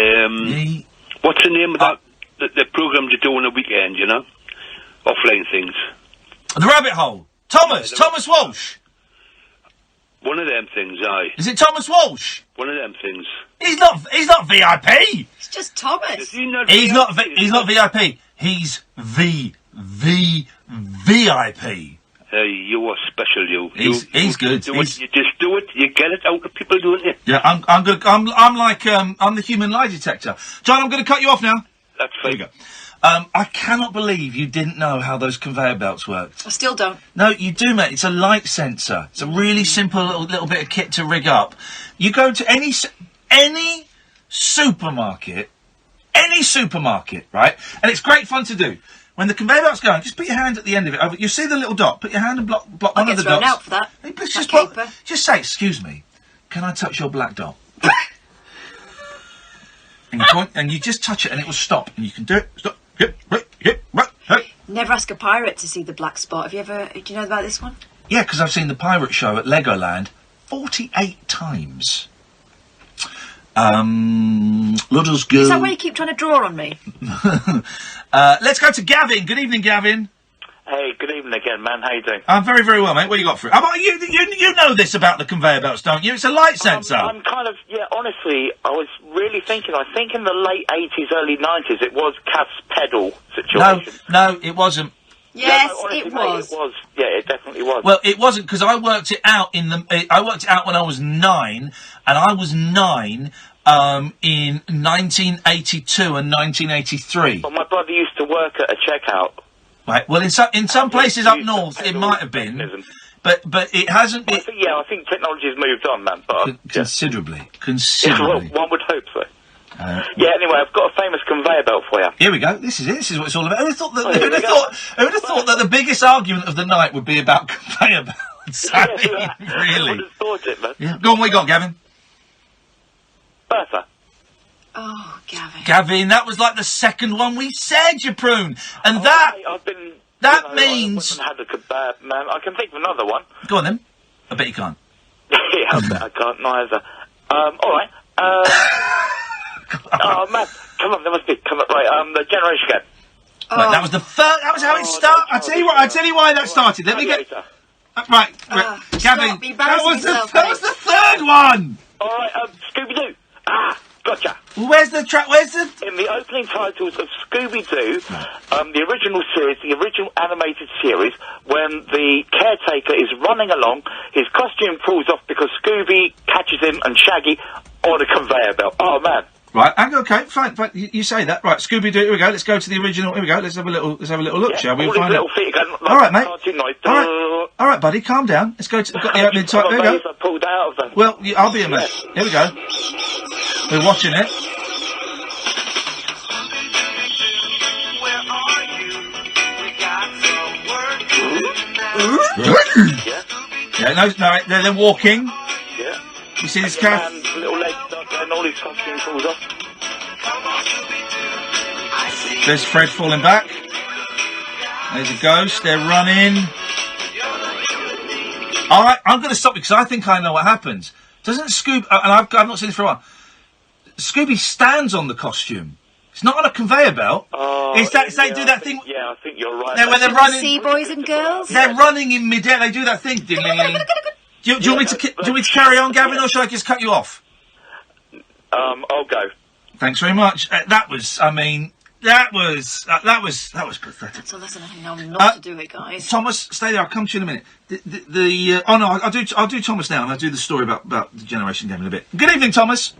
L: what's the name of that, the program you do on a weekend, you know? Offline things.
A: The Rabbit Hole. Thomas Walsh.
L: One of them things, aye.
A: Is it Thomas Walsh?
L: One of them things.
A: He's not VIP.
H: It's just Thomas.
L: He's not
A: VIP. He's VIP.
L: Hey, you are special, you.
A: He's good.
L: You just do it. You get it out of people, don't you?
A: Yeah, I'm the human lie detector. John, I'm going to cut you off now.
L: That's fine.
A: There you go. I cannot believe you didn't know how those conveyor belts worked.
H: I still don't.
A: No, you do, mate. It's a light sensor. It's a really simple little bit of kit to rig up. You go to any supermarket, right? And it's great fun to do. When the conveyor belt's going, just put your hand at the end of it. You see the little dot. Put your hand and block one of the dots.
H: Out for that.
A: Just say, "Excuse me, can I touch your black dot?" and you just touch it, and it will stop. And you can do it. Stop.
H: Never ask a pirate to see the black spot. Do you know about this one?
A: Yeah, because I've seen the pirate show at Legoland 48 times. Let us go.
H: Is that why you keep trying to draw on me?
A: Let's go to Gavin. Good evening, Gavin.
F: Hey, good evening again, man. How you doing?
A: I'm very, very well, mate. What you got for it? You know this about the conveyor belts, don't you? It's a light sensor.
F: I'm kind of, honestly, I was really thinking, I think in the late 80s, early 90s, it was Cat's pedal situation.
A: No, it wasn't.
H: Yes,
F: honestly,
H: it was.
F: It was. Yeah, it definitely was.
A: Well, it wasn't, because I worked it out when I was 9, and I was 9 in 1982 and 1983.
F: Well, my brother used to work at a checkout.
A: Right. Well, in some places up north, it might have been, but it hasn't.
F: I think technology's moved on, man. But
A: considerably.
F: Yeah, well, one would hope so. Yeah, anyway, I've got a famous conveyor belt for you.
A: Here we go. This is it. This is what it's all about. Who would have thought that the biggest argument of the night would be about conveyor belts? I mean, really?
F: I would have thought it, man.
A: Yeah. Go on, what you got, Gavin?
F: Bertha.
H: Oh, Gavin.
A: Gavin, that was like the second one we said, you prune. And that means...
F: I can think of another one.
A: Go on then. I bet you can't.
F: Yeah, I bet I can't neither. Alright. Oh, man. Come on, there must be... Come on, right, the Generation Gap.
A: Right, that was the first... That was how it started. I tell you why that started. Let me get... Right, Gavin, that was the third one!
F: Alright, Scooby-Doo. Gotcha.
A: Where's the track?
F: In the opening titles of Scooby-Doo, the original series, the original animated series, when the caretaker is running along, his costume falls off because Scooby catches him and Shaggy on a conveyor belt. Oh, man.
A: Right, okay, fine. You say that. Right, Scooby-Doo, here we go. Let's go to the original. Here we go. Let's have a little look, shall we?
F: All
A: Find
F: little
A: out.
F: feet again, like
A: all right, mate.
F: All
A: right, buddy, calm down. Let's go to got the opening title. There we go.
F: I pulled out of them.
A: Well, I'll be a mate. Here we go. We're watching it. Yeah, no, they're walking.
F: Yeah.
A: You see this cat?
F: Little legs up and all his costume falls off.
A: There's Fred falling back. There's a ghost. They're running. All right, I'm going to stop because I think I know what happens. Doesn't Scooby... and I've not seen it for a while. Scooby stands on the costume. It's not on a conveyor belt. They do that thing...
F: Yeah, I think you're right.
A: When they're running...
H: See, boys and girls?
A: They're running in midair. They do that thing. Do you want me to carry on, Gavin, or shall I just cut you off?
F: I'll go.
A: Thanks very much. That was pathetic.
H: So listen, I think now not to do it, guys.
A: Thomas, stay there. I'll come to you in a minute. I'll do Thomas now, and I'll do the story about the Generation Game in a bit. Good evening, Thomas.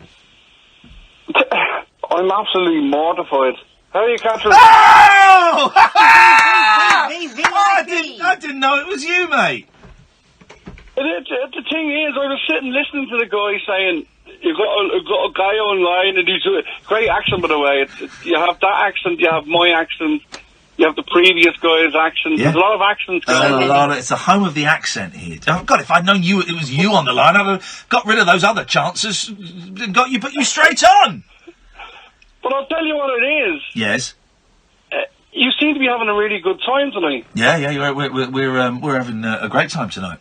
K: I'm absolutely mortified. How are you, Catherine?
A: Oh! I didn't know it was you, mate.
K: The thing is, I was sitting listening to the guy saying, you've got a guy online and he's a great accent, by the way. You have that accent, you have my accent, you have the previous guy's accent.
A: Yeah.
K: There's a lot of accents going on.
A: It's the home of the accent here. Oh, God, if I'd known it was you on the line, I'd have got rid of those other chances and put you straight on.
K: But I'll tell you what it is.
A: Yes.
K: You seem to be having a really good time tonight.
A: Yeah, we're having a great time tonight.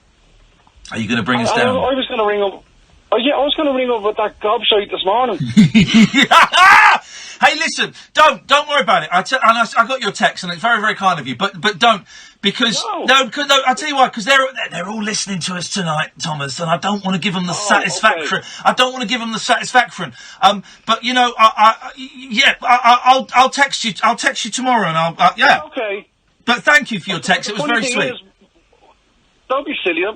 A: Are you going to bring us down?
K: I was going to ring up. Oh, yeah, I was going to ring up with that gobshite this morning.
A: Hey, listen, don't worry about it. I got your text, and it's very, very kind of you. But don't, because because I'll tell you why. Because they're all listening to us tonight, Thomas, and I don't want to give them the satisfaction. Okay. I don't want to give them the satisfaction. But you know, I'll text you. I'll text you tomorrow, and
K: Okay.
A: But thank you for your text. It was very sweet.
K: Don't be silly. I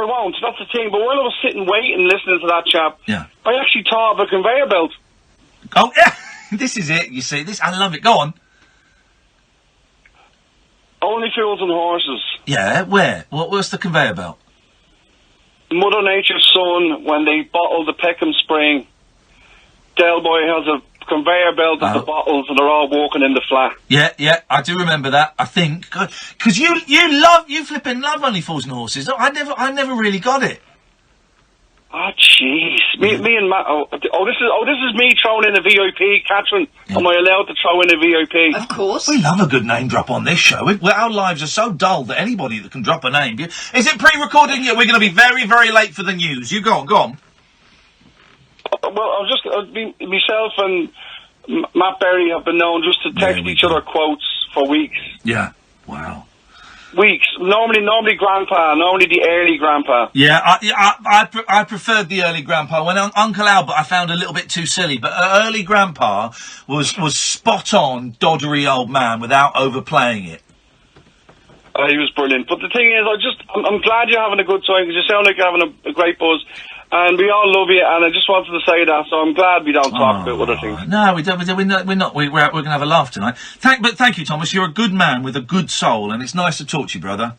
K: won't. That's the thing. But while I was sitting waiting, listening to that chap, I actually thought of a conveyor belt.
A: Oh, yeah. This is it. You see, I love it. Go on.
K: Only Fools and Horses.
A: Yeah, where? What's the conveyor belt?
K: Mother Nature's son, when they bottled the Peckham Spring, Del Boy has a conveyor belt of the bottles and they're all walking in the flat.
A: Yeah, I do remember that, I think. Because you flipping love Only Fools and Horses. I never really got it.
K: Oh, jeez. Me and Matt... this is me throwing in a VIP, Catherine. Yeah. Am I allowed to throw in a VIP?
H: Of course.
A: We love a good name drop on this show. Our lives are so dull that anybody that can drop a name... Is it pre-recorded? Yeah, we're going to be very, very late for the news. You go on.
K: Well, myself and Matt Berry have been known just to text each other quotes for weeks.
A: Yeah. Wow.
K: Weeks. Normally Grandpa. Normally the early Grandpa.
A: Yeah, I preferred the early Grandpa. When Uncle Albert I found a little bit too silly, but early Grandpa was spot on, doddery old man without overplaying it.
K: He was brilliant. But the thing is, I'm glad you're having a good time because you sound like you're having a great buzz. And we all love you, and I just wanted to say that, so I'm glad we don't talk about other things.
A: No, we don't. We're not. We're going to have a laugh tonight. Thank you, Thomas. You're a good man with a good soul, and it's nice to talk to you, brother.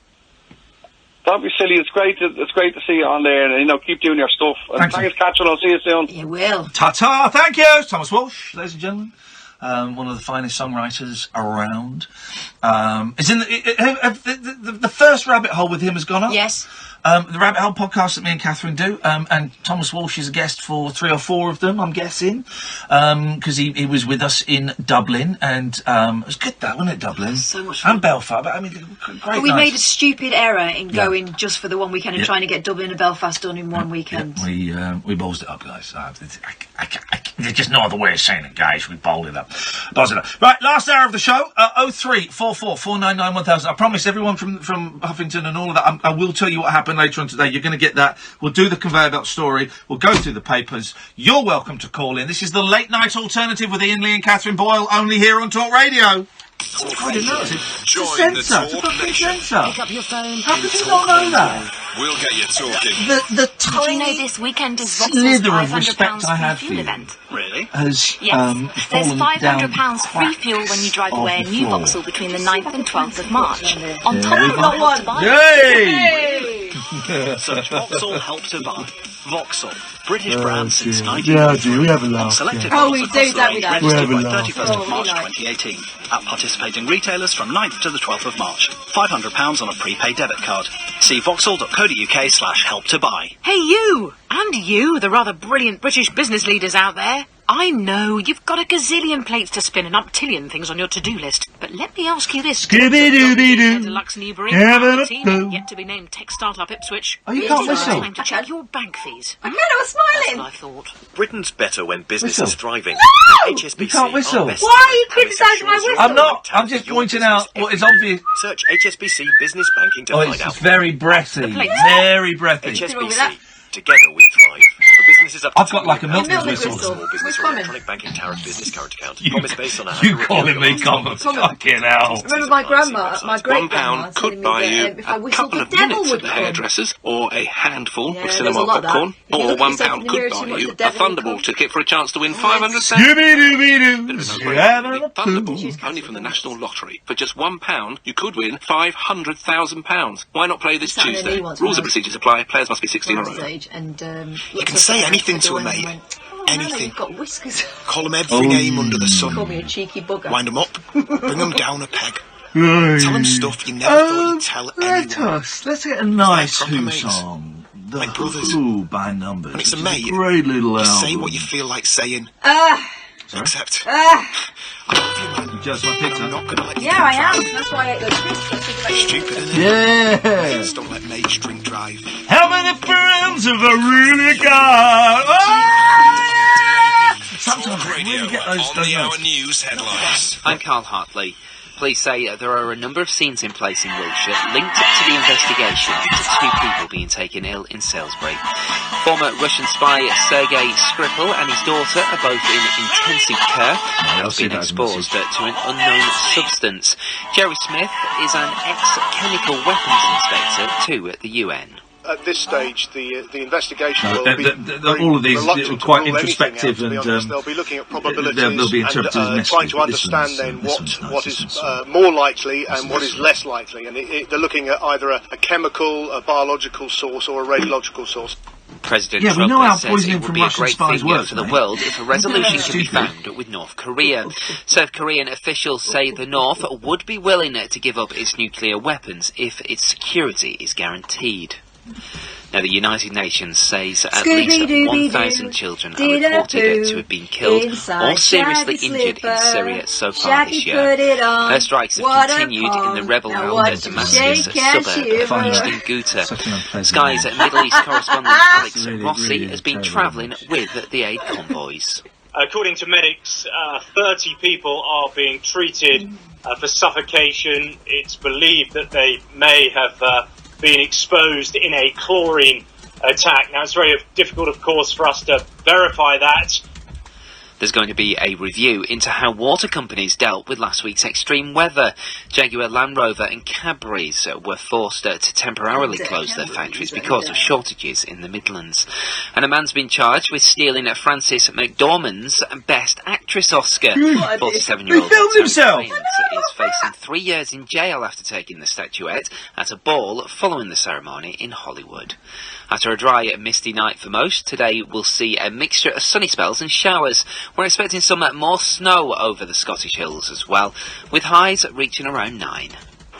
K: Don't be silly. It's great to see you on there, and keep doing your stuff. And thanks, Catherine. I'll see you soon.
H: You will.
A: Ta-ta. Thank you, Thomas Walsh, ladies and gentlemen. One of the finest songwriters around. Is in the first rabbit hole with him has gone up.
H: Yes.
A: The Rabbit Hole podcast that me and Catherine do, and Thomas Walsh is a guest for 3 or 4 of them, I'm guessing, because he was with us in Dublin, and it was good that, wasn't it, Dublin?
H: So much fun.
A: And Belfast, but I mean, great.
H: But we made a stupid error in going just for the one weekend and trying to get Dublin and Belfast done in one weekend.
A: We ballsed it up, guys. There's just no other way of saying it, guys. We bowled it up. Right, last hour of the show, 0344 499 1000. I promise everyone from Huffington and all of that, I will tell you what happened later on today. You're going to get that. We'll do the conveyor belt story. We'll go through the papers. You're welcome to call in. This is the Late Night Alternative with Iain Lee and Catherine Boyle, only here on Talk Radio.
E: Talk Radio.
A: Join the Talk Nation.
J: Pick up your phone.
A: How could you not know that?
E: We'll get you talking.
A: The
J: Did you know this weekend is Voxel's
A: slither of
J: £500
A: respect I have
J: free
A: for
J: fuel
A: you
J: event?
S: Really?
A: Has
J: Yes, there's
A: fallen down
J: £500 free fuel when you drive away a new
A: floor.
J: Vauxhall between the 9th and 12th of March. On top
A: Yeah.
J: of what Help to Buy.
A: Yay!
W: Search Vauxhall Help to Buy. Vauxhall, British brand since
A: Yeah, we have a laugh.
W: Selected
H: Oh, we
W: models
H: do,
W: across the
H: don't we,
W: range
H: Dad?
W: registered
A: We
W: by
A: have a laugh.
W: 31st of
H: Oh,
W: March
H: we like.
W: 2018 at participating retailers from 9th to the 12th of March. £500 on a prepaid debit card. See vauxhall.co.uk/help to buy.
P: Hey, you! And you, the rather brilliant British business leaders out there. I know you've got a gazillion plates to spin and umptillion things on your to-do list. But let me ask you this.
A: Scooby-Dooby-Doo.
P: Deluxe Newbury,
A: Having a
P: team,
A: blow.
P: yet to be named Tech Startup Ipswich.
A: Oh, you can't
P: It's
A: whistle.
P: time to check your bank fees.
H: I was smiling.
P: That's what I thought.
S: Britain's better when business
A: Whistle.
S: is thriving.
H: No!
S: HSBC
A: You can't whistle.
S: are best
H: Why are you
S: and this
H: criticising my
S: assures you
H: whistle?
A: I'm not. I'm
S: your
A: just
S: business
A: pointing out what is obvious.
S: Search HSBC Business Banking to
A: Oh,
S: find
A: it's
S: out.
A: very breathy. Very breathy.
S: HSBC. Together we thrive. For businesses up to
A: I've got like a
S: £2
A: Milton's
H: Milton
A: whistle.
H: whistle.
S: Small business
H: Where's
S: or
H: Common?
S: electronic banking tariff business current account.
A: You-
S: Promise based on a
A: You calling me common? Fucking hell.
H: Remember my grandma, my great grandma,
B: £1 could
H: telling
B: buy
H: me
B: you
H: that if I
B: a
H: whistled,
B: couple
H: the
B: of
H: devil
B: minutes
H: would
B: at the
H: come.
B: hairdressers, or a handful
H: Yeah,
B: of
H: there's
B: cinema
H: a lot of that.
B: popcorn,
H: If you
B: or
H: look at yourself
B: £1
H: in the
B: could
H: mirror too
B: buy
H: much,
B: you
H: the
B: a
H: devil will
B: Thunderbolt
H: come.
B: ticket for a chance to win £500,000.
A: Scooby-Dooby-Doo. Having a
B: Thunderbolt,
A: poo.
B: only from the National Lottery. For just £1, you could win £500,000. Why not play this
H: Sat in a
B: Tuesday?
H: knee once
B: Rules
H: when
B: and procedures apply. Players must be 16 or
H: On
B: over.
H: stage and
W: You can say anything to a mate. Anything.
H: You've got whiskers.
W: Call them every name under the
H: Call
W: sun.
H: me a cheeky bugger.
W: Wind them up. Bring them down a peg. Tell them stuff you never thought you'd tell
A: Let
W: anyone.
A: let's get a nice
W: proper
A: Who
W: mates.
A: song. The
W: Like brothers.
A: Who by Numbers.
W: When it's a
A: which is
W: mate,
A: great little
W: you
A: album.
W: say what you feel like saying. Except,
A: You just my pizza.
W: I'm not going to let you
H: Yeah, I
W: drive.
H: am. That's why I ate those crisps. Let's think about it.
W: Stupid, isn't it?
A: Yeah.
W: Mates don't let mates drink drive.
A: How many friends have I really got? Oh, yeah! Sometimes I really get those.
E: On the hour news headlines.
G: I'm Carl Hartley. Police say there are a number of scenes in place in Wiltshire linked to the investigation into 2 people being taken ill in Salisbury. Former Russian spy Sergei Skripal and his daughter are both in intensive care and have been exposed to an unknown substance. Jerry Smith is an ex-chemical weapons inspector too at the UN.
T: At this stage, the investigation
A: No,
T: will be
A: all of these
T: reluctant
A: are
T: to
A: quite
T: rule anything out,
A: introspective
T: to be
A: and,
T: honest. They'll be looking at probabilities
A: they'll be interpreted as
T: and
A: messages,
T: trying to
A: but this
T: understand
A: one's,
T: then
A: this one's nice,
T: what
A: this
T: is
A: one's
T: more likely and what is less likely. And they're looking at either a chemical, a biological source or a radiological source.
G: President
A: Yeah, we
G: Trump
A: know how
G: says
A: poisoning
G: it would
A: from
G: be a
A: Russian
G: great
A: spies
G: thing
A: works,
G: for the
A: mate.
G: world if a resolution could be
A: Stupid.
G: found with North Korea. South Korean officials say the North would be willing to give up its nuclear weapons if its security is guaranteed. Now, the United Nations says at least 1,000 children are reported to have been killed or seriously injured in Syria so far this year. Airstrikes have continued in the rebel-held Damascus suburb of Eastern Ghouta. Sky's Middle East correspondent Alex Rossi has been travelling with the aid convoys.
U: According to medics, 30 people are being treated for suffocation. It's believed that they may have been exposed in a chlorine attack. Now, it's very difficult, of course, for us to verify that.
G: There's going to be a review into how water companies dealt with last week's extreme weather. Jaguar Land Rover and Cadbury's were forced to temporarily close their factories because of shortages in the Midlands. And a man's been charged with stealing Frances McDormand's Best Actress Oscar. 47-year-old
A: He filmed himself!
G: Tony Collins is facing 3 years in jail after taking the statuette at a ball following the ceremony in Hollywood. After a dry and misty night for most, today we'll see a mixture of sunny spells and showers. We're expecting some more snow over the Scottish hills as well, with highs reaching around 9.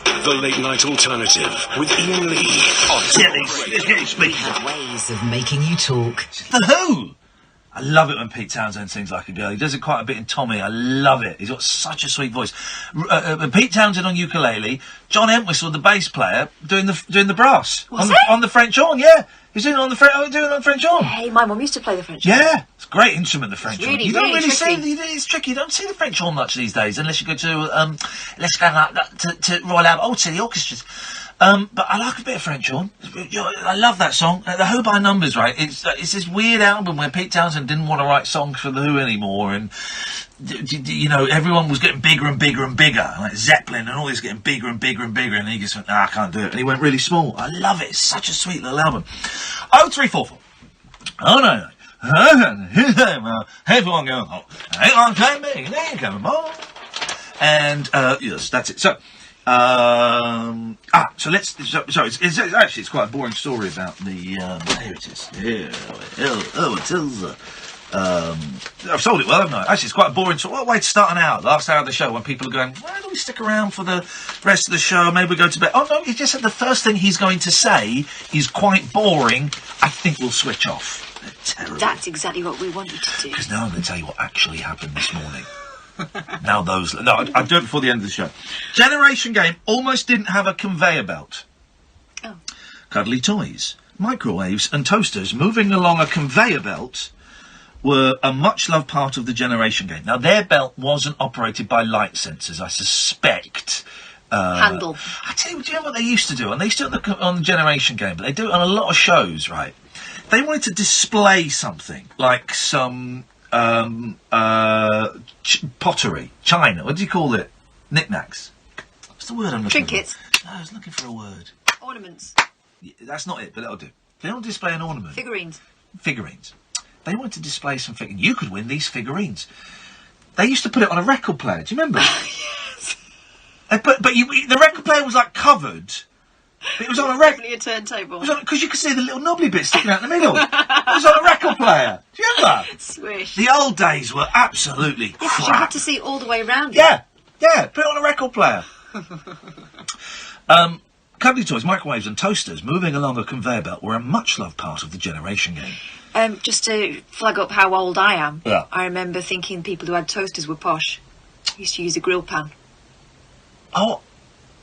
E: The Late Night Alternative with Iain Lee on talkRADIO.
R: We have ways of making you talk.
A: The Who! I love it when Pete Townsend sings like a girl. He does it quite a bit in Tommy. I love it. He's got such a sweet voice. Pete Townsend on ukulele, John Entwistle, the bass player, doing the brass on the French horn. Yeah, he's doing it on the French horn.
H: Hey, my mum used to play the French horn.
A: Yeah, it's a great instrument, the French horn. You don't really see
H: tricky.
A: it's tricky. You don't see the French horn much these days, unless you go to to Royal Albert, to the orchestras. But I like a bit of French horn. I love that song. The Who by Numbers, right? It's this weird album where Pete Townsend didn't want to write songs for the Who anymore, and everyone was getting bigger and bigger and bigger, like Zeppelin and all this getting bigger and bigger and bigger, and he just went, I can't do it, and he went really small. I love it. It's such a sweet little album. 0344. Oh no. Everyone go, hang on, come big, then come on. And yes, that's it. So. So it's quite a boring story about the, here it is. I've sold it well, haven't I? Actually, it's quite a boring story. What a way to start an hour, last hour of the show, when people are going, why don't we stick around for the rest of the show? Maybe we go to bed. Oh, no, he just said the first thing he's going to say is quite boring. I think we'll switch off. They're terrible.
H: That's exactly what we want you to do.
A: Because now I'm going to tell you what actually happened this morning. I'll do it before the end of the show. Generation Game almost didn't have a conveyor belt.
H: Oh.
A: Cuddly toys, microwaves and toasters moving along a conveyor belt were a much-loved part of the Generation Game. Now, their belt wasn't operated by light sensors, I suspect.
H: Handle.
A: I tell you, do you know what they used to do? And they used to do it on the Generation Game, but they do it on a lot of shows, right? They wanted to display something, like some... pottery, china, what do you call it? Knickknacks. What's the word I'm looking
H: Trinkets.
A: for? No, I was looking for a word.
H: Ornaments.
A: Yeah, that's not it, but that'll do. They don't display an ornament.
H: Figurines.
A: They want to display some figurines. You could win these figurines. They used to put it on a record player, do you remember?
H: Yes.
A: But the record player was like covered. It was on a record.
H: Definitely a turntable.
A: Because you could see the little knobbly bit sticking out in the middle. It was on a record player. Do you remember?
H: Swish.
A: The old days were absolutely crap.
H: You had to see all the way around it.
A: Yeah. Put it on a record player. Cuddly toys, microwaves and toasters moving along a conveyor belt were a much-loved part of the Generation Game.
H: Just to flag up how old I am,
A: yeah.
H: I remember thinking people who had toasters were posh. I used to use a grill pan.
A: Oh,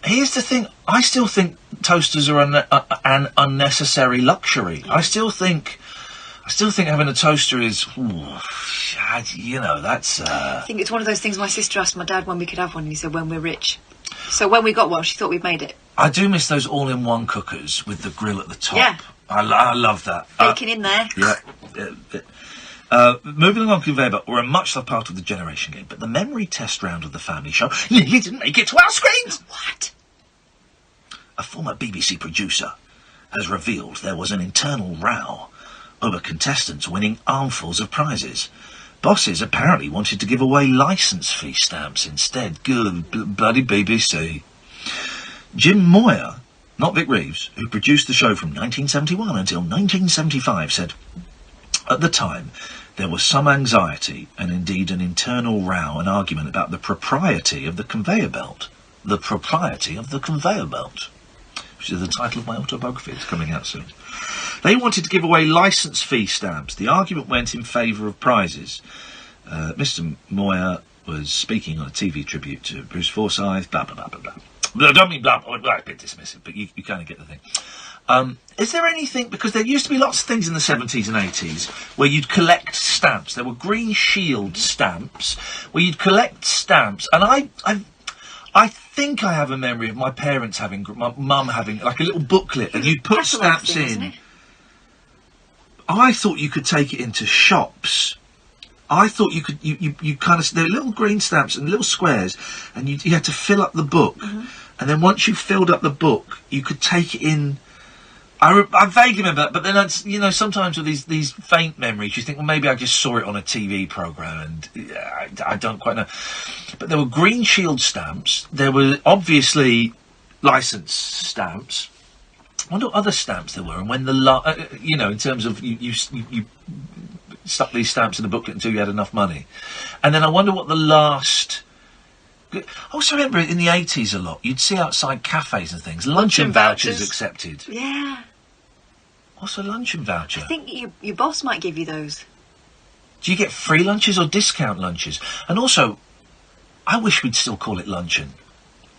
A: here's the thing. I still think toasters are an unnecessary luxury. I still think having a toaster is, that's...
H: I think it's one of those things my sister asked my dad when we could have one, and he said when we're rich. So when we got one, she thought we'd made it.
A: I do miss those all-in-one cookers with the grill at the top.
H: Yeah.
A: I love that.
H: Bacon in there.
A: Yeah. Moving along conveyor belt were a much-loved part of the Generation Game, but the memory test round of the family show nearly didn't make it to our screens.
H: What?
A: A former BBC producer has revealed there was an internal row over contestants winning armfuls of prizes. Bosses apparently wanted to give away licence fee stamps instead. Good bloody BBC. Jim Moyer, not Vic Reeves, who produced the show from 1971 until 1975, said, at the time, there was some anxiety and indeed an internal row and argument about the propriety of the conveyor belt. The propriety of the conveyor belt, which is the title of my autobiography. It's coming out soon. They wanted to give away licence fee stamps. The argument went in favour of prizes. Mr. Moyer was speaking on a TV tribute to Bruce Forsyth, blah, blah, blah, blah, blah. I don't mean blah, blah, blah, a bit dismissive, but you kind of get the thing. Is there anything, because there used to be lots of things in the 70s and 80s where you'd collect stamps. There were Green Shield stamps where you'd collect stamps, and I think I have a memory of my parents having, my mum having, like a little booklet, and you'd put stamps in. I thought you could take it into shops. I thought you could, you kind of, there were little green stamps and little squares, and you had to fill up the book. Mm-hmm. And then once you filled up the book, you could take it in I vaguely remember that, but then sometimes with these faint memories, you think, well, maybe I just saw it on a TV programme, and I don't quite know. But there were Green Shield stamps. There were obviously licence stamps. I wonder what other stamps there were, and when in terms of you stuck these stamps in the booklet until you had enough money, and then I wonder what the last. I also remember in the 80s a lot. You'd see outside cafes and things, luncheon vouchers accepted.
H: Yeah.
A: What's a luncheon voucher?
H: I think your boss might give you those.
A: Do you get free lunches or discount lunches? And also, I wish we'd still call it luncheon.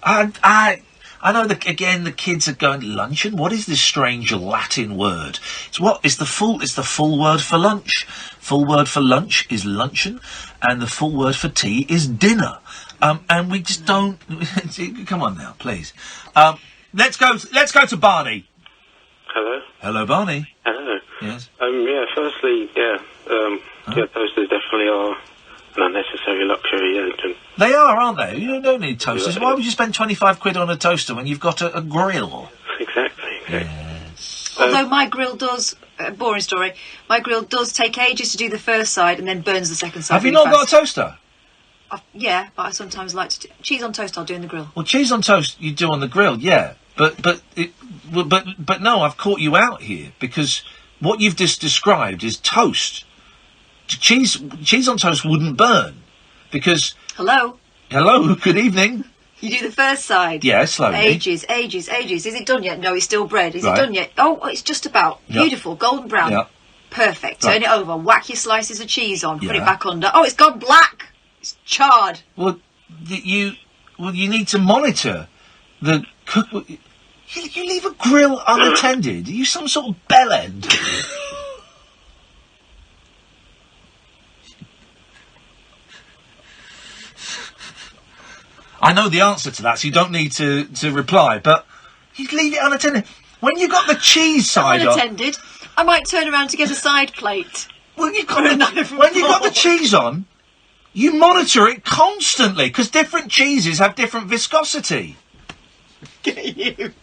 A: I know that again the kids are going luncheon. What is this strange Latin word? It's the full word for lunch. Full word for lunch is luncheon, and the full word for tea is dinner. And we just don't. Come on now, please. Let's go to Barney.
O: Hello.
A: Hello, Barney.
O: Hello.
A: Yes.
O: Firstly, toasters definitely are an unnecessary luxury.
A: They are, aren't they? You don't need toasters. Why would you spend 25 quid on a toaster when you've got a grill?
O: Exactly.
A: Yes.
H: Although my grill does, boring story, my grill does take ages to do the first side and then burns the second side.
A: Have you not got a toaster?
H: Yeah, but I sometimes like to do cheese on toast. I'll do in the grill.
A: Well, cheese on toast you do on the grill, yeah. But no, I've caught you out here because what you've just described is toast. Cheese on toast wouldn't burn because.
H: Hello,
A: good evening.
H: You do the first side.
A: Yeah, slowly.
H: Ages. Is it done yet? No, it's still bread. Is it done yet? Oh, it's just about.
A: Yep.
H: Beautiful, golden brown.
A: Yep.
H: Perfect.
A: Right.
H: Turn it over. Whack your slices of cheese on. Put
A: Yeah.
H: it back under. Oh, it's gone black. It's charred.
A: Well, you need to monitor the cook. You leave a grill unattended. Are you some sort of bellend? I know the answer to that, so you don't need to reply, but you leave it unattended. When you got the cheese side on...
H: Unattended. I might turn around to get a side plate.
A: Well, when you got the cheese on, you monitor it constantly, because different cheeses have different viscosity.
H: Get you.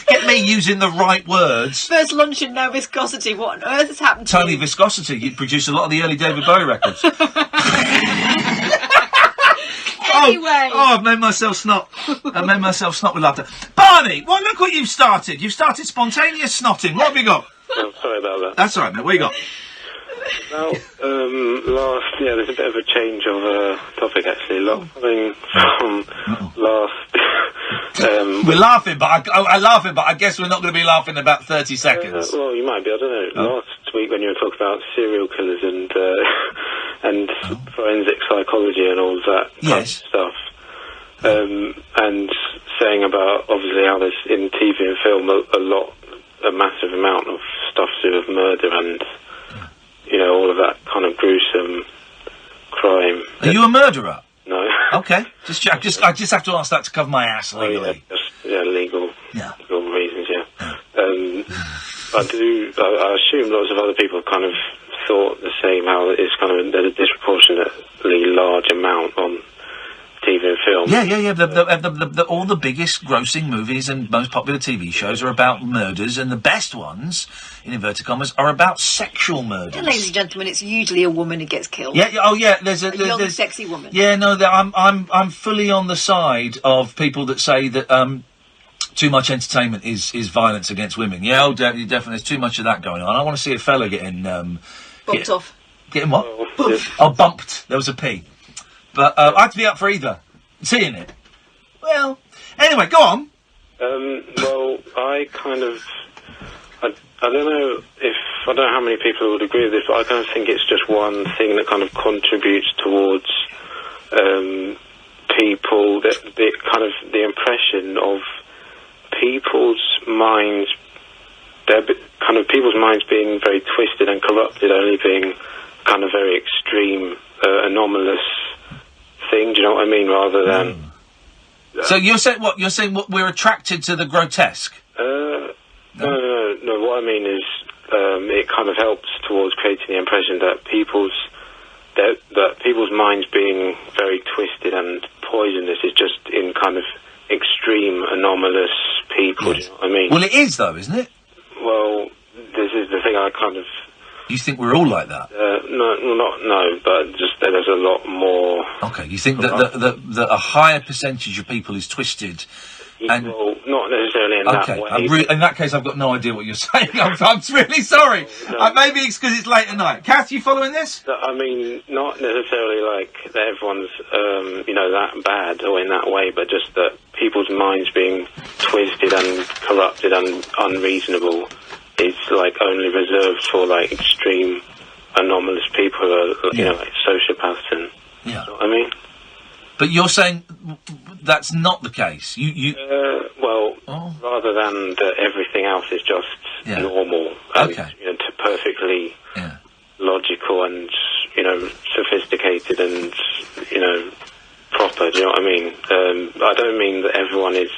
A: Get me using the right words.
H: First luncheon, now viscosity. What on earth has happened to
A: Tony
H: you?
A: Viscosity, you'd produce a lot of the early David Bowie records.
H: Anyway.
A: Oh, I've made myself snot. I've made myself snot with laughter. Barney, well, look what you've started. You've started spontaneous snotting. What have you got?
O: Oh, sorry about that.
A: That's all right, mate. What you got?
O: Well, there's a bit of a change of topic actually. Coming from last.
A: We're laughing, but I'm laughing, but I guess we're not going to be laughing in about 30 seconds.
O: Well, you might be. I don't know. Last week when you were talking about serial killers and forensic psychology and all that kind of stuff, and saying about obviously how there's in TV and film a massive amount of stuff to do with murder and all of that kind of gruesome crime.
A: Are you a murderer?
O: No.
A: Okay. I just have to ask that to cover my ass legally.
O: Legal reasons. Yeah. I assume lots of other people kind of thought the same. How it's kind of there's a disproportionately large amount on TV and film.
A: Yeah. All the biggest grossing movies and most popular TV shows are about murders, and the best ones, in inverted commas, are about sexual murders.
H: And ladies and gentlemen, it's usually a woman who gets killed.
A: Yeah. Oh, yeah. There's
H: a young, sexy woman.
A: Yeah. No. I'm fully on the side of people that say that too much entertainment is violence against women. Yeah. Oh, definitely. There's too much of that going on. I want to see a fella getting
H: bumped off.
A: Getting what? Bumped. There was a P. But I'd be up for either. Seeing it. Well, anyway, go on.
O: Well, I kind of... I don't know how many people would agree with this, but I kind of think it's just one thing that kind of contributes towards people, the impression of people's minds, people's minds being very twisted and corrupted, only being kind of very extreme, anomalous thing, do you know what I mean, rather than...
A: So you're saying what? You're saying we're attracted to the grotesque?
O: No, what I mean is it kind of helps towards creating the impression that people's minds being very twisted and poisonous is just in kind of extreme, anomalous people. people. Do you know what I mean?
A: Well, it is though, isn't it?
O: Well, this is the thing. I kind of.
A: You think we're all like that?
O: No, but just that there's a lot more.
A: Okay, you think that a higher percentage of people is twisted, and
O: well, not necessarily in that way.
A: In that case, I've got no idea what you're saying. I'm really sorry. Maybe it's because it's late at night. Kath, you following this?
O: I mean, not necessarily like that everyone's, that bad or in that way, but just that people's minds being twisted and corrupted and unreasonable is like only reserved for like extreme anomalous people who are, like sociopaths and.
A: Yeah.
O: You know what I mean?
A: But you're saying that's not the case.
O: Rather than that everything else is just normal and perfectly logical and sophisticated and proper. Do you know what I mean? I don't mean that everyone is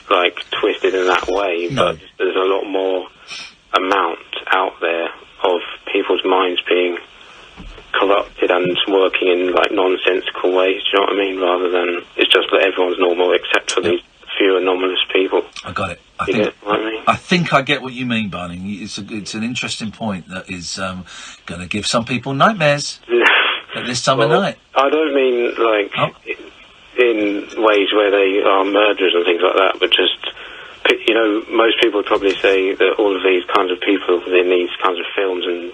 O: like twisted in that way, but there's a lot more amount out there of people's minds being corrupted and working in like nonsensical ways, do you know what I mean? Rather than it's just that everyone's normal except for these few anomalous people.
A: I got it.
O: I
A: think I get what you mean, Barney. It's an interesting point that is going to give some people nightmares at this time of night.
O: I don't mean like in ways where they are murderers and things like that, but just most people probably say that all of these kinds of people in these kinds of films and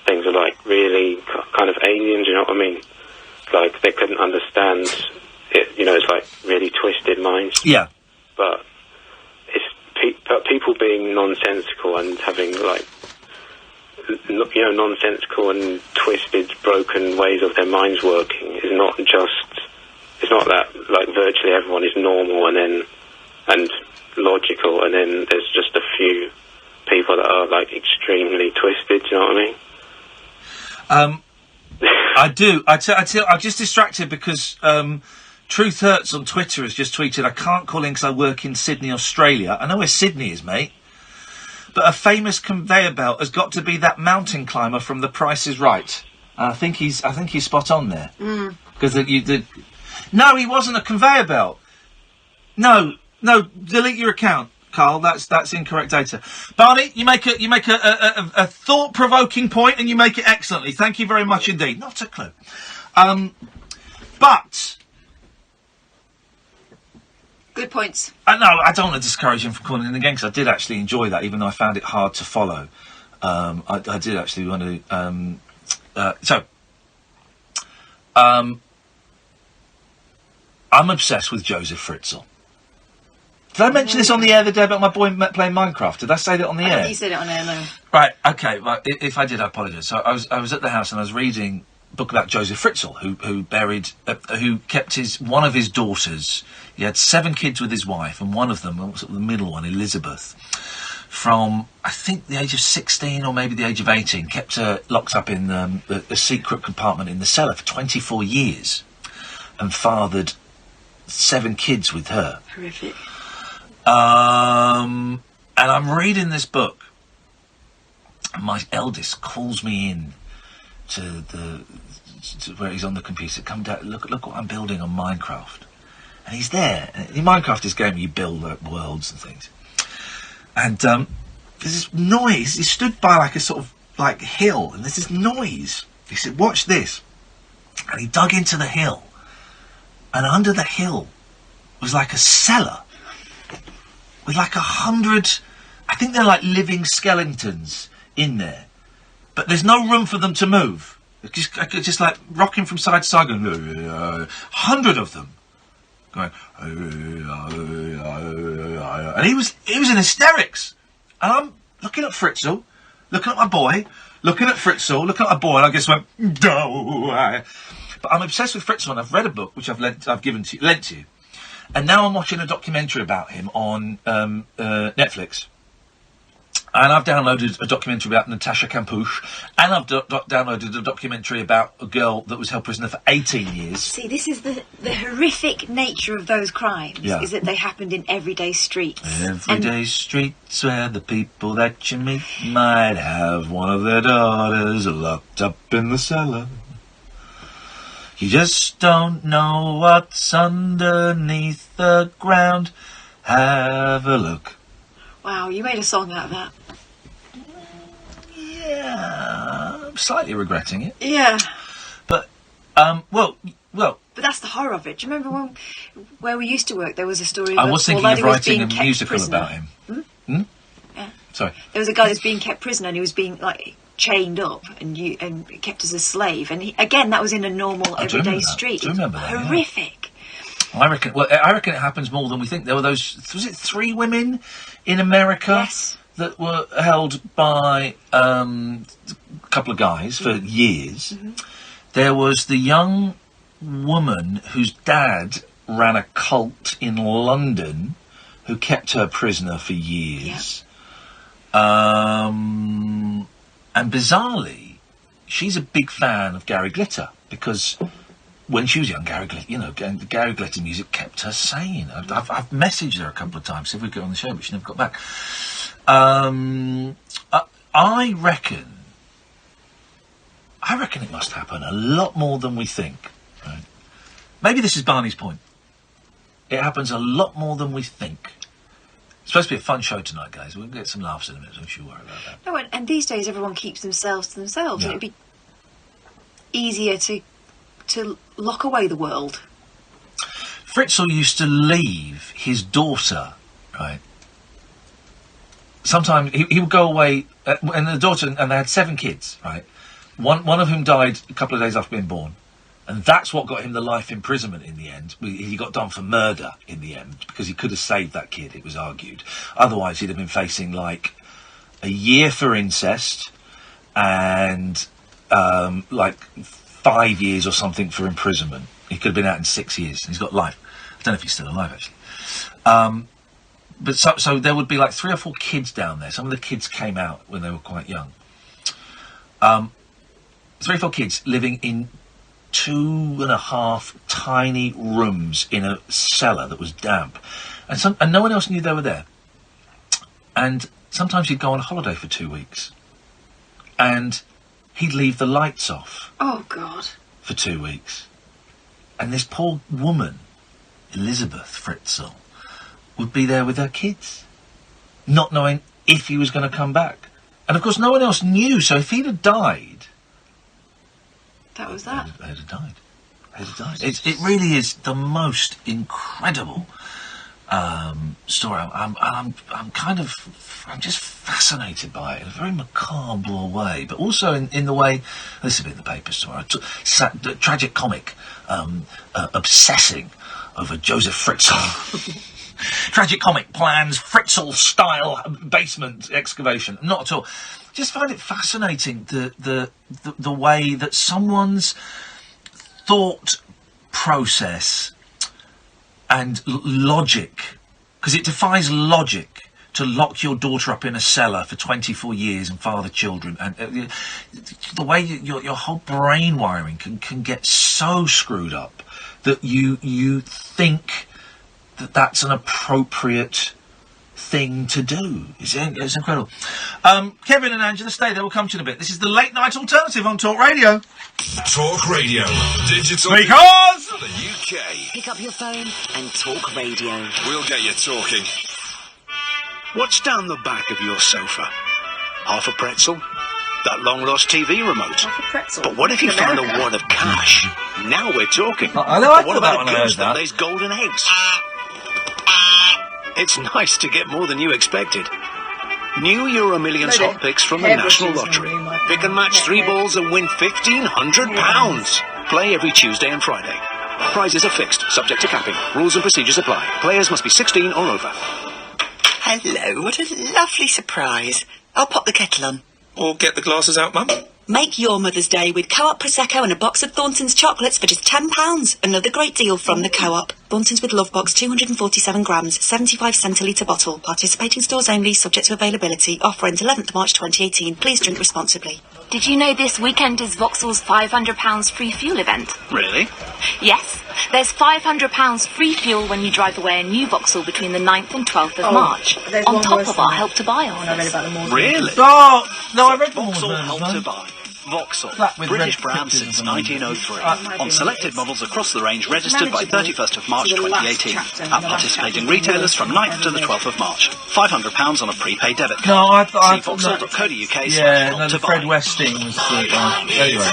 O: things are like really kind of aliens, you know what I mean? Like they couldn't understand it, it's like really twisted minds.
A: Yeah.
O: But it's people being nonsensical and having like, nonsensical and twisted, broken ways of their minds working is not just, it's not that like virtually everyone is normal and logical and then there's just a few people that are like extremely twisted, do you know what I mean?
A: I do. I'm just distracted because Truth Hurts on Twitter has just tweeted, I can't call in because I work in Sydney, Australia. I know where Sydney is, mate. But a famous conveyor belt has got to be that mountain climber from The Price is Right. I think he's spot on there. Because no, he wasn't a conveyor belt. No, delete your account, Carl. That's incorrect data. Barney, you make a thought-provoking point, and you make it excellently. Thank you very much indeed. Not a clue. But
H: good points.
A: No, I don't want to discourage him from calling in again because I did actually enjoy that, even though I found it hard to follow. I did actually want to. I'm obsessed with Joseph Fritzl. Did I mention this on the air the day about my boy playing Minecraft? Did I say that on the air?
H: You said it on air, no.
A: Right, okay. Well, if I did, I apologise. So I was at the house and I was reading a book about Joseph Fritzl, who kept one of his daughters. He had 7 kids with his wife, and one of them, the middle one, Elizabeth, from I think the age of 16 or maybe the age of 18, kept her locked up in a secret compartment in the cellar for 24 years, and fathered 7 kids with her.
H: Horrific.
A: And I'm reading this book, and my eldest calls me in to where he's on the computer. Come down, look what I'm building on Minecraft. And he's there. In Minecraft is a game where you build worlds and things. And there's this noise. He stood by like a sort of like hill, and there's this noise. He said, "Watch this." And he dug into the hill, and under the hill was like a cellar with like 100, I think they're like living skeletons in there, but there's no room for them to move. Just like rocking from side to side, going, 100 of them going, and he was in hysterics. And I'm looking at Fritzl, looking at my boy, looking at Fritzl, looking at my boy, and I just went, no. But I'm obsessed with Fritzl, and I've read a book which I've lent to you. And now I'm watching a documentary about him on Netflix. And I've downloaded a documentary about Natasha Kampusch. And I've downloaded a documentary about a girl that was held prisoner for 18 years.
H: See, this is the horrific nature of those crimes, is that they happened in everyday streets.
A: Everyday streets where the people that you meet might have one of their daughters locked up in the cellar. You just don't know what's underneath the ground. Have a look.
H: Wow, you made a song out of that.
A: Yeah, I'm slightly regretting it.
H: Yeah.
A: But, well.
H: But that's the horror of it. Do you remember where we used to work? There was a story.
A: I was thinking of writing a
H: kept
A: musical
H: prisoner.
A: about him.
H: Yeah.
A: Sorry.
H: There was a guy that's being kept prisoner, and he was being chained up and kept as a slave. And again, that was in a normal everyday street.
A: I do remember that.
H: Horrific.
A: Yeah. I reckon it happens more than we think. There were was it 3 women in America that were held by a couple of guys for years.
H: Mm-hmm.
A: There was the young woman whose dad ran a cult in London who kept her prisoner for years. Yeah. And bizarrely, she's a big fan of Gary Glitter because when she was young, Gary Glitter music kept her sane. I've messaged her a couple of times, see if we could get on the show, but she never got back. I reckon it must happen a lot more than we think. Right? Maybe this is Barney's point. It happens a lot more than we think. It's supposed to be a fun show tonight, guys. We'll get some laughs in a minute, don't you worry about that.
H: No, and these days everyone keeps themselves to themselves.
A: Yeah.
H: It'd be easier to lock away the world.
A: Fritzl used to leave his daughter, right? Sometimes he would go away, and the daughter, and they had 7 kids, right? One of whom died a couple of days after being born. And that's what got him the life imprisonment in the end. He got done for murder in the end because he could have saved that kid, it was argued. Otherwise, he'd have been facing like a year for incest and 5 years or something for imprisonment. He could have been out in 6 years. He's got life. I don't know if he's still alive, actually. But so there would be like 3 or 4 kids down there. Some of the kids came out when they were quite young. 3 or 4 kids living in 2.5 tiny rooms in a cellar that was damp, and no one else knew they were there. And sometimes he'd go on holiday for 2 weeks, and he'd leave the lights off.
H: Oh God!
A: For 2 weeks, and this poor woman, Elizabeth Fritzl, would be there with her kids, not knowing if he was going to come back. And of course, no one else knew. So if he'd have died.
H: That was that.
A: They'd have died. It really is the most incredible story. I'm just fascinated by it in a very macabre way, but also in the way this has been the paper story. The tragic comic obsessing over Joseph Fritzl. Tragic comic plans Fritzl-style basement excavation. Not at all. Just find it fascinating the way that someone's thought process and logic, because it defies logic to lock your daughter up in a cellar for 24 years and father children, and the way your whole brain wiring can get so screwed up that you think that's an appropriate thing to do. It's incredible. Kevin and Angela, stay there. We'll come to you in a bit. This is the Late Night Alternative on Talk Radio.
E: Talk Radio. Digital.
A: Because
E: the UK.
R: Pick up your phone and talk radio.
E: We'll get you talking.
S: What's down the back of your sofa? Half a pretzel? That long-lost TV remote?
H: Half a pretzel.
S: But what if you found a wad of cash? Now we're talking.
A: I know, I
S: But what
A: thought that
S: about
A: when
S: a
A: I heard
S: goose that
A: that.
S: lays golden eggs? It's nice to get more than you expected. New Euro Millions hot picks from the National Lottery. Pick and match 3 balls and win £1,500. Play every Tuesday and Friday. Prizes are fixed, subject to capping. Rules and procedures apply. Players must be 16 or over.
M: Hello, what a lovely surprise. I'll pop the kettle on.
E: Or get the glasses out, Mum.
M: Make your Mother's Day with Co-op Prosecco and a box of Thornton's chocolates for just £10. Another great deal from the Co-op. Thornton's with Love Box, 247 grams, 75 centilitre bottle. Participating stores only, subject to availability. Offer ends 11th March 2018. Please drink responsibly.
J: Did you know this weekend is Vauxhall's £500 free fuel event?
S: Really?
J: Yes. There's £500 free fuel when you drive away a new Vauxhall between the 9th and 12th of March. On top of our Help to Buy offers.
S: Really?
A: Oh, no, I read the
S: Vauxhall Help to Buy.
N: Vauxhall,
A: Flat with
N: British
A: red
N: brand
A: pictures
N: since
A: on them.
N: 1903. On selected models across the range registered by
H: manageable
N: 31st of March
H: to the last
N: 2018.
H: chapter,
N: At
H: the last
N: participating
H: chapter.
N: retailers from 9th to the 12th of March. £500 on a prepaid debit card.
A: No, I
N: See
A: thought...
N: vauxhall.co.uk
A: Yeah, no,
N: /not
A: the
N: to
A: Fred
N: buy.
A: West thing was... anyway.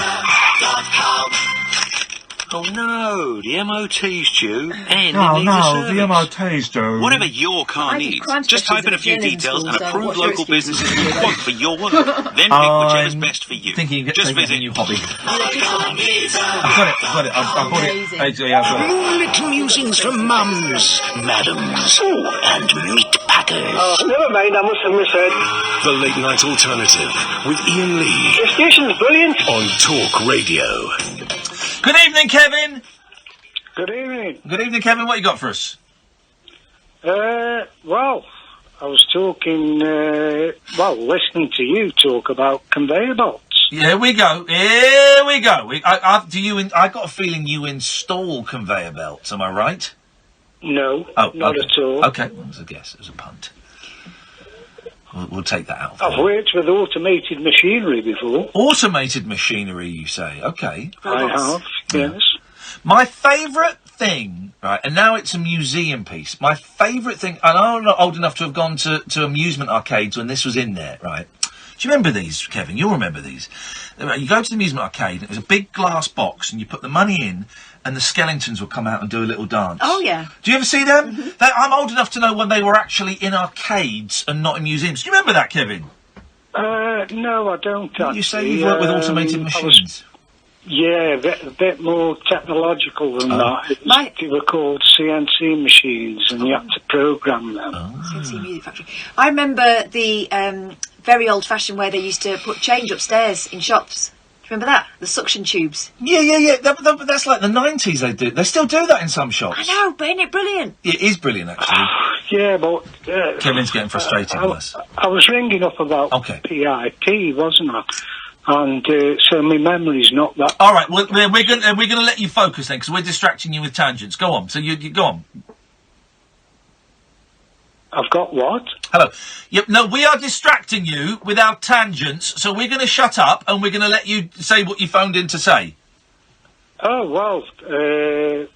B: Oh no, the MOT's due. And
A: Oh,
B: it needs a
A: no,
B: service.
A: the MOT's do.
B: Whatever your car
H: I did
B: needs,
H: crime
B: just type in a few
H: specialism in
B: details and
H: schools, so
B: approve
H: what's your
B: local
H: excuse?
B: businesses can quote for your work. Then pick whichever's best for you.
A: Thinking you get
B: Just
A: taken
B: visit
A: a new hobby. I've got it. I've got it. AJ, I've got it.
E: Little musings from mums, madams, and meat packers.
K: Oh, never mind, I must have misheard.
E: The Late Night Alternative with Iain Lee.
K: The station's brilliant.
E: On Talk Radio.
A: Good evening, Kevin.
K: Good evening.
A: Good evening, Kevin. What you got for us?
K: Well, I was talking, listening to you talk about conveyor belts.
A: Here we go. Here we go. I got a feeling you install conveyor belts. Am I right?
K: No,
A: Oh,
K: not
A: okay.
K: at all.
A: Okay, well, it was a guess. It was a punt. We'll take that out.
K: I've worked with automated machinery before.
A: Automated machinery, you say? Okay.
K: I have, yes.
A: My favourite thing, right, and now it's a museum piece. My favourite thing, and I'm not old enough to have gone to amusement arcades when this was in there, right? Do you remember these, Kevin? You'll remember these. You go to the amusement arcade, and it was a big glass box, and you put the money in, and the skeletons would come out and do a little dance.
H: Oh, yeah.
A: Do you ever see them? I'm old enough to know when they were actually in arcades and not in museums. Do you remember that, Kevin?
K: No, I don't.
A: You say you've worked with automated machines.
K: Yeah, a bit more technological than that. They were called CNC machines, and you had to program them.
H: CNC Music Factory. I remember the very old-fashioned way they used to put change upstairs in shops. Do you remember that? The suction tubes.
A: Yeah. That's like the 90s they do. They still do that in some shops.
H: I know, but isn't it brilliant?
A: It is brilliant, actually.
K: Yeah, but...
A: Kevin's getting frustrated with us.
K: I was ringing up about PIP, wasn't I? And so my memory's not that...
A: All right, we're going to let you focus then, because we're distracting you with tangents. Go on. So you go on.
K: I've got what?
A: Hello. Yep. No, we are distracting you with our tangents, so we're going to shut up and we're going to let you say what you phoned in to say.
K: Oh, well, the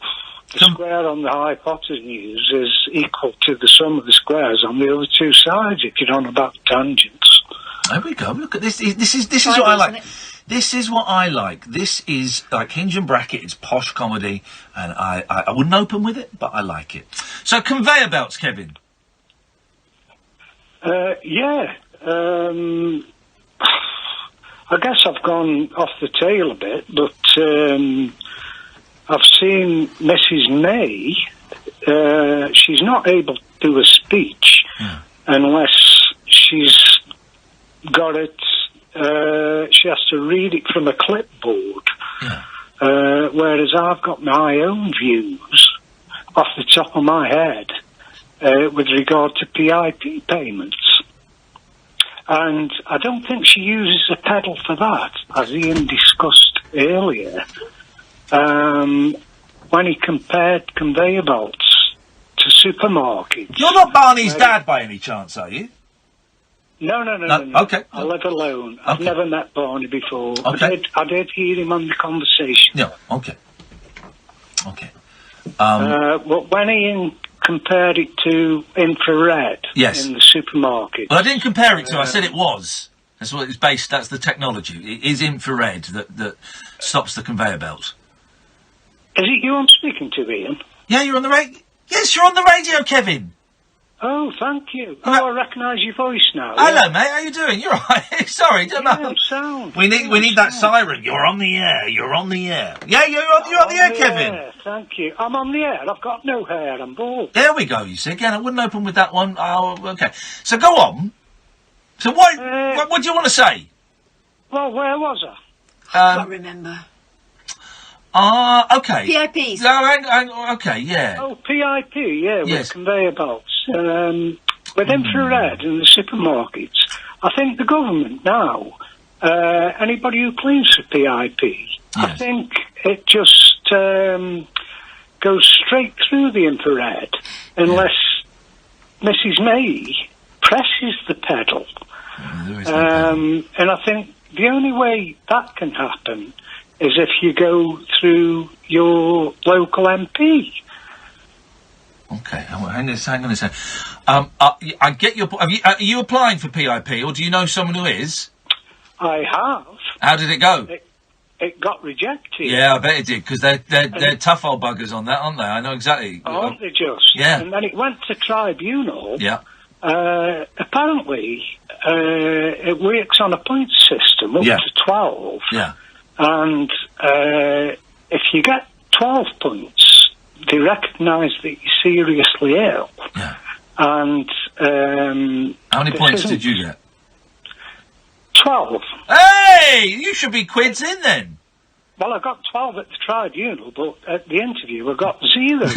K: square on the hypotenuse is equal to the sum of the squares on the other two sides, if you're on about tangents.
A: There we go. Look at this. This is what I like. This is what I like. This is like Hinge and Bracket. It's posh comedy, and I wouldn't open with it, but I like it. So conveyor belts, Kevin.
K: Yeah. I guess I've gone off the tail a bit, but I've seen Mrs. May. She's not able to do a speech unless she's got it. She has to read it from a clipboard. Whereas I've got my own views off the top of my head with regard to PIP payments. And I don't think she uses a pedal for that, as Ian discussed earlier, when he compared conveyor belts to supermarkets.
A: You're not Barney's dad by any chance, are you?
K: No.
A: Okay.
K: I live alone. I've never met Barney before.
A: Okay.
K: I did hear him on the conversation.
A: Yeah, okay.
K: But when Ian compared it to infrared
A: Yes.
K: in the supermarket.
A: Well, I didn't compare it to. I said it was. That's what it's based. That's the technology. It is infrared that stops the conveyor belts.
K: Is it you I'm speaking to, Ian?
A: Yeah, you're on the radio. Yes, you're on the radio, Kevin.
K: Oh, thank you. I recognise your voice now.
A: Hello, mate. How you doing? You're all right. Sorry, don't know.
K: Sound.
A: We need that siren. You're on the air. You're on the air. Yeah, you're on the air, Kevin.
K: Air. Thank you. I'm on the air. I've got no hair. I'm bald.
A: There we go. You see, again, I wouldn't open with that one. Oh, okay. So go on. So what do you want to say?
K: Well, where was I?
H: I can't remember.
A: Okay.
H: PIPs.
A: Okay, yeah.
K: Oh, PIP, yeah, with
A: Yes.
K: conveyor belts. With infrared in the supermarkets. I think the government now, anybody who cleans for PIP, I think it just goes straight through the infrared unless Mrs. May presses the pedal. And I think
C: the only way that can happen is if you go through your local MP.
A: Okay, hang on a second. I get your point. Are you applying for PIP, or do you know someone who is?
C: I have.
A: How did it go?
C: It got rejected.
A: Yeah, I bet it did, because they're tough old buggers on that, aren't they? I know exactly.
C: Aren't they just?
A: Yeah.
C: And then it went to tribunal.
A: Yeah.
C: Apparently, it works on a point system up to 12.
A: Yeah.
C: And if you get 12 points, they recognise that you're seriously ill.
A: Yeah.
C: And
A: how many points did you get?
C: 12.
A: Hey! You should be quids in then.
C: Well, I got 12 at the tribunal, but at the interview I got 0.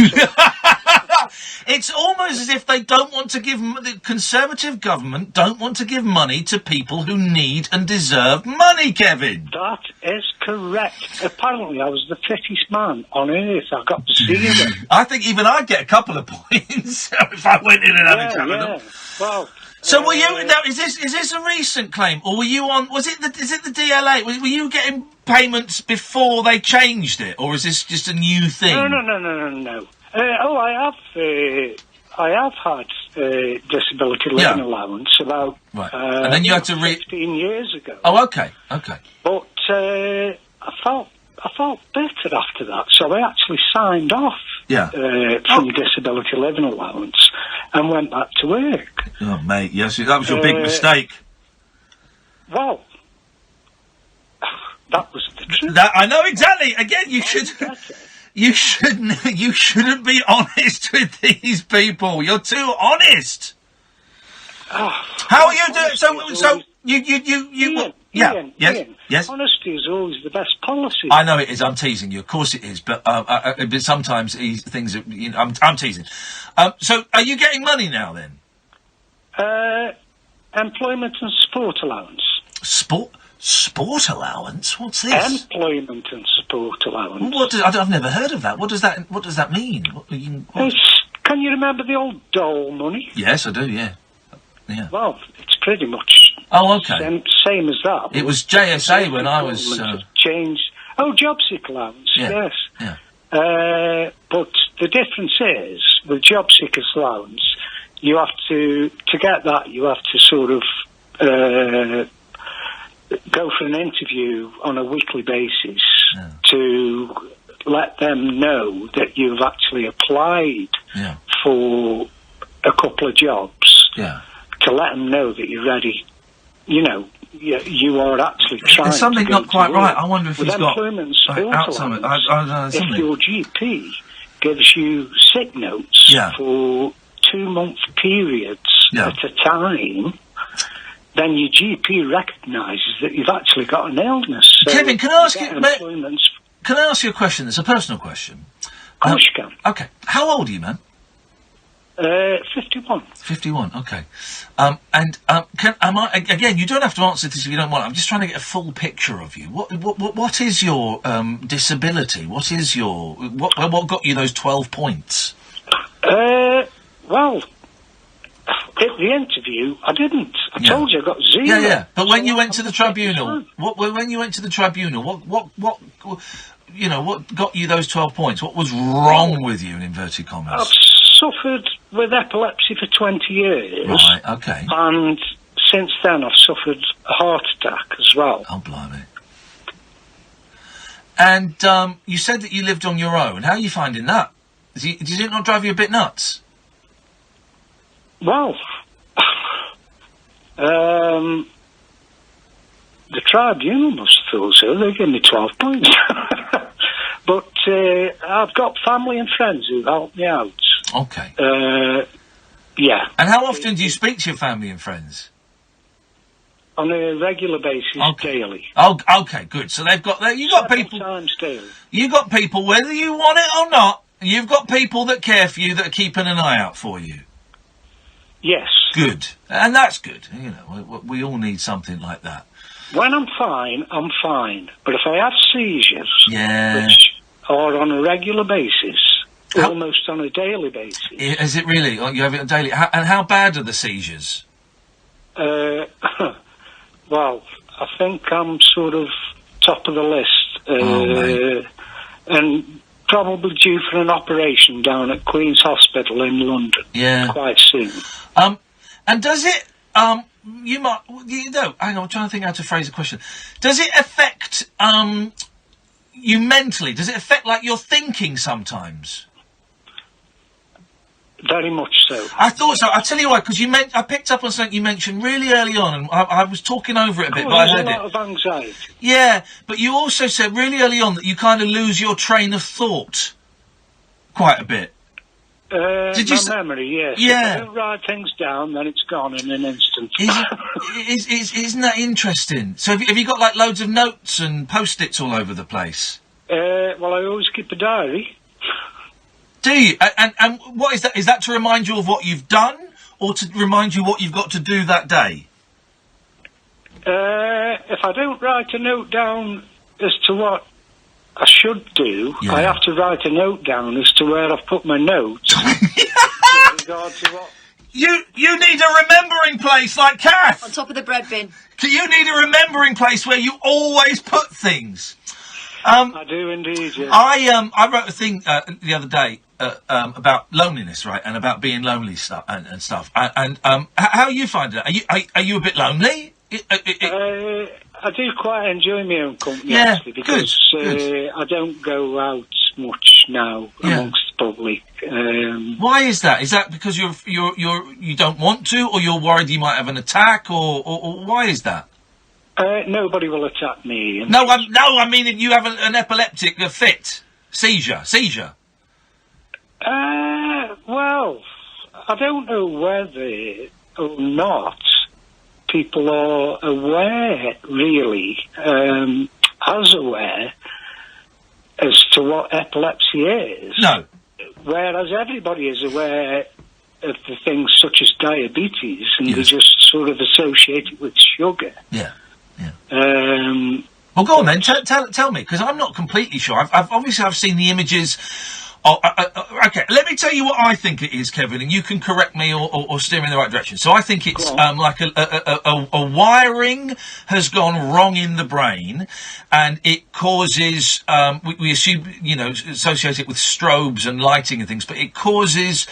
A: It's almost as if they don't want to give... The Conservative government don't want to give money to people who need and deserve money, Kevin.
C: That is correct. Apparently I was the fittest man on earth. I got 0.
A: I think even I'd get a couple of points if I went in and had a chat with them.
C: Well...
A: So were you? Now, is this a recent claim, or were you on? Is it the DLA? Were you getting payments before they changed it, or is this just a new thing?
C: No. I have had disability living allowance about
A: and then you had to
C: 15 years ago.
A: Oh, okay.
C: But I felt bitter after that, so I actually signed off from disability living allowance and went back to work.
A: Oh, mate, yes, that was your big mistake.
C: Well, that was the truth.
A: I know exactly. Again, you shouldn't be honest with these people. You're too honest. How are you doing? So you.
C: Ian,
A: Yes.
C: Honesty is always the best policy.
A: I know it is. I'm teasing you. Of course it is. But sometimes things are. I'm teasing. So are you getting money now then?
C: Employment and support allowance.
A: Sport allowance? What's this?
C: Employment and support allowance.
A: I've never heard of that. What does that mean?
C: Can you remember the old dole money?
A: Yes, I do. Yeah.
C: Well, it's pretty much.
A: Oh, okay.
C: Same as that.
A: It was JSA when I was.
C: Changed. Oh, job seeker allowance.
A: Yeah.
C: Yes.
A: Yeah.
C: But the difference is with job seekers allowance, you have to get that. You have to sort of go for an interview on a weekly basis to let them know that you've actually applied for a couple of jobs.
A: Yeah.
C: To let them know that you're ready. You know, you are actually trying.
A: There's something
C: to go
A: not quite
C: to
A: right.
C: work.
A: I wonder if
C: with
A: he's got
C: employment support
A: Alzheimer's.
C: allowance, if your GP gives you sick notes for 2-month periods at a time, then your GP recognises that you've actually got an illness. So
A: Kevin, can I ask you?
C: Employment.
A: Can I ask you a question? It's a personal question.
C: Of course you can.
A: Okay. How old are you, man?
C: 51.
A: 51. Okay. Again, you don't have to answer this if you don't want. I'm just trying to get a full picture of you. What is your disability? What is your what got you those 12 points?
C: Well, at the interview, I didn't. I told you I got 0.
A: Yeah. But when you went to the tribunal, when you went to the tribunal, what got you those 12 points? What was wrong with you, in inverted commas?
C: I've suffered with epilepsy for 20 years.
A: Right, okay.
C: And since then I've suffered a heart attack as well.
A: Oh, blimey. And you said that you lived on your own. How are you finding that? Does it not drive you a bit nuts?
C: Well, the tribunal must feel so. They give me 12 points. But I've got family and friends who help me out.
A: Okay.
C: Yeah.
A: And how often do you speak to your family and friends?
C: On a regular basis, daily.
A: Oh, okay, good. So you got people.
C: Times daily.
A: You got people, whether you want it or not. You've got people that care for you, that are keeping an eye out for you.
C: Yes.
A: Good, and that's good. You know, we all need something like that.
C: When I'm fine, I'm fine. But if I have seizures,
A: which
C: are on a regular basis, almost on a daily basis.
A: Is it really? Oh, you have it on daily? And how bad are the seizures?
C: Well, I think I'm sort of top of the list. And probably due for an operation down at Queen's Hospital in London.
A: Yeah.
C: Quite soon.
A: And does it, hang on, I'm trying to think how to phrase the question. Does it affect, you mentally? Does it affect, like, your thinking sometimes?
C: Very much so.
A: I thought so. I'll tell you why, because I picked up on something you mentioned really early on, and I was talking over it a bit, but I heard
C: a lot of anxiety.
A: Yeah, but you also said really early on that you kind of lose your train of thought quite a bit. Did you
C: memory, yes.
A: Yeah.
C: If I don't write things down, then it's gone in an instant.
A: Isn't that interesting? So have you got, like, loads of notes and Post-its all over the place?
C: Well, I always keep a diary.
A: Do you? And what is that? Is that to remind you of what you've done, or to remind you what you've got to do that day?
C: If I don't write a note down as to what I should do, I have to write a note down as to where I've put my notes. With regard to what...
A: You need a remembering place like Kath!
H: On top of the bread bin.
A: You need a remembering place where you always put things.
C: I do indeed, yeah.
A: I wrote a thing the other day about loneliness, right, and about being lonely and stuff. And how you find it? Are you a bit lonely?
C: I do quite enjoy my own company,
A: Yeah,
C: actually, because
A: good.
C: I don't go out much now amongst the public.
A: Why is that? Is that because you don't want to, or you're worried you might have an attack, or why is that?
C: Nobody will attack me.
A: I mean if you have an epileptic fit, seizure.
C: Well, I don't know whether or not people are aware, really, as aware as to what epilepsy is.
A: No.
C: Whereas everybody is aware of the things such as diabetes, and they just sort of associate it with sugar.
A: Yeah.
C: Well,
A: go on then. Tell me, because I'm not completely sure. I've seen the images. Okay, let me tell you what I think it is, Kevin, and you can correct me or steer me in the right direction. So I think it's like a wiring has gone wrong in the brain, and it causes, we assume, associate it with strobes and lighting and things, but it causes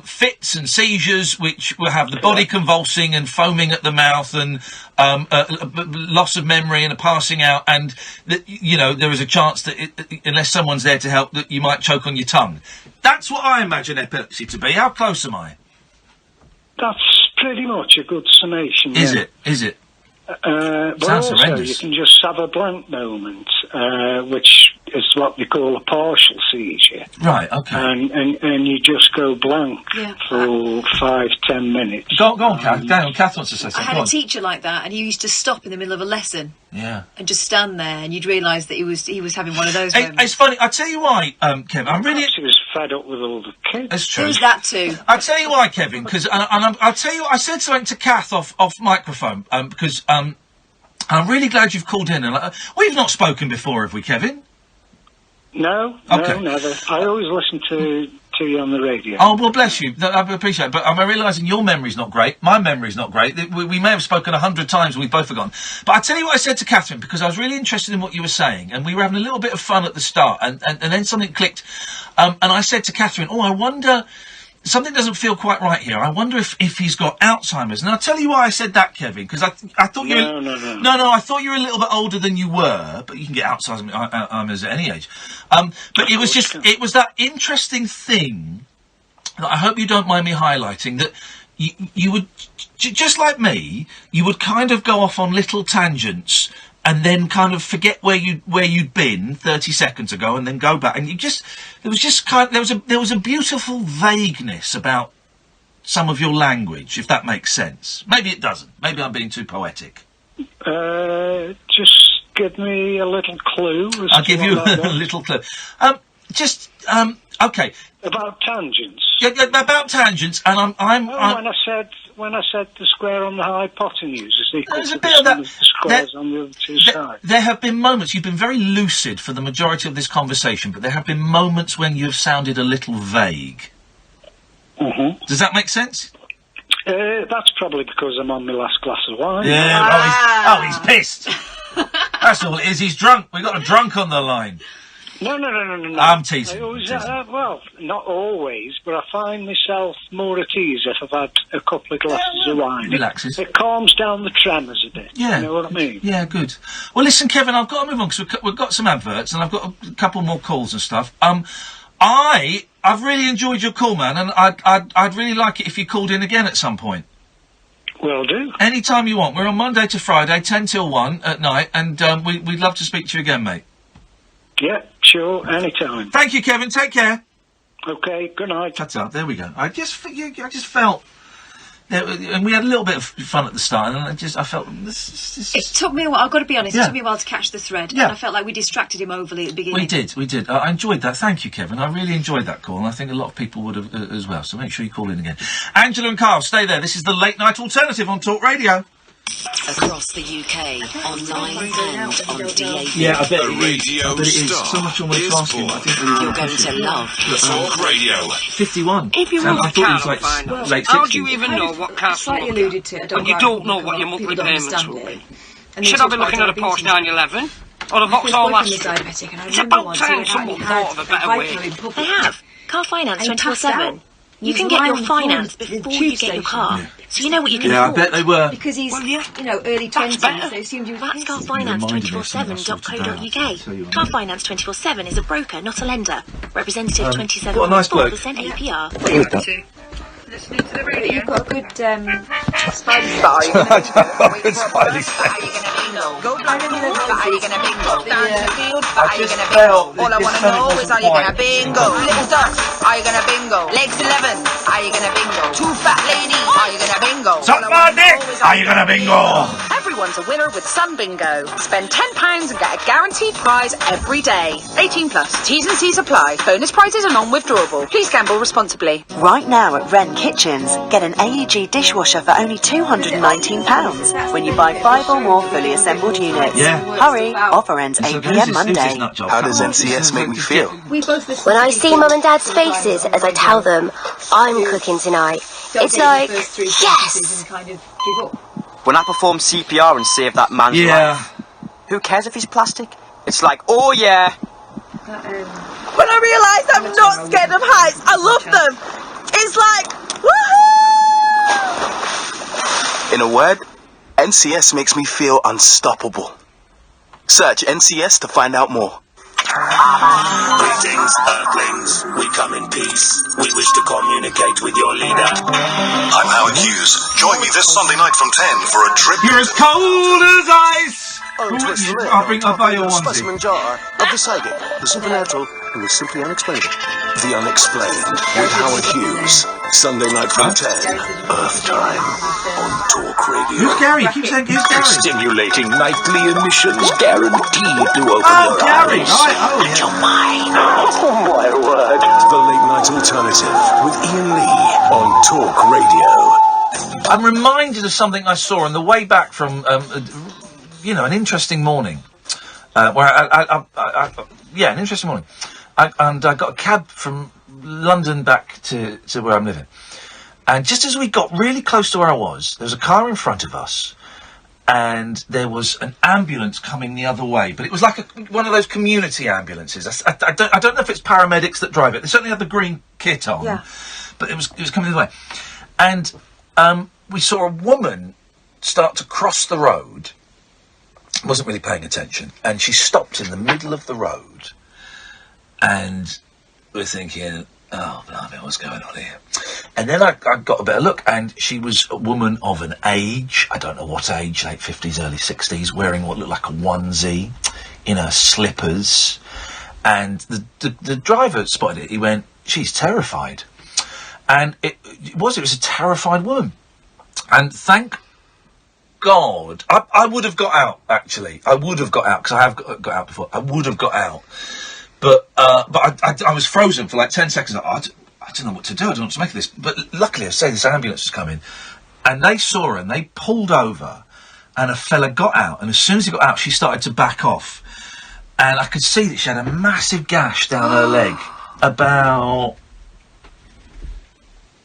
A: fits and seizures, which will have the body convulsing and foaming at the mouth and loss of memory and a passing out, and there is a chance that unless someone's there to help, that you might choke on your tongue. That's what I imagine epilepsy to be. How close am I?
C: That's pretty much a good summation.
A: Is it?
C: But
A: Sounds
C: also,
A: horrendous.
C: you can just have a blank moment, which is what they call a partial seizure.
A: Right, okay.
C: And you just go blank for 5-10 minutes.
A: Go on, Kath. Kath wants to say something.
H: I had a teacher like that, and he used to stop in the middle of a lesson.
A: Yeah.
H: And just stand there, and you'd realise that he was having one of those moments.
A: It's funny. I tell you why, Kevin. I'm really.
C: He was fed up with all the kids.
A: That's true.
H: Who's that too?
A: I'll tell you why, Kevin. Because I'll tell you. I said something to Kath off microphone. Because I'm really glad you've called in. And we've not spoken before, have we, Kevin?
C: No, never. I always listen to you on the radio.
A: Oh, well, bless you. I appreciate it. But I'm realising your memory's not great. My memory's not great. We may have spoken 100 times and we've both forgotten. But I tell you what I said to Catherine, because I was really interested in what you were saying, and we were having a little bit of fun at the start, and then something clicked. And I said to Catherine, I wonder... Something doesn't feel quite right here. I wonder if he's got Alzheimer's. And I'll tell you why I said that, Kevin, because I thought you were... No, I thought you were a little bit older than you were, but you can get Alzheimer's at any age. But it was that interesting thing that I hope you don't mind me highlighting, that you would, just like me, you would kind of go off on little tangents and then kind of forget where you'd been 30 seconds ago, and then go back, and there was a beautiful vagueness about some of your language, if that makes sense. Maybe it doesn't. Maybe I'm being too poetic.
C: Just give me a little clue.
A: I'll give you a little clue. Okay.
C: About tangents.
A: Yeah, about tangents, and
C: when I said the square on the hypotenuse is equal
A: there's
C: to
A: a bit of
C: the
A: that.
C: sum of the squares on the other two sides.
A: There have been moments, you've been very lucid for the majority of this conversation, but there have been moments when you've sounded a little vague.
C: Mm-hmm.
A: Does that make sense?
C: That's probably because I'm on my last glass of wine.
A: Yeah, he's pissed. That's all it is, he's drunk. We've got a drunk on the line.
C: No.
A: I'm teasing.
C: I always, well, not always, but I find myself more at ease if I've had a couple of glasses of wine.
A: Relaxes.
C: It calms down the tremors a bit.
A: Yeah.
C: You know what I mean?
A: Yeah, good. Well, listen, Kevin, I've got to move on because we've got some adverts and I've got a couple more calls and stuff. I've really enjoyed your call, man, and I'd really like it if you called in again at some point.
C: Will do.
A: Any time you want. We're on Monday to Friday, 10 till 1 at night, and we'd love to speak to you again, mate.
C: Yeah, sure, anytime.
A: Thank you, Kevin. Take care.
C: Okay, good night.
A: Shut up. There we go. I just felt... And we had a little bit of fun at the start, and I felt...
H: It took me a while, I've got to be honest,
A: Yeah.
H: it took me a while to catch the thread, and I felt like we distracted him overly at the beginning.
A: We did. I enjoyed that. Thank you, Kevin. I really enjoyed that call, and I think a lot of people would have as well, so make sure you call in again. Angela and Carl, stay there. This is the Late Night Alternative on Talk Radio.
R: Across the UK, online and on DAB.
A: Yeah, I bet
E: The
A: it
E: radio
A: is.
E: star
A: So much on my
E: is
A: asking, but I didn't really
R: You're going to love
E: Talk Radio.
A: 51.
D: If you
A: And
D: want
A: I
D: a
A: thought
D: car
A: it was like
D: on finance,
A: late 60s.
D: how do you even know what cars to
H: Slightly
D: look
H: alluded
D: at
H: to it,
D: when you don't know what your monthly payments will be? Should I be looking at a Porsche 911 or a Vauxhall Astra? It's about time someone thought of a better way.
M: They have. Car finance 24/7. You can get your finance before you get your car. So you know what you can afford.
A: I bet they were.
H: Because he's, early 20s, so it assumed you were...
M: That's carfinance247.co.uk. Car Finance 24/7 is a broker, not a lender. Representative
A: What a nice bloke.
M: 27.4% APR.
D: Listening to the radio.
H: You've got a good Spidey
Q: Go down the field, but are you gonna bingo? Down the field, but are you
A: just
Q: gonna
A: felt
Q: bingo? All I wanna know is are you gonna bingo? Little ducks, are you gonna bingo? Legs 11, are you gonna bingo? Two fat ladies, are you gonna bingo?
A: Suck my dick! Are you gonna bingo?
Q: Everyone's a winner with Sun Bingo. Spend £10 and get a guaranteed prize every day. 18 plus. T's and C's apply. Bonus prizes are non-withdrawable. Please gamble responsibly.
M: Right now at Wren Kitchens, get an AEG dishwasher for only £219 when you buy 5 or more fully assembled units.
A: Yeah.
M: Hurry, offer ends 8 p.m. Monday.
E: How does NCS make me feel?
J: When I see Mum and Dad's faces as I tell them I'm cooking tonight, it's like, yes!
V: When I perform CPR and save that man's life, who cares if he's plastic? It's like, oh yeah.
Q: When I realise I'm not scared of heights, I love them. It's like, woohoo!
E: In a word, NCS makes me feel unstoppable. Search NCS to find out more.
X: Greetings, Earthlings. We come in peace. We wish to communicate with your leader.
Y: I'm Howard Hughes. Join me this Sunday night from 10 for a trip.
A: You're as cold as ice!
Y: I'll
A: buy your onesie.
Y: Specimen jar of the psychic, the supernatural, and the simply unexplainable.
X: The Unexplained with Howard Hughes. Sunday night from 10. Earth time on Talk Radio.
A: Who's Gary? Keep saying who's Gary?
X: Stimulating nightly emissions guaranteed to open your
A: Gary.
X: eyes.
A: And
X: your mind. Oh my word. The Late Night Alternative with Iain Lee on Talk Radio.
A: I'm reminded of something I saw on the way back from, an interesting morning. An interesting morning. I got a cab from London back to where I'm living. And just as we got really close to where I was, there was a car in front of us, and there was an ambulance coming the other way. But it was like one of those community ambulances. I don't know if it's paramedics that drive it. They certainly had the green kit on.
H: Yeah.
A: But it was coming the other way. And we saw a woman start to cross the road, wasn't really paying attention, and she stopped in the middle of the road, and we're thinking, oh, blimey, what's going on here? And then I got a better look, and she was a woman of an age, I don't know what age, late 50s, early 60s, wearing what looked like a onesie, in her slippers, and the driver spotted it. He went, she's terrified. And it was a terrified woman. And thank God, I would have got out, actually. I would have got out, because I have got out before. I would have got out. But I was frozen for like 10 seconds. I don't know what to do. I don't know what to make of this. But luckily, I say this ambulance was coming. And they saw her and they pulled over. And a fella got out. And as soon as he got out, she started to back off. And I could see that she had a massive gash down her leg. About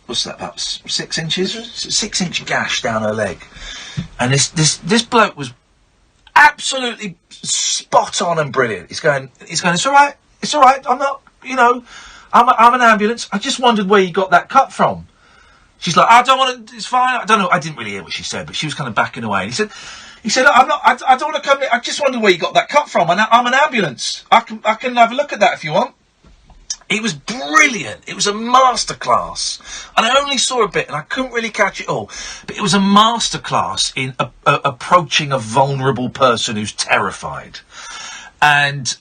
A: what's that, about 6 inches? 6-inch gash down her leg. And this bloke was absolutely spot on and brilliant. He's going, it's all right, I'm not, I'm an ambulance. I just wondered where you got that cut from. She's like, I don't want to, it's fine. I don't know, I didn't really hear what she said, but she was kind of backing away. And he said, I don't want to come in, I just wondered where you got that cut from. And I'm an ambulance. I can have a look at that if you want. It was brilliant. It was a masterclass. And I only saw a bit and I couldn't really catch it all. But it was a masterclass in approaching a vulnerable person who's terrified. And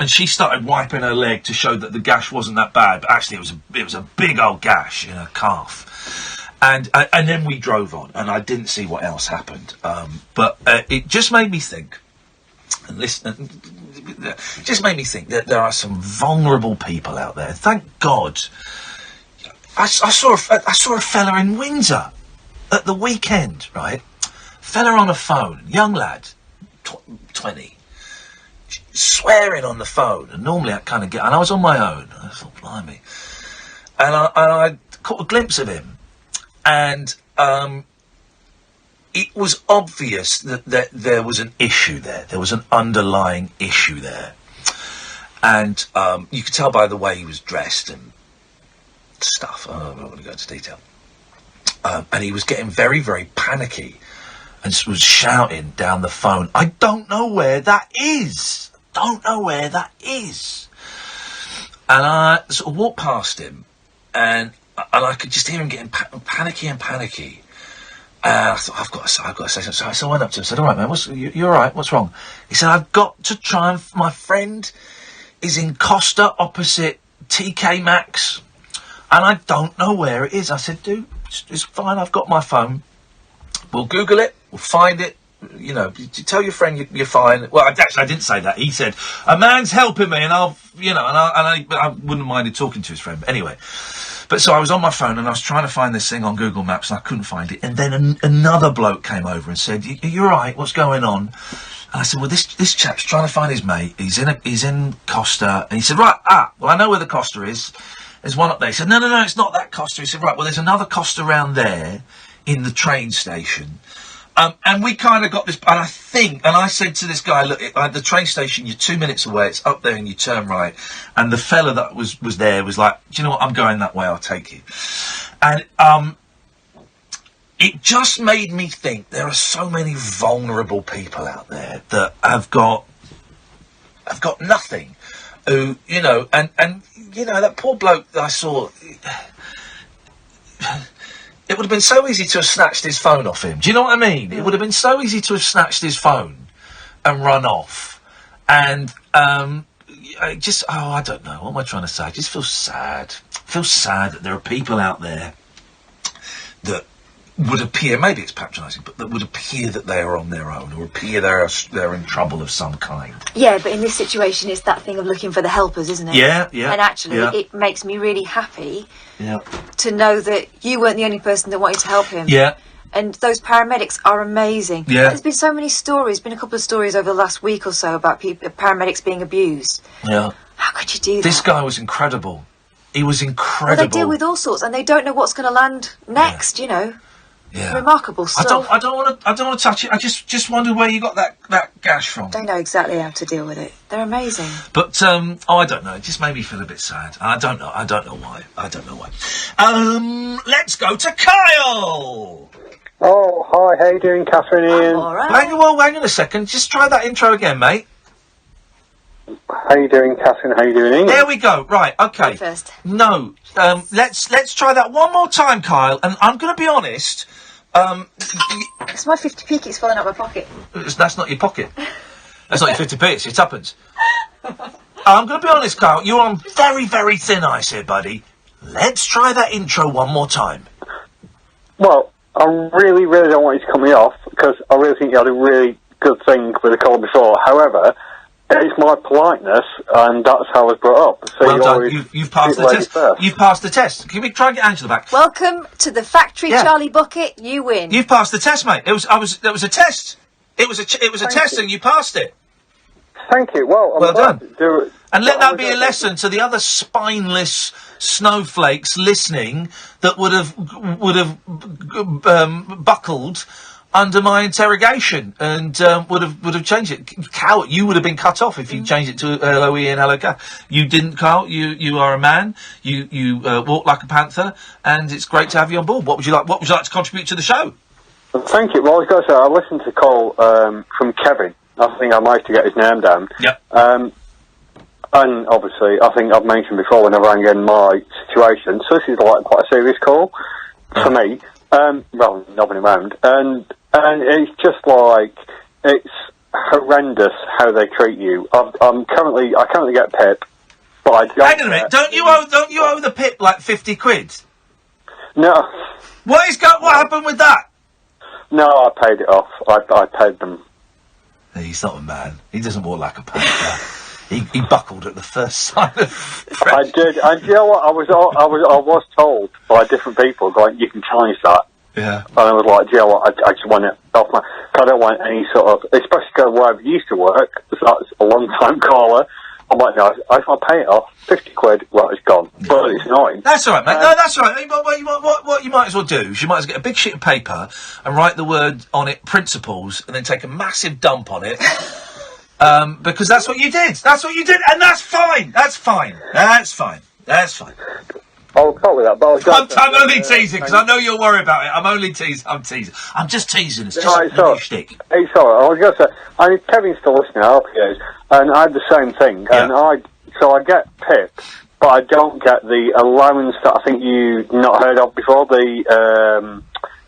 A: she started wiping her leg to show that the gash wasn't that bad. But actually it was a big old gash in her calf. And then we drove on and I didn't see what else happened. But it just made me think, and listen, it just made me think that there are some vulnerable people out there. Thank God. I saw a fella in Windsor at the weekend, right? Fella on a phone, young lad, 20, swearing on the phone. And normally I kind of and I was on my own. I thought, blimey. And I caught a glimpse of him. And it was obvious that there was an issue there. There was an underlying issue there. And you could tell by the way he was dressed and stuff. I'm not going to go into detail. And he was getting very, very panicky and was shouting down the phone, I don't know where that is. Don't know where that is. And I sort of walked past him and I could just hear him getting panicky. I thought, I've got to say something. So I went up to him and said, all right, man, you all right? What's wrong? He said, I've got to try and... My friend is in Costa opposite TK Maxx, and I don't know where it is. I said, dude, it's fine. I've got my phone. We'll Google it. We'll find it. You tell your friend you're fine. Well, actually, I didn't say that. He said, a man's helping me, and I wouldn't mind talking to his friend. But anyway... But so I was on my phone and I was trying to find this thing on Google Maps and I couldn't find it. And then another bloke came over and said, "You're right. What's going on?" And I said, "Well, this chap's trying to find his mate. He's in Costa." And he said, "Right, well, I know where the Costa is. There's one up there." He said, "No, it's not that Costa." He said, "Right, well, there's another Costa around there in the train station." And we kind of got this, and I said to this guy, look, at the train station, you're 2 minutes away, it's up there and you turn right. And the fella that was there was like, do you know what, I'm going that way, I'll take you. And it just made me think there are so many vulnerable people out there that have got nothing. Who, and that poor bloke that I saw... It would have been so easy to have snatched his phone off him. Do you know what I mean? It would have been so easy to have snatched his phone and run off. And I don't know. What am I trying to say? I just feel sad. I feel sad that there are people out there that would appear, maybe it's patronising, but that would appear that they are on their own or appear they're in trouble of some kind.
H: Yeah, but in this situation, it's that thing of looking for the helpers, isn't it?
A: Yeah.
H: And actually, it makes me really happy to know that you weren't the only person that wanted to help him.
A: Yeah.
H: And those paramedics are amazing.
A: Yeah.
H: There's been so many stories, been a couple of stories over the last week or so about paramedics being abused.
A: Yeah.
H: How could you do that?
A: This guy was incredible. He was incredible.
H: Well, they deal with all sorts, and they don't know what's going to land next,
A: Yeah.
H: Remarkable stuff.
A: I don't want to touch it. I just wondered where you got that gash from.
H: They know exactly how to deal with it. They're amazing.
A: But I don't know. It just made me feel a bit sad. I don't know why. Let's go to Kyle.
F: Oh, hi. How you doing, Catherine? Ian?
H: All right.
A: Hang on a second. Just try that intro again, mate.
F: How you doing, Catherine? How you doing, Ian?
A: There we go. Right. Okay.
H: First.
A: No. Let's try that one more time, Kyle. And I'm going to be honest.
H: It's my 50p keeps falling out of my pocket.
A: That's not your pocket. That's not your 50p. It's your tuppence. I'm going to be honest, Kyle. You're on very, very thin ice here, buddy. Let's try that intro one more time.
F: Well, I really, really don't want you to cut me off because I really think you had a really good thing with the call before. However, it's my politeness, and that's how I was brought up. So
A: well done. You've passed the test. First. You've passed the test. Can we try and get Angela back?
H: Welcome to the factory, Charlie Bucket. You win.
A: You've passed the test, mate. It was a test. It was a test, and you passed it.
F: Thank you. Well,
A: well done. And let that be a
F: gonna
A: lesson to the other spineless snowflakes listening that would have buckled under my interrogation and would have changed it. Carl, you would have been cut off if you changed it to hello Ian, hello Carl. You didn't, Carl. You are a man. You walk like a panther, and it's great to have you on board. What would you like to contribute to the show?
F: Thank you. Well, I was going to say, I listened to a call from Kevin. I think I managed to get his name down.
A: Yep.
F: And obviously, I think I've mentioned before whenever I'm in my situation, so this is like quite a serious call for me. Well, nobody around. And it's just like, it's horrendous how they treat you. I currently get PIP, but I don't.
A: Hang on a minute, don't you owe the PIP like 50 quid?
F: No.
A: What happened with that?
F: No, I paid it off. I paid them.
A: He's not a man. He doesn't walk like a panther. he buckled at the first sign of
F: I did. And you know what? I was told by different people going, you can challenge that.
A: Yeah.
F: And I was like, do you know what? I just want it off my. I don't want any sort of, especially because where I used to work, so that's a long time caller. I'm like, no, if I pay it off, 50 quid, well, it's gone. Yeah. But it's annoying.
A: That's all right, mate. No, that's all right. What you might as well do is you might as well get a big sheet of paper and write the word on it, principles, and then take a massive dump on it. Because that's what you did. That's what you did, and that's fine. That's fine. That's fine. That's fine.
F: I'll call with that, but
A: I'm only teasing, because I know you'll worry about it. I'm only teasing. I'm teasing. I'm just teasing. It's just a shtick.
F: It's all right. I was going to say, Kevin's still listening, I hope he is, and I had the same thing. Yeah. And I get PIP, but I don't get the allowance that I think you've not heard of before, the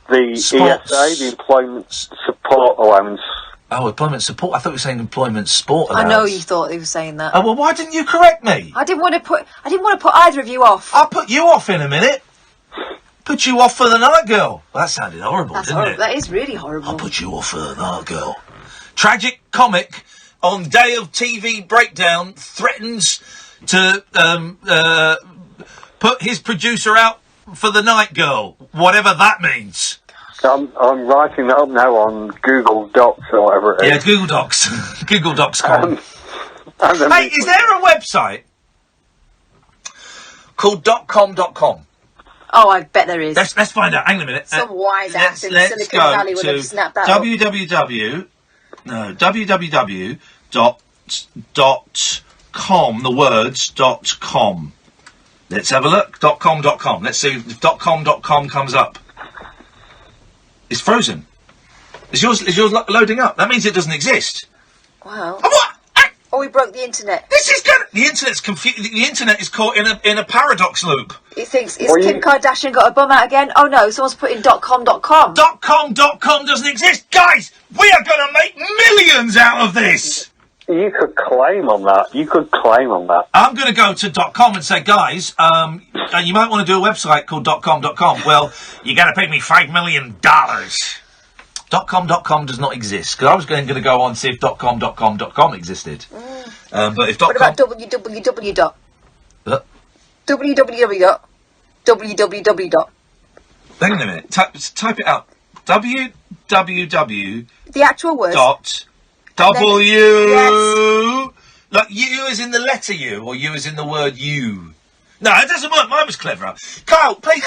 F: ESA, the Employment Support Allowance.
A: Oh, employment support. I thought you were saying employment sport allowance.
H: I know you thought he was saying that.
A: Oh, well, why didn't you correct me?
H: I didn't want to put either of you off.
A: I'll put you off in a minute. Put you off for the night, girl. Well, that sounded horrible, didn't it?
H: That is really horrible.
A: I'll put you off for the night, girl. Tragic comic on day of TV breakdown threatens to put his producer out for the night, girl. Whatever that means.
F: I'm writing that up now on Google Docs or whatever it is.
A: Yeah, Google Docs. Google Docs.com. Hey, is there a website called .com.com?
H: Oh, I bet there is.
A: Let's find out. Hang on a minute.
H: Some wise ass in Silicon Valley would have snapped that up.
A: www.com, the words, .com. Let's have a look. .com.com. Let's see if .com.com comes up. It's frozen. Is yours loading up? That means it doesn't exist.
H: Wow.
A: Oh, what?
H: Oh, we broke the internet.
A: This is good. The internet's confused. The internet is caught in a paradox loop.
H: It thinks, is Kim Kardashian got a bum out again? Oh no, someone's put in .com.com.
A: .com.com doesn't exist. Guys, we are going to make millions out of this.
F: You could claim on that.
A: I'm going to go to .com and say, guys, you might want to do a website called .com.com. Well, you got to pay me $5 million. .com.com does not exist. Because I was going to go on and see if .com.com existed. But if
H: What about www.
A: What?
H: www.
A: Hang on a minute. Type it out. www.
H: The actual word.
A: W.
H: Yes.
A: Like you as in the letter U, or you as in the word you? No, it doesn't work. Mine was cleverer. Carl, please.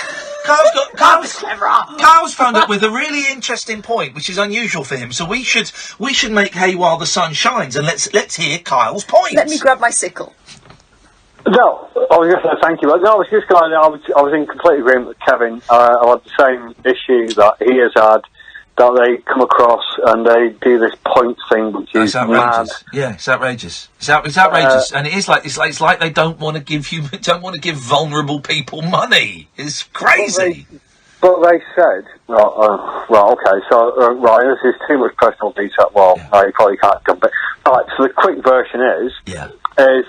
A: Carl's phoned up with a really interesting point, which is unusual for him. So we should make hay while the sun shines, and let's hear Kyle's point.
H: Let me grab my sickle.
F: No, I was just going to thank you. No, I was just going. I was in complete agreement with Kevin. I had the same issue that he has had. That they come across and they do this point thing, which is mad.
A: Yeah, it's outrageous. It's outrageous, and it's like they don't want to give vulnerable people money. It's crazy.
F: But they said, okay, so this is too much personal detail. Well, you probably can't jump it. Right, so the quick version is they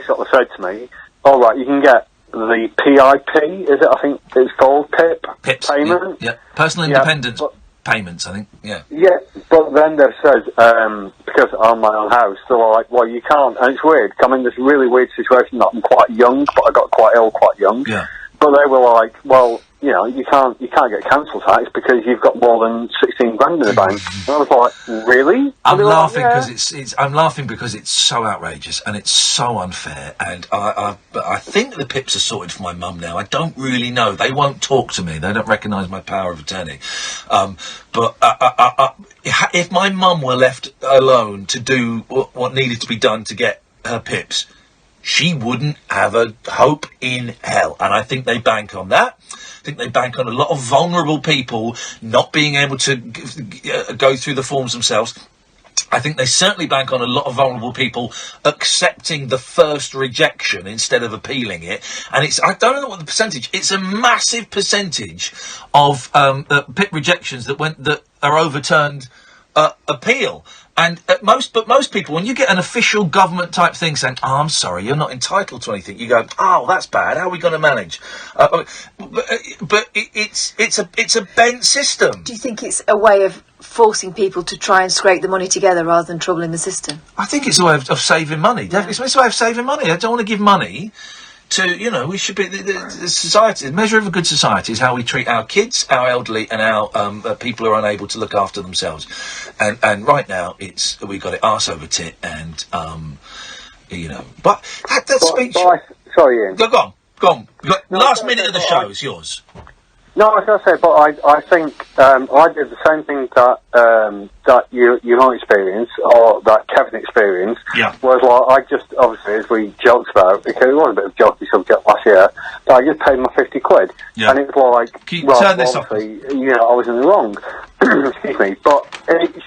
F: sort of said to me, all right, you can get the PIP, is it? I think it's called PIP payment.
A: Yeah, personal independence. Payments, I think, yeah.
F: Yeah, but then they've said, because I'm my own house, they're like, well, you can't, and it's weird, I'm in this really weird situation that I'm quite young, but I got quite ill quite young.
A: Yeah.
F: But they were like, well, you can't get council tax because you've got more than 16 grand in the bank. And I was like, really?
A: I'm laughing because I'm laughing because it's so outrageous and it's so unfair. And but I think the pips are sorted for my mum now. I don't really know. They won't talk to me. They don't recognise my power of attorney. But if my mum were left alone to do what needed to be done to get her pips, she wouldn't have a hope in hell. And I think they bank on that. I think they bank on a lot of vulnerable people not being able to go through the forms themselves. I think they certainly bank on a lot of vulnerable people accepting the first rejection instead of appealing it. And I don't know what the percentage. It's a massive percentage of PIP rejections that are overturned appeal. And most people, when you get an official government type thing saying, "Oh, I'm sorry, you're not entitled to anything," you go, "Oh, that's bad. How are we going to manage?" But it's a bent system.
H: Do you think it's a way of forcing people to try and scrape the money together rather than troubling the system?
A: I think it's a way of saving money. Yeah. It's a way of saving money. I don't want to give money to, we should be, the society, the measure of a good society is how we treat our kids, our elderly, and our people who are unable to look after themselves. And right now, we got it arse over tit, and, but that speech...
F: Sorry, Ian.
A: Go on. Last minute of the show is yours.
F: No, I was going to say, but I think I did the same thing that you might experience, or that Kevin experienced.
A: Yeah.
F: Was like, I just, obviously, as we joked about, because it was a bit of a jokey subject last year, but I just paid my 50 quid. Yeah. And it was like,
A: turn this off.
F: I was in the wrong. Excuse me. But it's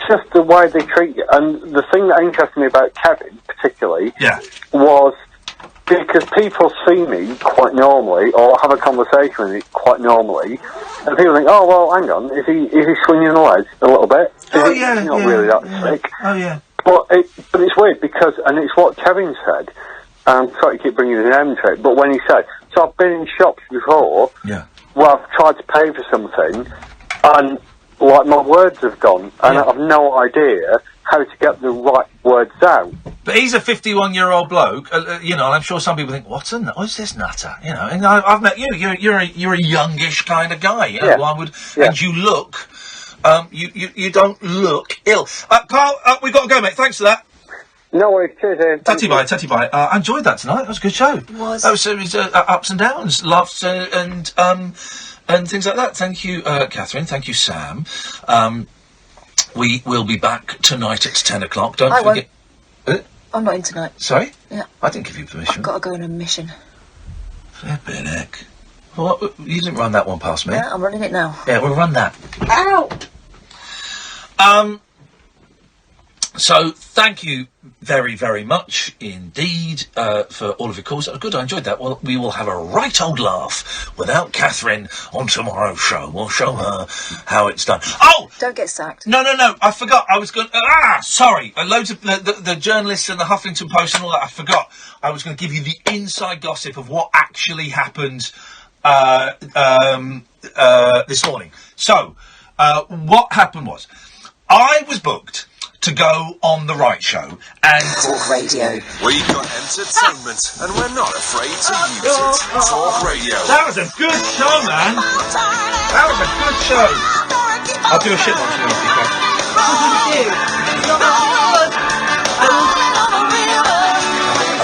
F: just the way they treat you. And the thing that interested me about Kevin, particularly, was... because people see me quite normally, or have a conversation with me quite normally, and people think, "Oh, well, hang on, is he swinging the legs a little bit? He's not really that sick."
A: Oh yeah.
F: But it's weird because, and it's what Kevin said. I'm sorry to keep bringing the name into it, but when he said, "So I've been in shops before, where I've tried to pay for something, and like my words have gone, and I've no idea how to get the right words out."
A: But he's a 51-year-old bloke, and I'm sure some people think, "What's this nutter?" And I've met you. You're a youngish kind of guy. And you look, you don't look ill. Carl, we've got to go, mate. Thanks for that.
F: No worries. Cheers, Ian.
A: Tatty bye. I enjoyed that tonight. That was a good show.
H: It was.
A: That was ups and downs, laughs and things like that. Thank you, Catherine. Thank you, Sam. We will be back tonight at 10 o'clock. Don't forget.
H: I'm not in tonight.
A: Sorry?
H: Yeah.
A: I didn't give you permission.
H: I've got to go on a mission.
A: Flippin' heck. Well, you didn't run that one past me.
H: Yeah, I'm running it now.
A: Yeah, we'll run that.
H: Ow!
A: So, thank you very, very much indeed for all of your calls. That was good. I enjoyed that. Well, we will have a right old laugh without Catherine on tomorrow's show. We'll show her how it's done. Oh!
H: Don't get sacked.
A: No. I forgot. I was going to... sorry. Loads of the journalists and the Huffington Post and all that. I forgot. I was going to give you the inside gossip of what actually happened this morning. So, what happened was, I was booked to go on the Right Show and
R: talkRADIO.
X: We got entertainment, and we're not afraid to use it. talkRADIO.
A: That was a good show, man. That was a good show. I'll do a shit one for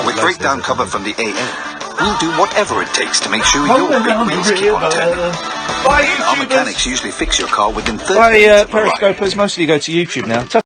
A: you,
B: With breakdown cover from the AM, we'll do whatever it takes to make sure your big wheels keep on turning. Our mechanics usually fix your car within 30 minutes.
A: Periscopers, most of you go to YouTube now.